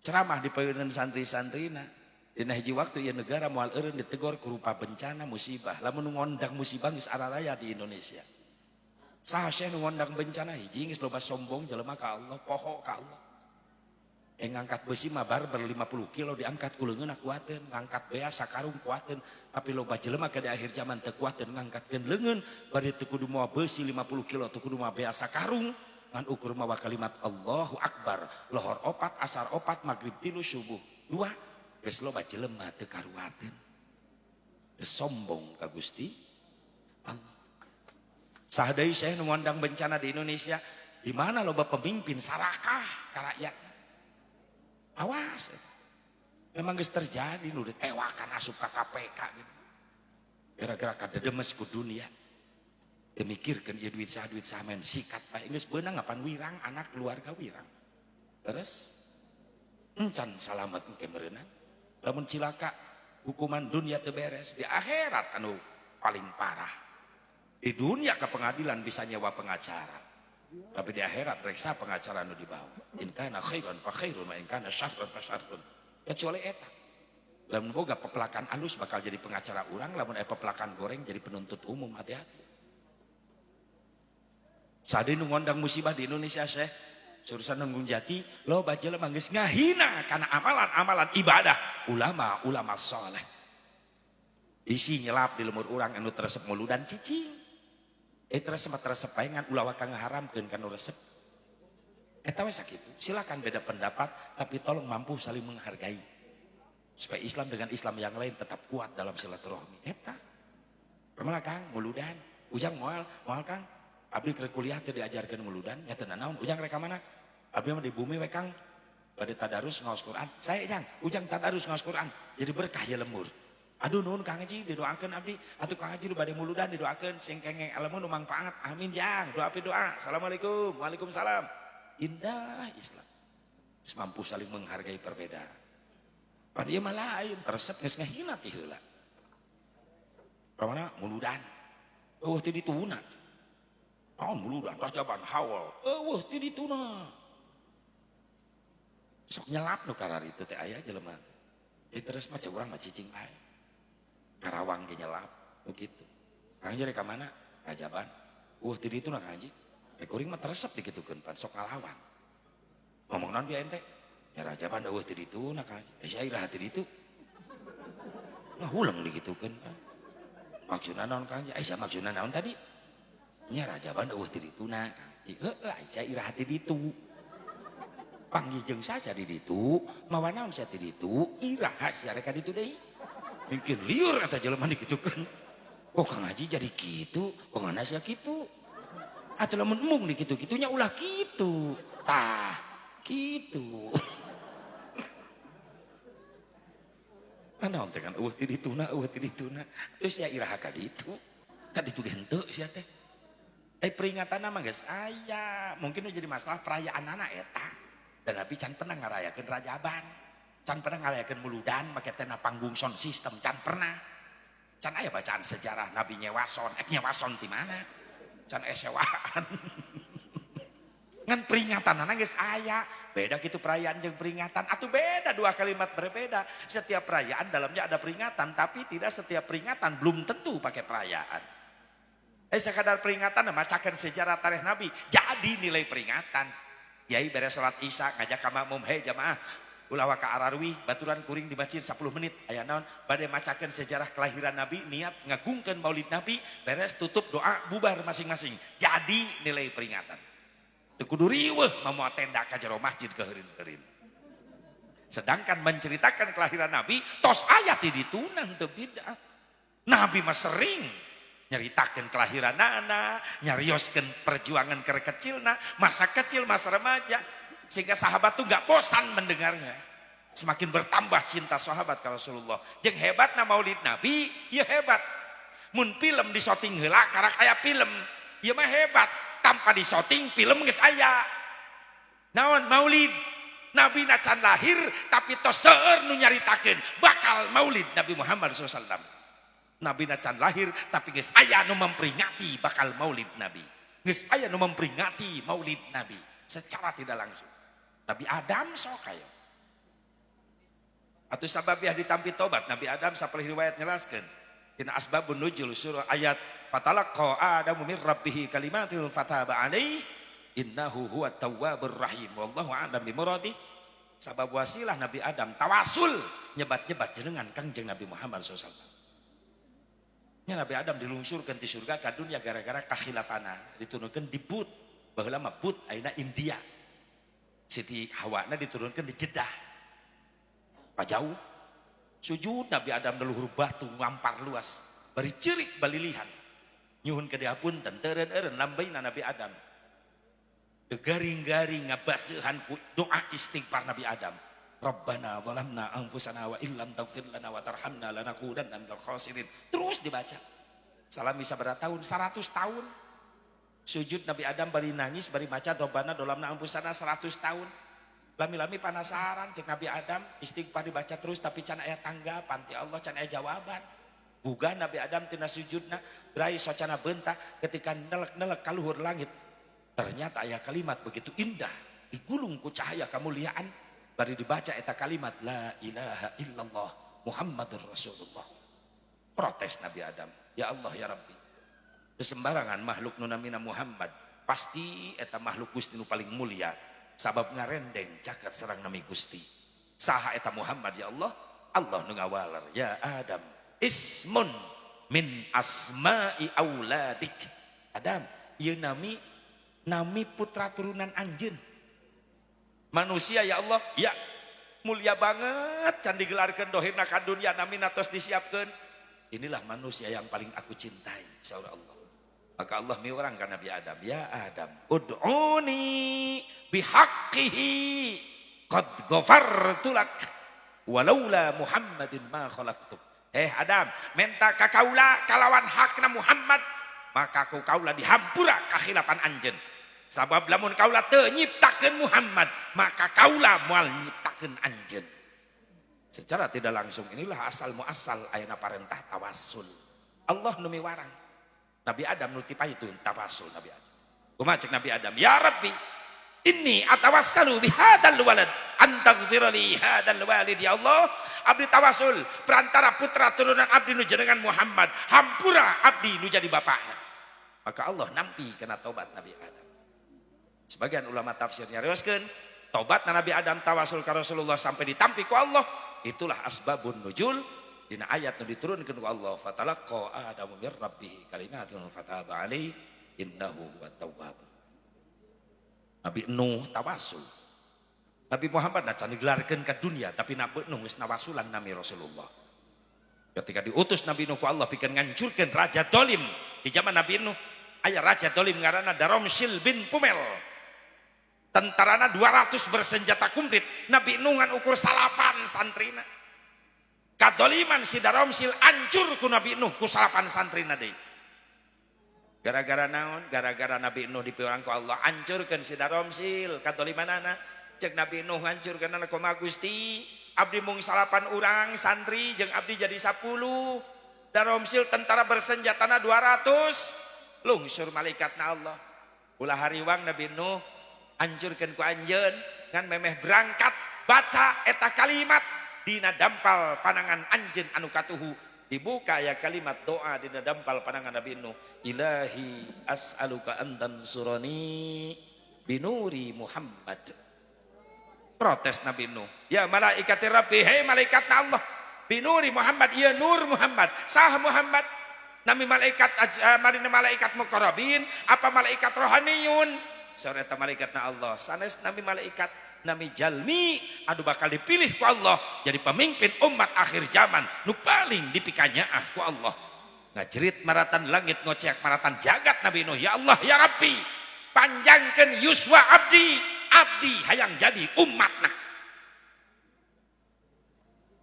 Speaker 2: Ceramah di peueun santri-santrina. Dina hiji waktu ieu negara moal eureun ditegor ku rupa bencana musibah. Lamun nu ngondang musibah geus araraya di Indonesia. Saha sih nu ngondang bencana hiji geus loba sombong jelema ka Allah, poho ka Allah. Ngangkat besi mah bar 50 kilo diangkat ku leungeun kuateun, ngangkat bea sakarung kuateun, tapi loba jelema ke di akhir zaman teu kuateun ngangkatkeun leungeun, bari teu kudu moal besi 50 kilo teu kudu moal bea sakarung, ngan ukur mawa kalimat Allahu Akbar, lohor 4, asar 4, magrib 3, subuh 2, geus loba jelema teu karuateun. Geus sombong ka Gusti Allah. Saha deui saya nu ngondang bencana di Indonesia, di mana loba pemimpin sarakah ka rakyat. Awas, memang geus terjadi nu ditewakan asup ka KPK gitu. Gara-gara kadedemes ku dunia. Demikirkeun ieu duit saha men sikat bae geus beunang ngapan wirang anak keluarga wirang. Terus encan salamet engke meureunang. Lamun cilaka hukuman dunia teu beres, di akhirat anu paling parah. Di dunia ke pengadilan bisa nyewa pengacara. Tapi di akhirat reksa pengacara anu dibawa. In kana khairan fa khairun wa in kana syarran fa syarrun. Kecuali eta. Lamun boga pepelakan alus bakal jadi pengacara urang, lamun aya pepelakan goreng jadi penuntut umum, hati-hati. Sade nu ngondang musibah di Indonesia Syekh Surusan Gunung Jati lo bajelema geus ngahina kana amalan-amalan ibadah ulama saleh. Isi nyelap di lemur urang anu teresep muludan cicing. Teresep bae ngan ulah kang ngaharamkeun kana resep. Eta we sakitu. Silakan beda pendapat tapi tolong mampu saling menghargai. Supaya Islam dengan Islam yang lain tetap kuat dalam silaturahmi. Eta. Pernah Kang muludan, ujang moal Kang. Abdi keur kuliah teh diajarkeun muludan, nya teu naon. Ujang rek ka mana? Abdi mah di bumi we Kang. Bade tadarus ngaos Quran. Saya ujang tadarus ngaos Quran. Jadi berkah ya lemur. Aduh nuhun Kang Haji didoakeun abdi. Atuh Kang Haji nu bade muludan didoakeun sing kengeng alemun nu mangpaat. Amin jang. Doa api doa. Assalamualaikum. Waalaikumsalam. Indah Islam. Mampu saling menghargai perbedaan. Pada ieu mah lain, resep geus ngahina ti heula. Pamana muludan. Eueuh ti dituna. Naon muludan rajaban hawal. Eueuh ti dituna. Sok nyelap nu karari teh aya jelema. Terus mah cek urang mah cicing bae. Karawang ge nyelap begitu. Kang Haji ka mana? Rajaban. Ti dituna Kang Haji. Kuring mah teresep dikitukeun pan sok ngalawan. Ngomong naon bieu ente? Ya Rajaban eueuh ti dituna Kang Haji. Saya iraha ti ditu. Nah ulang dikitukeun kan. Maksudna naon Kang Haji? Aisyah maksudna naon tadi? Nya Rajaban eueuh ti dituna Kang Haji. Heueuh Aisyah iraha ti ditu. Panggih saja di ditu, mawa naon sia ti ditu, iraha sia rek ka ditu deui. Mungkin liur eta jelema dikitukeun. Kok Kang Haji jadi gitu? Kok ngana sia kitu? Atuh lamun mung di kitu-kitunya ulah kitu. Tah, kitu. Naon teh kan eueuh ti dituna, terus ya iraha ka ditu. Ka ditu ge henteu sia teh. Peringatan mah geus aya. Mungkin nu jadi masalah perayaan anak eta. Dan Nabi can pernah ngarayakeun Rajaban. Can pernah ngarayakeun Muludan make teh panggung sound system, can pernah. Can aya bacaan sejarah Nabi nyewason. Nyewason di mana? Can sewaan. Ngan peringatan geus aya. Beda gitu perayaan jeung peringatan. Atuh beda, dua kalimat berbeda. Setiap perayaan dalamnya ada peringatan, tapi tidak setiap peringatan belum tentu pakai perayaan. Sekadar peringatan macakeun sejarah tarikh Nabi. Jadi nilai peringatan. Yai beres salat Isya ngajak ka makmum, "Hei jamaah, ulah ka Ararwi baturan kuring di masjid 10 menit aya naon bade macakeun sejarah kelahiran Nabi, niat ngagungkeun Maulid Nabi, beres tutup doa bubar masing-masing." Jadi nilai peringatan. Teu kudu riweuh mamoal tenda ka jero masjid keueureun-keureun. Sedangkan menceritakan kelahiran Nabi tos aya ti ditunan teu bid'ah. Nabi mah sering nyeritakeun kelahiranana, nyarioskeun perjuangan keur kecilna, masa kecil, masa remaja, sehingga sahabat tuh gak bosan mendengarnya. Semakin bertambah cinta sahabat ke Rasulullah. Jeung hebatna Maulid Nabi, ya hebat. Mun film disoting heula karak aya film, ya mah hebat. Tanpa disoting film geus aya. Naon Maulid? Nabi na can lahir tapi tos seueur nu nyaritakeun bakal Maulid Nabi Muhammad SAW. Nabi na can lahir tapi geus aya nu memperingati bakal Maulid Nabi. Geus aya nu memperingati Maulid Nabi secara tidak langsung. Nabi Adam sok aya. Atuh sababiah ditampi tobat Nabi Adam saperih riwayat nyelaskeun. Dina asbabun nuzul surah ayat fatalaqa adamu mir rabbih kalimatin fataba alaihi innahu huwat tawwabur rahim wallahu a'lam bi muradi. Sabab wasilah Nabi Adam tawasul nyebat-nyebat jenengan Kangjeng Nabi Muhammad SAW. Nya Nabi Adam dilungsurkeun ti surga ka dunya gara-gara kakhilafana, diturunkeun di But. Baheula mah But ayeuna India. Siti Hawana diturunkeun di Jeddah. Pajauh. Sujud Nabi Adam di luhur batu ngampar luas. Bari ceurik balilihan. Nyuhun ke dihapunten teureun-eureun lambeina Nabi Adam. Garing-garing ngabaseuhan ku doa istighfar Nabi Adam. Rabbana zalamna anfusana wa illam taghfir lana wa tarhamna lanakunanna minal khasirin. Terus dibaca. Salami sabaraha tahun? 100 tahun. Sujud Nabi Adam bari nangis bari maca Rabbana zalamna anfusana 100 tahun. Lami-lami penasaran cek Nabi Adam istighfar dibaca terus tapi can aya tanggapan ti Allah, can aya jawaban. Buga Nabi Adam tina sujudna berai socana beunta ketika nelek-nelek ka luhur langit. Ternyata aya kalimat begitu indah digulung ku cahaya kemuliaan bari dibaca eta kalimat la ilaha illallah Muhammadur Rasulullah. Protes Nabi Adam, ya Allah ya Rabbi. Sesembarangan makhluk nu namina Muhammad pasti eta makhluk Gusti nu paling mulia. Sabab ngarendeng caket serang nami Gusti. Saha eta Muhammad ya Allah? Allah nu ngawaler ya Adam. Ismun min asma'i auladik. Adam, ieu nami putra turunan anjeun. Manusia ya Allah, ya mulia banget can digelarkeun dohirna ka dunya namina tos disiapkeun. Inilah manusia yang paling aku cintai insyaallah Allah. Maka Allah miurang ka Nabi Adam, ya Adam, ud'uni bihaqqihi qad ghafartu lak walaula Muhammadin ma khalaqtuk. Adam, menta ka kaula kalawan hakna Muhammad, maka ku kaula dihampura kakhilafan anjeun. Sabab lamun kaula teu nyiptakeun Muhammad, maka kaula moal nyiptakeun anjeun. Secara tidak langsung inilah asal muasal ayeuna parentah tawassul. Allah nu miwarang. Nabi Adam nuti payutun tawasul Nabi Adam. Kumaha cek Nabi Adam, ya Rabbi, inni atawassalu bihadzal walad antaghfira li hadzal walid ya Allah. Abdi tawasul perantara putra turunan abdi nu jenengan Muhammad, hampura abdi nu jadi bapakna. Maka Allah nampi kena tobat Nabi Adam. Sebagian ulama tafsir nyarioskeun tobat Nabi Adam tawasul ka Rasulullah sampai ditampi ku Allah, itulah asbabun nuzul. Dina ayat nu diturunkeun ku Allah fatalaqa adamu mir rabbih kalimatun fataba alaihi innahu huwat tawwab. Nabi Nuh tawasul. Nabi Muhammad na can digelarkeun ka dunya tapi Nabi Nuh geus nawasulan nami Rasulullah. Ketika diutus Nabi Nuh ku Allah bikin ngancurkan raja dolim di zaman Nabi Nuh, aya raja dolim ngaranna Daromsil bin Pumel. Tentarana 200 bersenjata kumplit. Nabi Nuh ngan ukur salapan santrina. Kadoliman si Daromsil ancur ku Nabi Nuh ku salapan santrina deui. Gara-gara naon? Gara-gara Nabi Nuh dipiurang ku Allah ancurkeun si Daromsil kadolimanana. Cek Nabi Nuh ngancurkeun kumaha Gusti? Abdi mung salapan urang santri jeung abdi jadi 10. Daromsil tentara bersenjatana 200. Lungsur malaikatna Allah. Ulah hariwang Nabi Nuh anjurkeun ku anjeun ngan memeh berangkat baca eta kalimat dina dampal panangan anjeun anu katuhu. Dibuka ya kalimat doa dina dampal panangan Nabi Nuh. Ilahi as'aluka an tansurani binuri Muhammad. Protes Nabi Nuh. Ya malaikat Rabbi, hei malaikat Allah. Binuri Muhammad, ya nur Muhammad. Sah Muhammad. Nami malaikat, marina malaikat muqarrabin, apa malaikat rohaniyun. Sore eta malaikatna Allah. Sanes nami malaikat, nami jalmi, adu bakal dipilih ku Allah. Jadi pemimpin umat akhir zaman. Nu paling dipikanyaah ku Allah. Ngajerit maratan langit, ngocek maratan jagat Nabi Nuh. Ya Allah, ya Rabbi. Panjangkan yuswa abdi. Abdi hayang jadi umatna.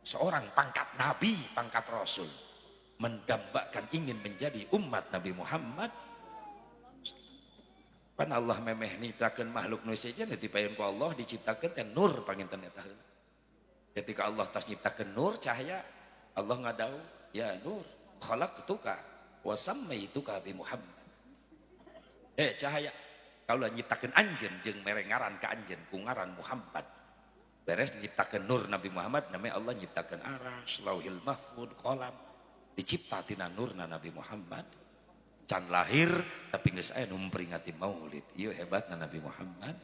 Speaker 2: Seorang pangkat nabi, pangkat rasul mendambakan ingin menjadi umat Nabi Muhammad. Pan Allah memeh niptakeun makhluk nu saja ditipaeun ku Allah diciptakeun teh nur panginten eta. Ketika Allah tas nyiptakeun nur cahaya, Allah ngadau, ya nur, khalaqtuka wa sammaituka bi Muhammad. Cahaya kaulah nyiptakeun anjeun jeung mere ngaran ka anjeun ku ngaran Muhammad. Beres nyiptakeun nur Nabi Muhammad namanya Allah nyiptakeun aras, lauhil mahfud, qalam. Dicipta tina nurna Nabi Muhammad. Can lahir tapi geus aya nu memperingati maulid. Ieu hebatna Nabi Muhammad.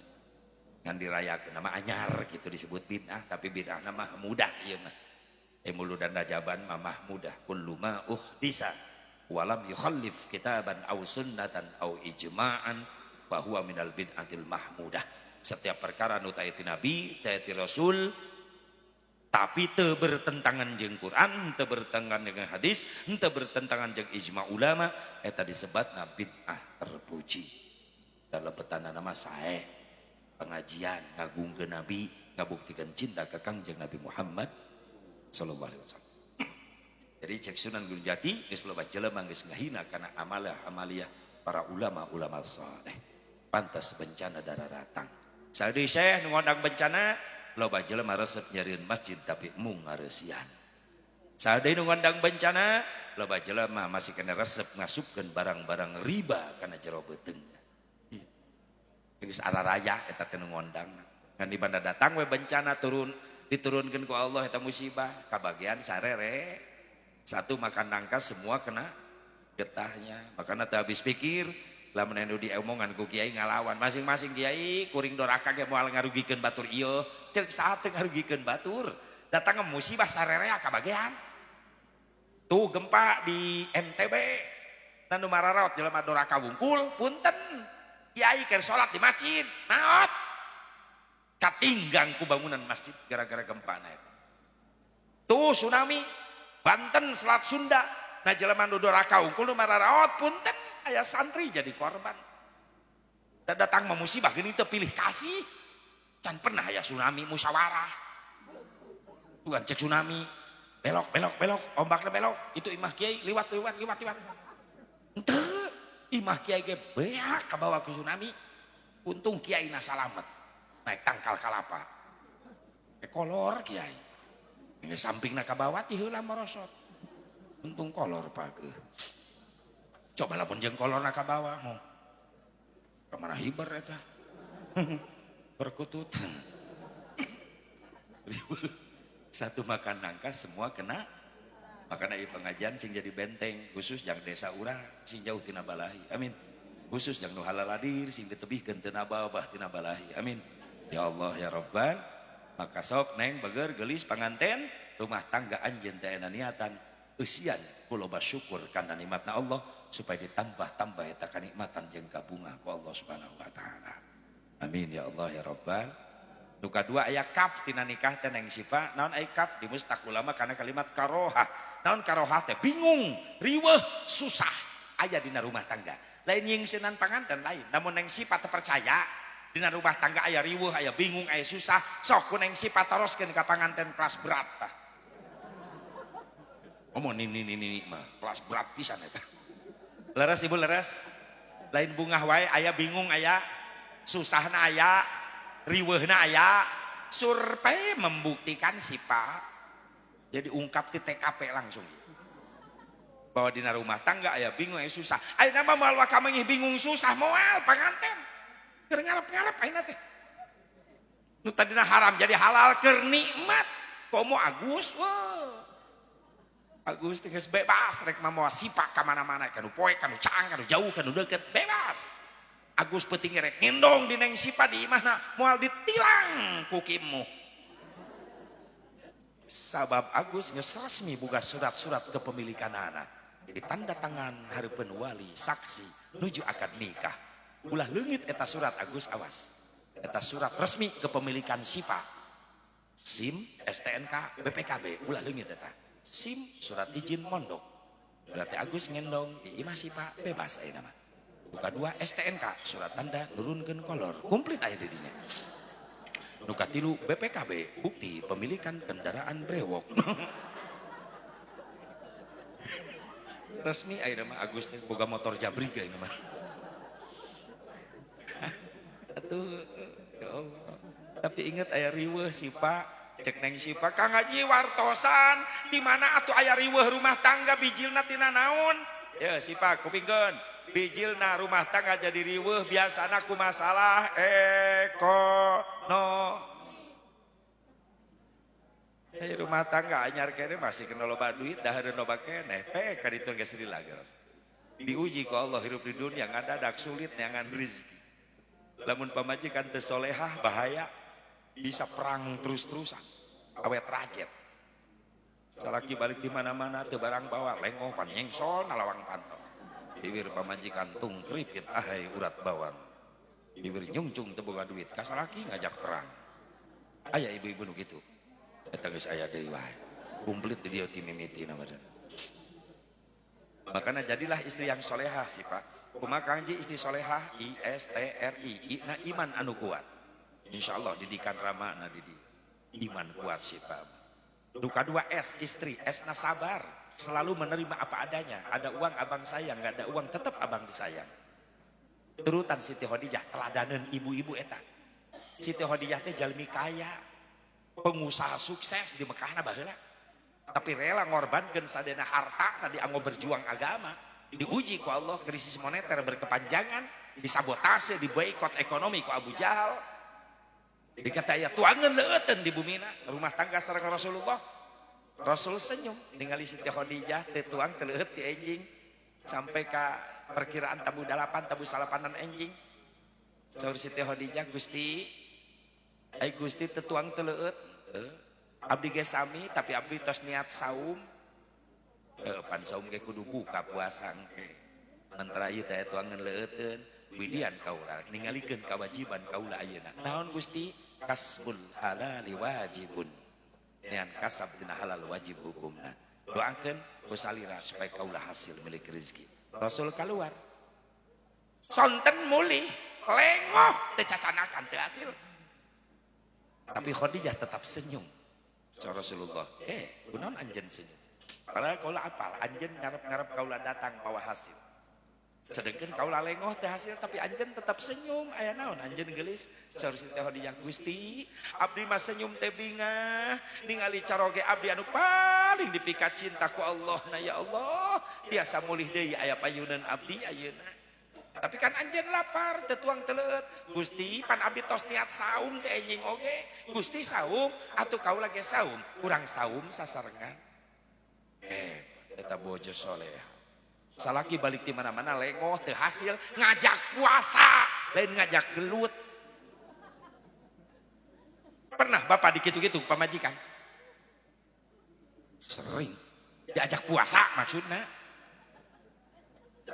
Speaker 2: Ngan dirayakeun nama anyar gitu disebut bid'ah tapi bid'ah mah mudah ieu mah. Muludan dajaban mah mahmudah kullu ma uhdisa walam yukhallif kitaban aw sunnatan aw ijma'an bahwa minal bid'atil mahmudah. Setiap perkara nu taeti Nabi, taeti Rasul, tapi teu bertentangan jeung Quran, teu bertentangan dengan hadis, teu bertentangan jeung ijma ulama, eta disebatna bid'ah terpuji. Dalam petana nama sae pengajian ngagungkeun Nabi, ngabuktikeun cinta ka Kangjeng Nabi Muhammad sallallahu alaihi wasallam. Jadi cek Sunan Gunung Jati geus loba jelema geus ngahina kana amalah-amaliyah para ulama-ulama saleh. Pantas bencana darah datang. Saudi Syekh ngondang bencana, loba jelema resep nyarieun masjid tapi mung ngareusian. Saudi ngondang bencana, loba jelema masih kena resep ngasupkeun barang-barang riba kana jero beuteungna. Geus araraya eta teh ngondang. Ngan di banda datang we bencana diturunkeun ku Allah eta musibah, kabagian sarere. Satu makan nangka semua kena getahnya. Makana teu habis pikir. Lamun anu diomongan ku kiai ngalawan masing-masing kiai kuring doraka ge moal ngarugikeun batur ieu ceuk saha teu ngarugikeun batur datang musibah sarerea kabagean tuh gempa di NTB dan nu mararaot jelema doraka wungkul punten kiai keur salat di masjid naot katinggang ku bangunan masjid gara-gara gempa na eta tuh tsunami Banten Selat Sunda na jelema nu doraka wungkul nu mararaot punten aya santri jadi korban. Datang memusibah gini teu pilih kasih. Can pernah aya tsunami musyawarah. Tuhan cek tsunami. Belok, ombakna belok. Itu imah kiai liwat. Henteu, imah kiai ge beak ka bawah ku tsunami. Untung kiai na salamet. Naik tangkal kalapa. Kolor kiai. Ini sampingna ka bawah ti heula merosot. Untung kolor pageuh. Coba lamun jeung kolorna ka bawah mau kamana hibar eta perkutut satu makan nangka semua kena makana ieu pengajian sing jadi benteng khusus jang desa urang sing jauh tina balahi amin khusus jang nu halal hadir sing ditebihkeun teu nabawah tina balahi amin ya Allah ya Rabbal maka sok neng beger gelis panganten rumah tangga anjeun teh aya niatan eusian kuloba syukur kana nikmatna Allah supaya ditambah-tambah eta kanikmatan jeung kabunga ku Allah Subhanahu wa taala. Amin ya Allah ya Rabbal Nu kadua aya kaf tina nikah teh neng sipa, naon aya kaf di mustaq ulama karena kalimat karoha. Naon karoha teh bingung, riweuh, susah aya dina rumah tangga. Lain nyingsenan panganten lain, namun neng sipa teu percaya dina rumah tangga aya riweuh, aya bingung, aya susah, sok ku neng sipa toroskeun ka panganten kelas berat tah. Ngomong ini mah kelas berat pisan eta. Leres ibu leres. Lain bungah wae aya bingung aya, susahna aya, riweuhna aya. Survei membuktikan sipa. Jadi ungkap di TKP langsung. Bahwa dina rumah tangga aya bingung aya susah. Ayeuna mah moal wakamengih bingung susah moal panganten. Keur ngarep-ngarep ayeuna teh. Nu tadina haram jadi halal keur nikmat. Komo Agus, wah. Agus geus bebas rek mah moal sipak ka mana-mana, kanu poe, kanu caang, kanu jauh, kanu deukeut bebas. Agus peuting rek ngendong di neng sipa di imahna moal ditilang ku kimu. Sabab Agus geus resmi boga surat-surat kepemilikanana. Jadi tanda tangan hareupeun wali saksi nuju akad nikah. Ulah leungit eta surat Agus awas. Eta surat resmi kepemilikan sipa. SIM, STNK, BPKB ulah leungit eta. SIM surat izin mondok. Berarti Agus ngendong di imah sipa bebas ayeuna mah. Nu kadua STNK surat tanda nurunkeun kolor komplit aya di dinya. Nu katilu BPKB bukti pemilikan kendaraan brewok. Resmi ayeuna mah Agus teh boga motor jabrig ayeuna mah. Atuh ya Allah. Tapi ingat aya riweuh sipa. Cek neng sipa Kang Haji wartosan di mana atuh aya riweuh rumah tangga bijilna tina naon? Ya sipa kupingkeun. Bijilna rumah tangga jadi riweuh biasana ku masalah rumah tangga anyar kene masih kena loba duit dah ada loba kene ka ditu geus dilageus. Diuji ku Allah hirup di dunia ngadadak sulit nyangan rezeki. Lamun pamajikan teu solehah bahaya. Bisa perang terus-terusan awet rajet salaki balik di mana-mana teu barang bawa lengoh pan nyengsol nalawang pantau bibir pamajikan tung kripit ahai urat bawang bibir nyungcung teu boga duit ka salaki ngajak perang aya ibu-ibu nu kitu eta geus aya deui wae kumplit di dieu ti mimitina badan. Makana jadilah istri yang solehah sih Pak. Kumaha Kang Ji istri solehah ISTRI na iman anu kuat. Insya Allah didikan ramana didi iman kuat sih Pak. Duka dua S istri S na sabar selalu menerima apa adanya. Ada uang abang sayang, nggak ada uang tetap abang disayang. Turutan Siti Khadijah teladanan ibu-ibu eta. Siti Khadijah teh jalmi kaya, pengusaha sukses di Mekahna baheula. Tapi rela ngorbankeun sadena harta dianggo berjuang agama. Diuji ku Allah krisis moneter berkepanjangan, disabotase, diboikot ekonomi ku Abu Jahal. Dikata ya tuangan leuteun di bumina rumah tangga sareng Rasulullah. Rasul senyum ningali Siti Khadijah teh tuang teu leueut ti enjing sampai ka perkiraan tabu 8 tabu 8an enjing. Saur Siti Khadijah Gusti ai Gusti teu tuang teu leueut. Abdi ge sami tapi abdi tos niat saum. Pan saum ge kudu buka puasa engke. Antara ieu teh tuangan leueuteun. Widian kaula ningalikeun kewajiban kaula ayeuna. Naon Gusti? Kasbul halali wajibun. Nean kasab dina halal wajib hukumna. Doakeun ku salira supaya kaula hasil milik rezeki. Rasul keluar. Sonten mulih, lengoh teu cacanakan teu hasil. Tapi Khadijah tetap senyum. Ca Rasulullah, kunaon anjeun senyum? Padahal kaula apal, anjeun ngarep-ngarep kaula datang bawa hasil. Sedangkan kaula lengoh teh hasil tapi anjeun tetap senyum aya naon anjeun geulis saur Siti Khadijah Gusti abdi mah senyum teh bingah ningali caroge abdi anu paling dipikat cinta ku Allah na ya Allah tiasa mulih deui aya payunan abdi ayeuna tapi kan anjeun lapar teu tuang teu leueut Gusti pan abdi tos niat saum teh enjing oge Gusti saum atuh kaula ge saum urang saum sasarengan eta bojo soleh. Salaki balik di mana-mana lengoh teu hasil ngajak puasa lain ngajak gelut. Pernah Bapak dikitu-kitu pamajikan? Sering diajak puasa maksudnya.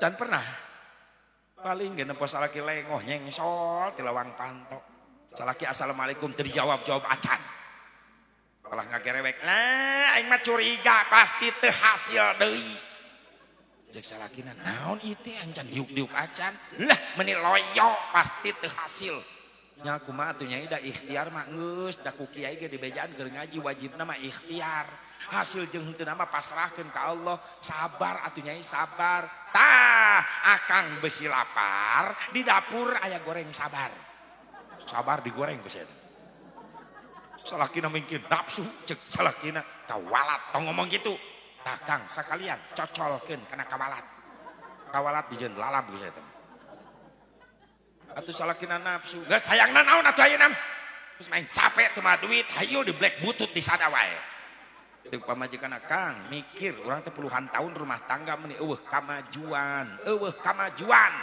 Speaker 2: Dan pernah paling ge nempo salaki lengoh nyengsol ti lawang pantok. salaki assalamualaikum teu dijawab acan. Malah ngagerewek. Nah, aing mah curiga pasti teu hasil deui. Cek salakina naon ieu teh ancan diuk-diuk acan. Lah meni loyo pasti teu hasil. Nya kumaha atuh nyai da ikhtiar mah geus da ku kiai ge dibejaan keur ngaji wajibna mah ikhtiar. Hasil jeung henteu mah pasrahkeun ka Allah. Sabar atuh nyai sabar. Tah, akang besi lapar di dapur aya goreng sabar. Sabar digoreng besi eta. Salakina mungkin nafsu cek salakina kawalat tong ngomong gitu. Tah Kang sakalian cocolkeun kana kawalat. Kawalat dijieun lalap geus eta. Atuh salakina nafsu. Geus hayangna naon atuh ayeuna? Geus main capek teu mah duit, hayu di black butut di sada wae. Deuk pamajikanna Kang mikir urang teh puluhan tahun rumah tangga meni eueuh kamajuan, eueuh kamajuan.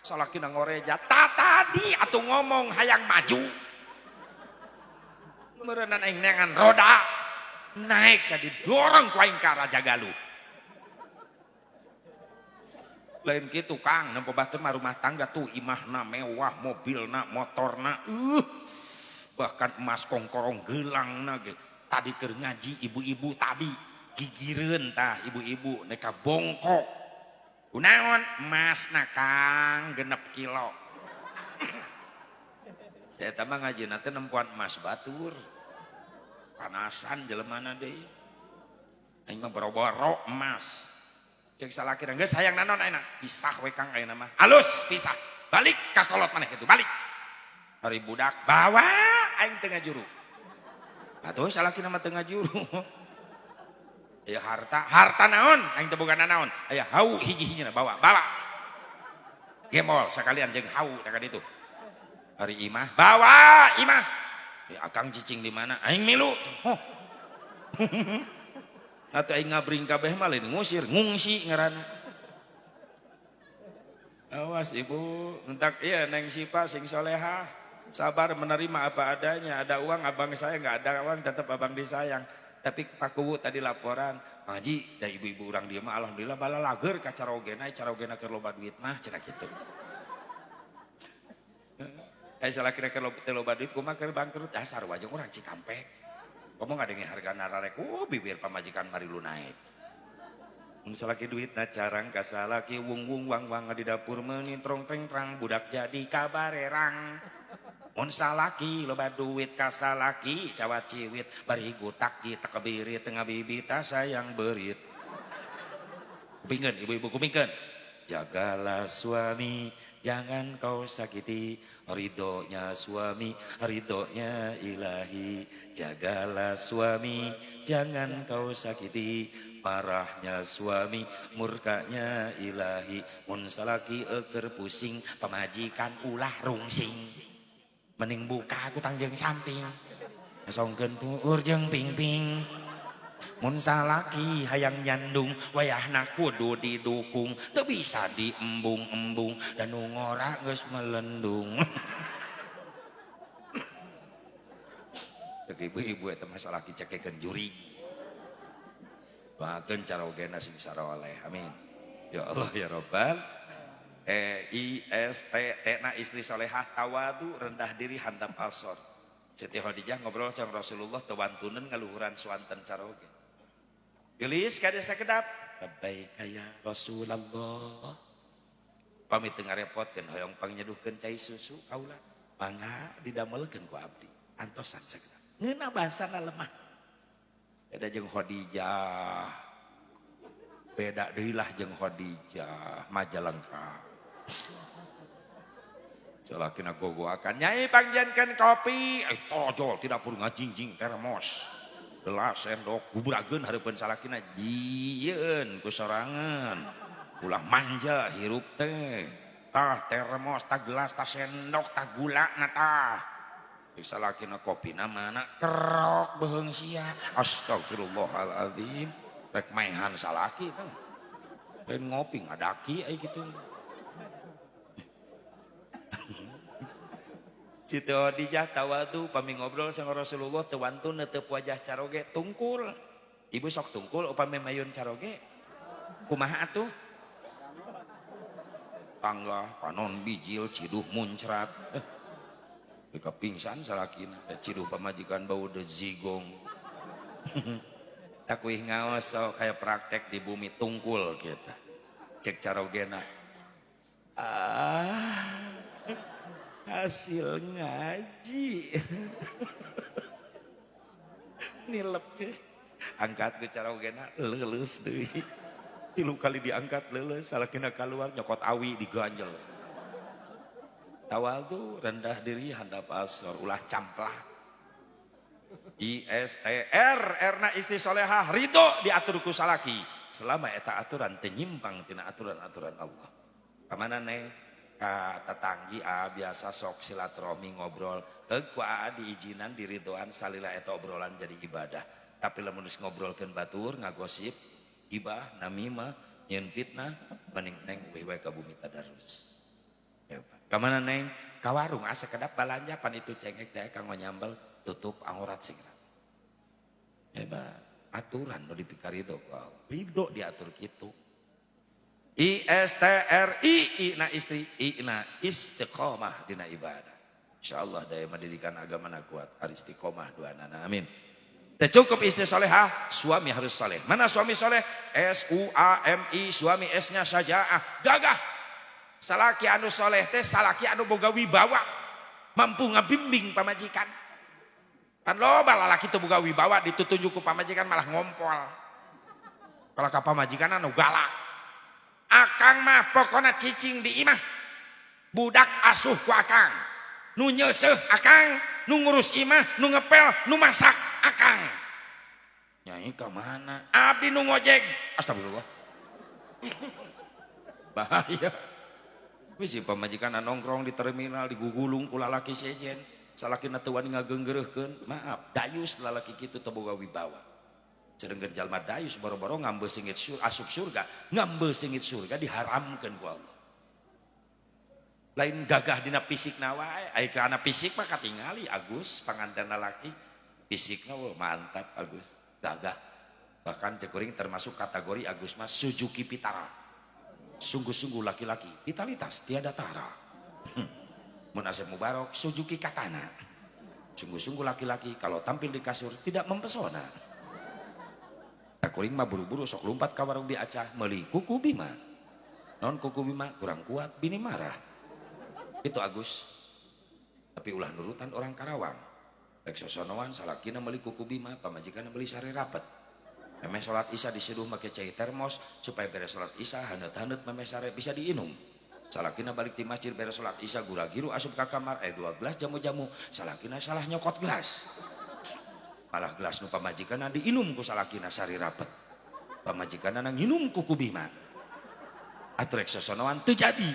Speaker 2: Salakina ngoreja, "Ta tadi atuh ngomong hayang maju." Meureunan aing neangan roda naik sa didorong ku aing ka Raja Galuh. Lain kitu Kang, nempo batur mah rumah tangga tuh imahna mewah, mobilna, motorna, bahkan emas kongkorong gelangna ge. Tadi keur ngaji ibu-ibu tadi gigireun tah ibu-ibu neka bongkok. Kunaon? Emasna Kang 6 kilo. Eta mah ngajina teh nempuan emas batur. Panasan jelemana deui. Aing mah boro-boro emas. Cek salakina geus hayang naon ayeuna? Pisah we Kang ayeuna mah. Halus pisah. Balik ka kolot maneh kitu, balik. Hari budak bawa aing teu ngajuru. Atuh salakina mah teu ngajuru. Aya harta naon? Aing teu boga naon. Aya hau hiji-hijina bawa. Gemol sakalian jeung hau teh ka ditu. Hari imah bawa imah. Akang cicing di mana? Aing milu. Oh. Atuh aing ngabring kabeh mah lain ngusir, ngungsi ngaranna. Awas ibu, entak iya Neng Sipa sing solehah. Sabar menerima apa adanya. Ada uang abang saya, nggak ada uang tetap abang disayang. Tapi Pak Kuwu tadi laporan, Pak Haji, da ibu-ibu orang dia mah alhamdulillah bala lager ka carogena keur loba duit mah cenah kitu. Salah kira-kira loba duit kumaha keur bangkrut dasar wajeng urang Cikampek. Ngomong ada yang harga nararek, bibir pamajikan mari lu naik. Mun salaki duitna carang kasalaki wung-wung wang-wang di dapur meunin trong treng-trang budak jadi kabarerang. Mun salaki loba duit kasalaki cawat ciwit bari gutak di takebiri tengah bibita sayang berit. Kupingkeun ibu-ibu kupingkeun. Jagalah suami jangan kau sakiti, ridhonya suami, ridhonya ilahi. Jagalah suami, jangan kau sakiti, marahnya suami, murkanya ilahi. Mun salaki eker pusing, pamajikan ulah rungsing. Mending buka aku tangjeng samping, songkeun puur jeung pingping. Mun salaki hayang nyandung wayahna kudu didukung, teu bisa diembung-embung dan nu ngora geus melendung. Cek ibu-ibu eta mah salaki cekekeun jurig. Doakeun carogena sing saroleh. Amin. Ya Allah ya Rabbal IST-na istri solehah tawadu rendah diri handap alsor. Siti Khadijah ngobrol sama Rasulullah tewantunen ngaluhuran swanten caroge. Gelis kada sakedap. Labbaik ya Rasulullah. Pamit teu ngarepotkeun hoyong pangnyeduhkeun cai susu kaula. Mangga didamelkeun ku abdi. Antosan sakedap. Ngeuna bahasana lemah. Beda jeung Khadijah. Beda deui lah jeung Khadijah, Majalengka. Salakina gogoakan nyai pangjankeun kopi, torojol tidak perlu ngajingjing termos. Gelas sendok guburageun hareupeun salakina jieun ku sorangan. Ulah manja hirup teh. Tah termos, tah gelas, tah sendok, tah gulana tah. Salakina kopina mana kerok beheung sia. Astagfirullahaladzim. Rek maehan salaki kan. Lain ngopi ngadaki aya kitu. Siti Khadijah tawadu pami ngobrol sama Rasulullah tewantun netep wajah caroge tungkul. Ibu sok tungkul upami mayun caroge. Kumaha atuh? Tangga panon bijil ciduh muncrat. Beka pingsan salakina. Ciduh pamajikan bau de zigong. Tak wih ngaos so kayak praktek di bumi tungkul kita. Cek carogena. Hasil ngaji. Nilep. Angkat ke carogena leuleus deui. 3 kali diangkat leuleus salakina keluar nyokot awi diganjel. Tawal tuh rendah diri handap asor ulah camplah. ISTR erna istri solehah ridho diatur ku salaki selama eta aturan teu nyimpang tina aturan-aturan Allah. Kamana neng ka tetanggi biasa sok silaturahmi ngobrol ku diizinan diridoan salila eta obrolan jadi ibadah. Tapi lamun geus ngobrolkeun batur ngagosip gibah namimah nyeun fitnah mending neng we ka bumi tadarus. Kamana neng ka warung asa kedap balanja pan itu cengek teh kanggo nyambel tutup aurat singna. Hebat aturan nu dipikarido ku Allah. Ridho diatur kitu. ISTRI ina istri ina istiqomah dina ibadah. Insyaallah daya pendidikan agama na kuat ari istiqomah duanana amin. Teu cukup istri solehah, suami harus soleh. Mana suami soleh? SUAMI, suami S-nya sajaah, gagah. Salaki anu soleh teh salaki anu boga wibawa, mampu ngabimbing pamajikan. Kan loba lalaki teu boga wibawa ditutunjuk ku pamajikan malah ngompol. Kalau ka pamajikan anu galak. Akang mah pokona cicing di imah. Budak asuh ku akang. Nu nyeuseuh akang, nu ngurus imah, nu ngepel, nu masak akang. Nyai ka mana? Abdi nu ngojek. Astagfirullah. Bahaya. Bisi pamajikan nongkrong di terminal digugulung ku lalaki sejen. Salakina teu wani ngageunggeureurkeun. Maaf, dayus lalaki kitu teu boga wibawa. Sedengkeun jalma dayus boro-boro ngambeus singit asup surga, ngambeus singit surga diharamkeun ku Allah. Lain gagah dina fisikna wae, aya ke anak fisik mah katingali Agus panganten lalaki. Fisikna mantap Agus, gagah. Bahkan cek kuring termasuk kategori Agus mah Suzuki Vitara. Sungguh-sungguh laki-laki, vitalitas tiada tara. Mun Asep Mubarok Suzuki Katana. Sungguh-sungguh laki-laki kalau tampil di kasur tidak mempesona. Kuring mah buru-buru sok lompat ka warung bi acah meuli kuku Bima. Non kuku Bima kurang kuat bini marah. Itu Agus. Tapi ulah nurutan orang Karawang. Rek sosonoan salakina meuli kuku Bima, pamajikanna meuli sare rapet. Memeh salat Isya diseduh make cai termos supaya beres salat Isya haneut-haneut memeh sare bisa diinum. Salakina balik di masjid beres salat Isya gura-giru asup ka kamar 2 gelas jamu-jamu. Salakina salah nyokot gelas. Malah gelas nu pamajikanna diinum ku salakina sari rapet. Pamajikanna nginum kuku Bima. Atuh rek sosonoan teu jadi.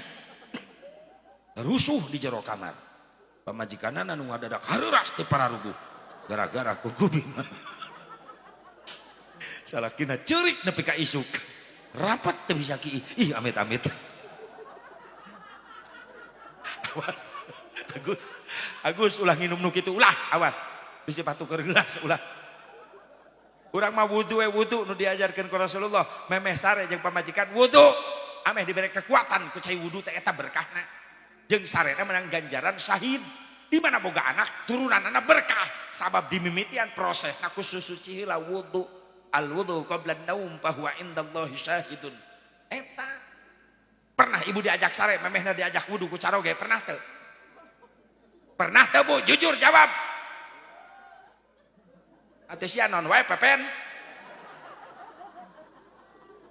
Speaker 2: Rusuh di jero kamar. Pamajikanna nu ngadadak hareuras teu pararuguh gara-gara kuku Bima. Salakina ceurik nepi ka isuk. Rapat teu bisa ki. Ih amit-amit. Awas. Agus ulah nginum nu kitu ulah awas. Bisa patukeun gelas ulah. Urang mah wudu nu diajarkeun ku Rasulullah, memeh sare jeung pamajikan wudu, ameh dibere kekuatan ku cai wudu teh eta berkahna. Jeung sarena menang ganjaran syahid. Di mana boga anak turunanna berkah sabab dimimitian prosesna ku suci heula wudu. Al wudu qabla naum fa huwa indallahi syahidun. Eta pernah ibu diajak sare memehna diajak wudu ku caroge pernah teu? Pernah teu Bu? Jujur jawab. Atau si anon wae pepen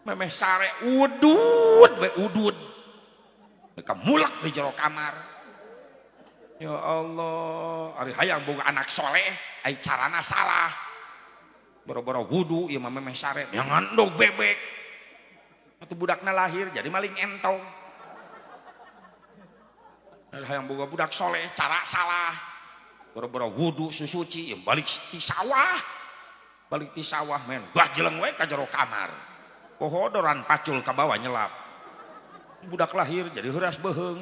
Speaker 2: memeh sare udud mereka mulak di jero kamar. Ya Allah, ari hayang boga anak soleh ai carana salah boro-boro wudu ieu mah memeh sare yang ngandog bebek atuh budakna lahir jadi maling entong. Ari hayang boga budak soleh cara salah boro-boro wudu susuci balik ti sawah men bajeleng we ka jero kamar pohodoran pacul ka bawah nyelap budak lahir jadi heuras beheung.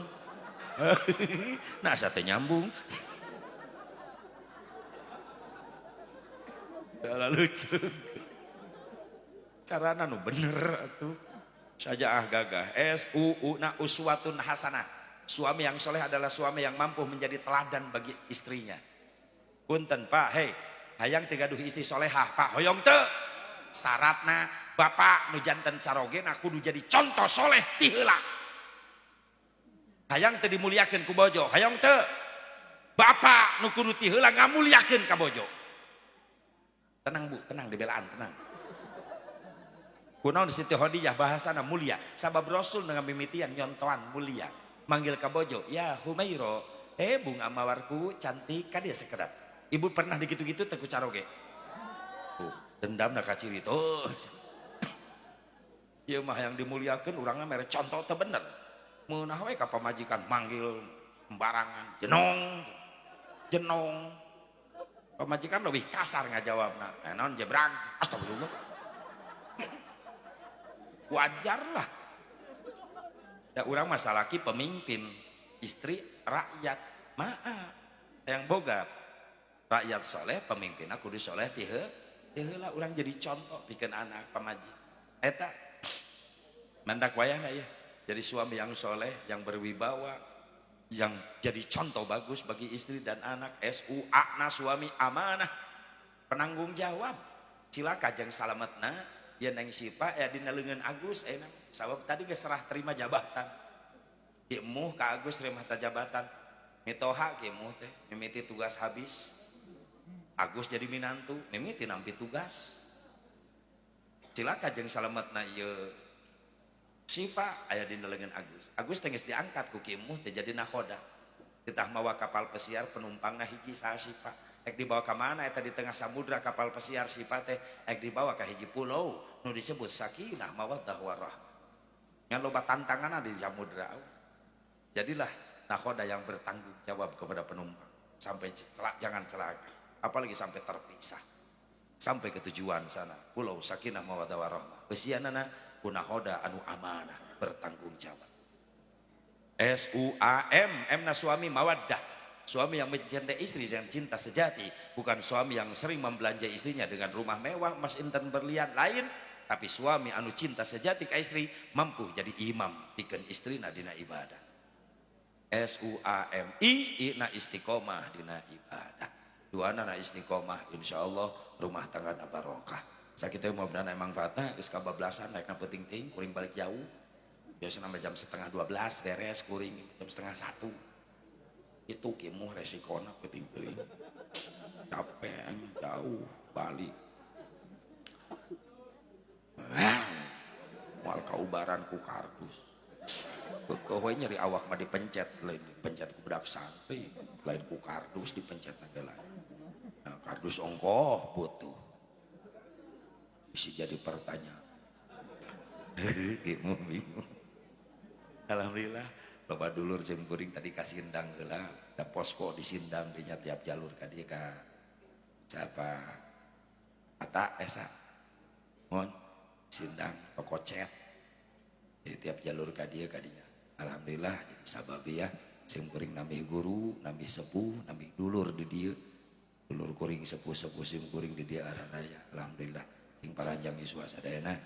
Speaker 2: Nah sate nyambung dalah lucu carana nu bener atuh sajaah gagah SUU na uswatun hasanah Suami yang soleh adalah suami yang mampu menjadi teladan bagi istrinya. Punten Pak, hei, hayang tigaduh istri solehah, Pak hoyong teu. Syaratna bapak nu janten carogena kudu jadi contoh soleh ti heula. Hayang teu dimuliakeun ku bojo, hayang teu. Bapak nu kudu ti heula ngamuliakeun ka bojo. Tenang Bu, tenang dibelaan, tenang. Kunaon Siti Khadijah bahasana mulia, sabab Rasul dengan mimitian nyontoan mulia. Manggil ka bojo, ya Humairo, bunga mawarku cantik ka dia sekedap. Ibu pernah digitu-gitu teu ku caroge. Tuh, dendam na ka ciri tuh. Ieu mah yang dimuliakeun urangna mere contoh teu bener. Meunah we ka pamajikan manggil sembarangan, jenong. Pamajikan lebih kasar ngajawabna. Naon jebrang, astagfirullah. Wajar lah. Ya urang mah salaki pemimpin, istri rakyat. Maaf. Yang boga rakyat soleh, pemimpinna kudu soleh ti heula urang jadi contoh pikeun anak pamaji. Eta mantak wayahna ya. Jadi suami yang soleh, yang berwibawa, yang jadi contoh bagus bagi istri dan anak. SUA-na suami amanah, penanggung jawab. Cilaka jeung salametna ya neng Sipa ya dina leungeun Agus enak. Sabab tadi geus serah terima jabatan. Ieu muh ka Agus terima jabatan. Mitoha kieu muh teh mimiti tugas habis. Agus jadi minantu, mimiti nampi tugas. Cilaka jeung salametna ieu Sipa aya dina leungeun Agus. Agus teh geus diangkat ku kieu muh teh jadi nakhoda. Ditah mawa kapal pesiar penumpangna hiji saha Sipa. Ek dibawa ke mana eta di tengah samudra kapal pesiar Sipa teh ek dibawa ke hiji pulau nu disebut Sakinah Mawaddah Warahmah. Ngan loba tantanganna di samudra. Jadilah nakhoda yang bertanggung jawab kepada penumpang sampai jangan celaka, apalagi sampai terpisah. Sampai ke tujuan sana, pulau Sakinah Mawaddah Warahmah. Besianana punakhoda anu amanah bertanggung jawab. SUAM, emna suami mawaddah. Suami yang mencintai istri dengan cinta sejati, bukan suami yang sering membelanja istrinya dengan rumah mewah, emas intan berlian lain, tapi suami anu cinta sejati ke istri, mampu jadi imam pikeun istrina dina ibadah. SUAMI na istiqomah dina ibadah. Duana na istiqomah, insyaallah rumah tangga na barokah. Sakitu mudah-mudahan emang fatah geus kabablasan naik na peuting teuing kuring balik jauh. Biasana jam 11:30 beres kuring jam 12:30. Itu kimuh resikona peuting teuing. Capek jauh balik. Moal kaubaran ku kardus. Keueuh nyeri awak mah dipencet, lain dipencet ku budak santri, lain ku kardus dipencet na lain. Nah, kardus ongkoh butuh. Bisa jadi pertanyaan. Kimuh bingung. Alhamdulillah. Loba dulur sim kuring tadi ka Sindang heula, da posko di Sindang dinya tiap jalur ka dieu ka siapa? Ata esa. Mun Sindang toko cet. Di tiap jalur ka dieu ka dinya. Alhamdulillah jadi sababi ya sim kuring nambih guru, nambih sepuh, nambih dulur di dieu. Dulur kuring sepuh-sepuh sim kuring di dieu aranaya. Alhamdulillah sing paranjang ieu sadayana.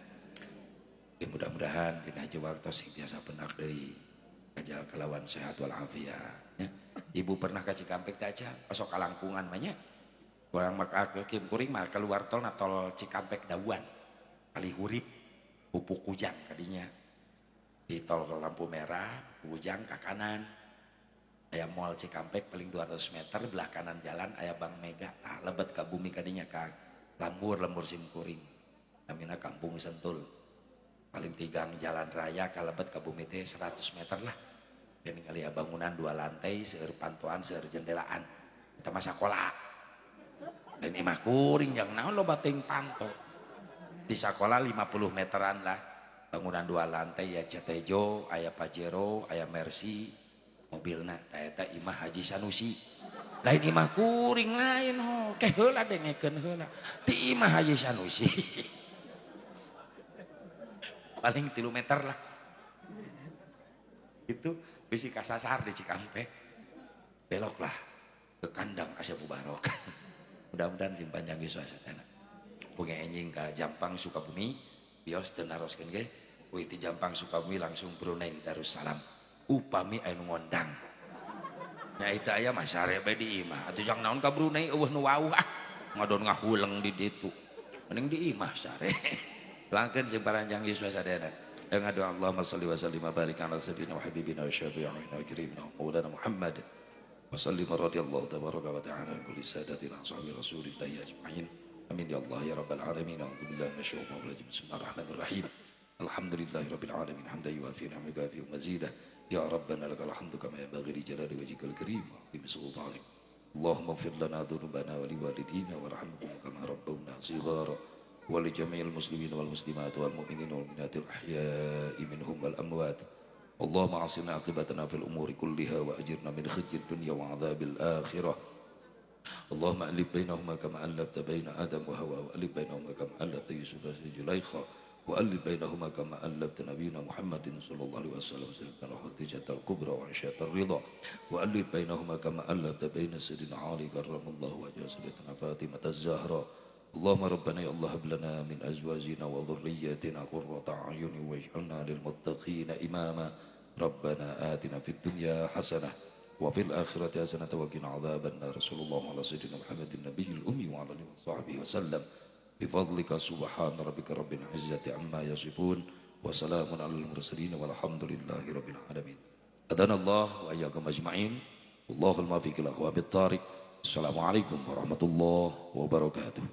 Speaker 2: Mudah-mudahan dina haji waktu sing biasa pendak deui. Kajal kelawan sehat walafiat ya. Ibu pernah kasih Cikampek teh aja pasok kalangkungan mah nya. Kurang maka kim kuring mah keluar tol na tol Cikampek Dawuan. Kali hurip pupuk kujang kadinya. Di tol lampu merah, kujang ke kanan. Aya mall Cikampek paling 200 meter belah kanan jalan aya Bank Mega. Tah lebet ka bumi kadinya ka lembur sim kuring. Namina Kampung Sentul. Paling tigang jalan raya kalebet ke bumi teh 100 meter lah. Dan ningali bangunan 2 lantai, seueur pantuan, seueur jendelaan. Kita mah sakola. Dan imah kuring yang naon loba teuing panto. Di sakola 50 meteran lah. Bangunan 2 lantai ya Cetejo, aya Pajero, aya Mercy, mobilna. Eta imah Haji Sanusi. Lain imah kuring lain ho. Keh heula dengekeun heula. Di imah Haji Sanusi. Paling 3 meter lah. Itu bisi kasasar di Cikampek. Belok lah ke kandang Asyabu Barok. Mudah-mudahan sing panjang ge suasana. Boga enjing ka Jampang Sukabumi, bios teu naroskeun ge. Uih ti Jampang Sukabumi langsung Brunei Darussalam. upami anu ngondang nya eta aya mah sare bae di imah atuh jang naon ka Brunei eueuh nu wauh ngadon ngahuleng di ditu mending di imah sare doakeun sing paranjang Yesus sadayana ngadu Allahumma shalli wa sallim wa barik ala sayyidina wa habibina wa syafi'ina wa karimina maulana Muhammad wa sallim radhiyallahu tabaraka wa ta'ala an kulli sadatina ashabi rasulillahi ajma'in amin ya Allah ya rabbal alamin a'udzu billahi minasyaitonir rajim bismillahirrahmanirrahim alhamdulillahi rabbil alamin hamdan yuwafi ni'amahu wa yukafi mazidah ya rabbana lakal hamdu kama yanbaghi li jalali wajhikal karim wa bi sultanik Allahumma ighfir lana dhunubana wa liwalidina warhamhum kama rabbawna shighara wa li jami'il muslimin wal muslimat wal mu'minin wal mu'minat al ahya'i minhum wal amwat Allahumma asina aqibatana fil umuri kulliha wa ajirna min khizyid dunya wa 'adzabil akhirah Allahumma alif bainahuma kama allafta baina Adam wa Hawa wa alif bainahuma kama allafta Yusuf wa Zulaikha وألف بينهما كما ألفت نبينا محمد صلى الله عليه وسلم سيدنا خديجة الكبرى وعائشة الرضا وألف بينهما كما ألفت بين سيدنا علي كرم الله وجهه سيدنا فاطمة الزهراء اللهم ربنا يا الله هب لنا من أزواجنا وذرياتنا قرة أعين واجعلنا للمتقين إماما ربنا آتنا في الدنيا حسنة وفي الآخرة حسنة وقنا عذاب النار صلى الله على سيدنا محمد النبي الأمي وعلى آله وصحبه وسلم بفضلك سبحان ربك رب العزة عما يصفون وسلام على المرسلين والحمد لله رب العالمين أدانا الله وإياكم أجمعين والله الموفق لأخوة بالطارق السلام عليكم ورحمة الله وبركاته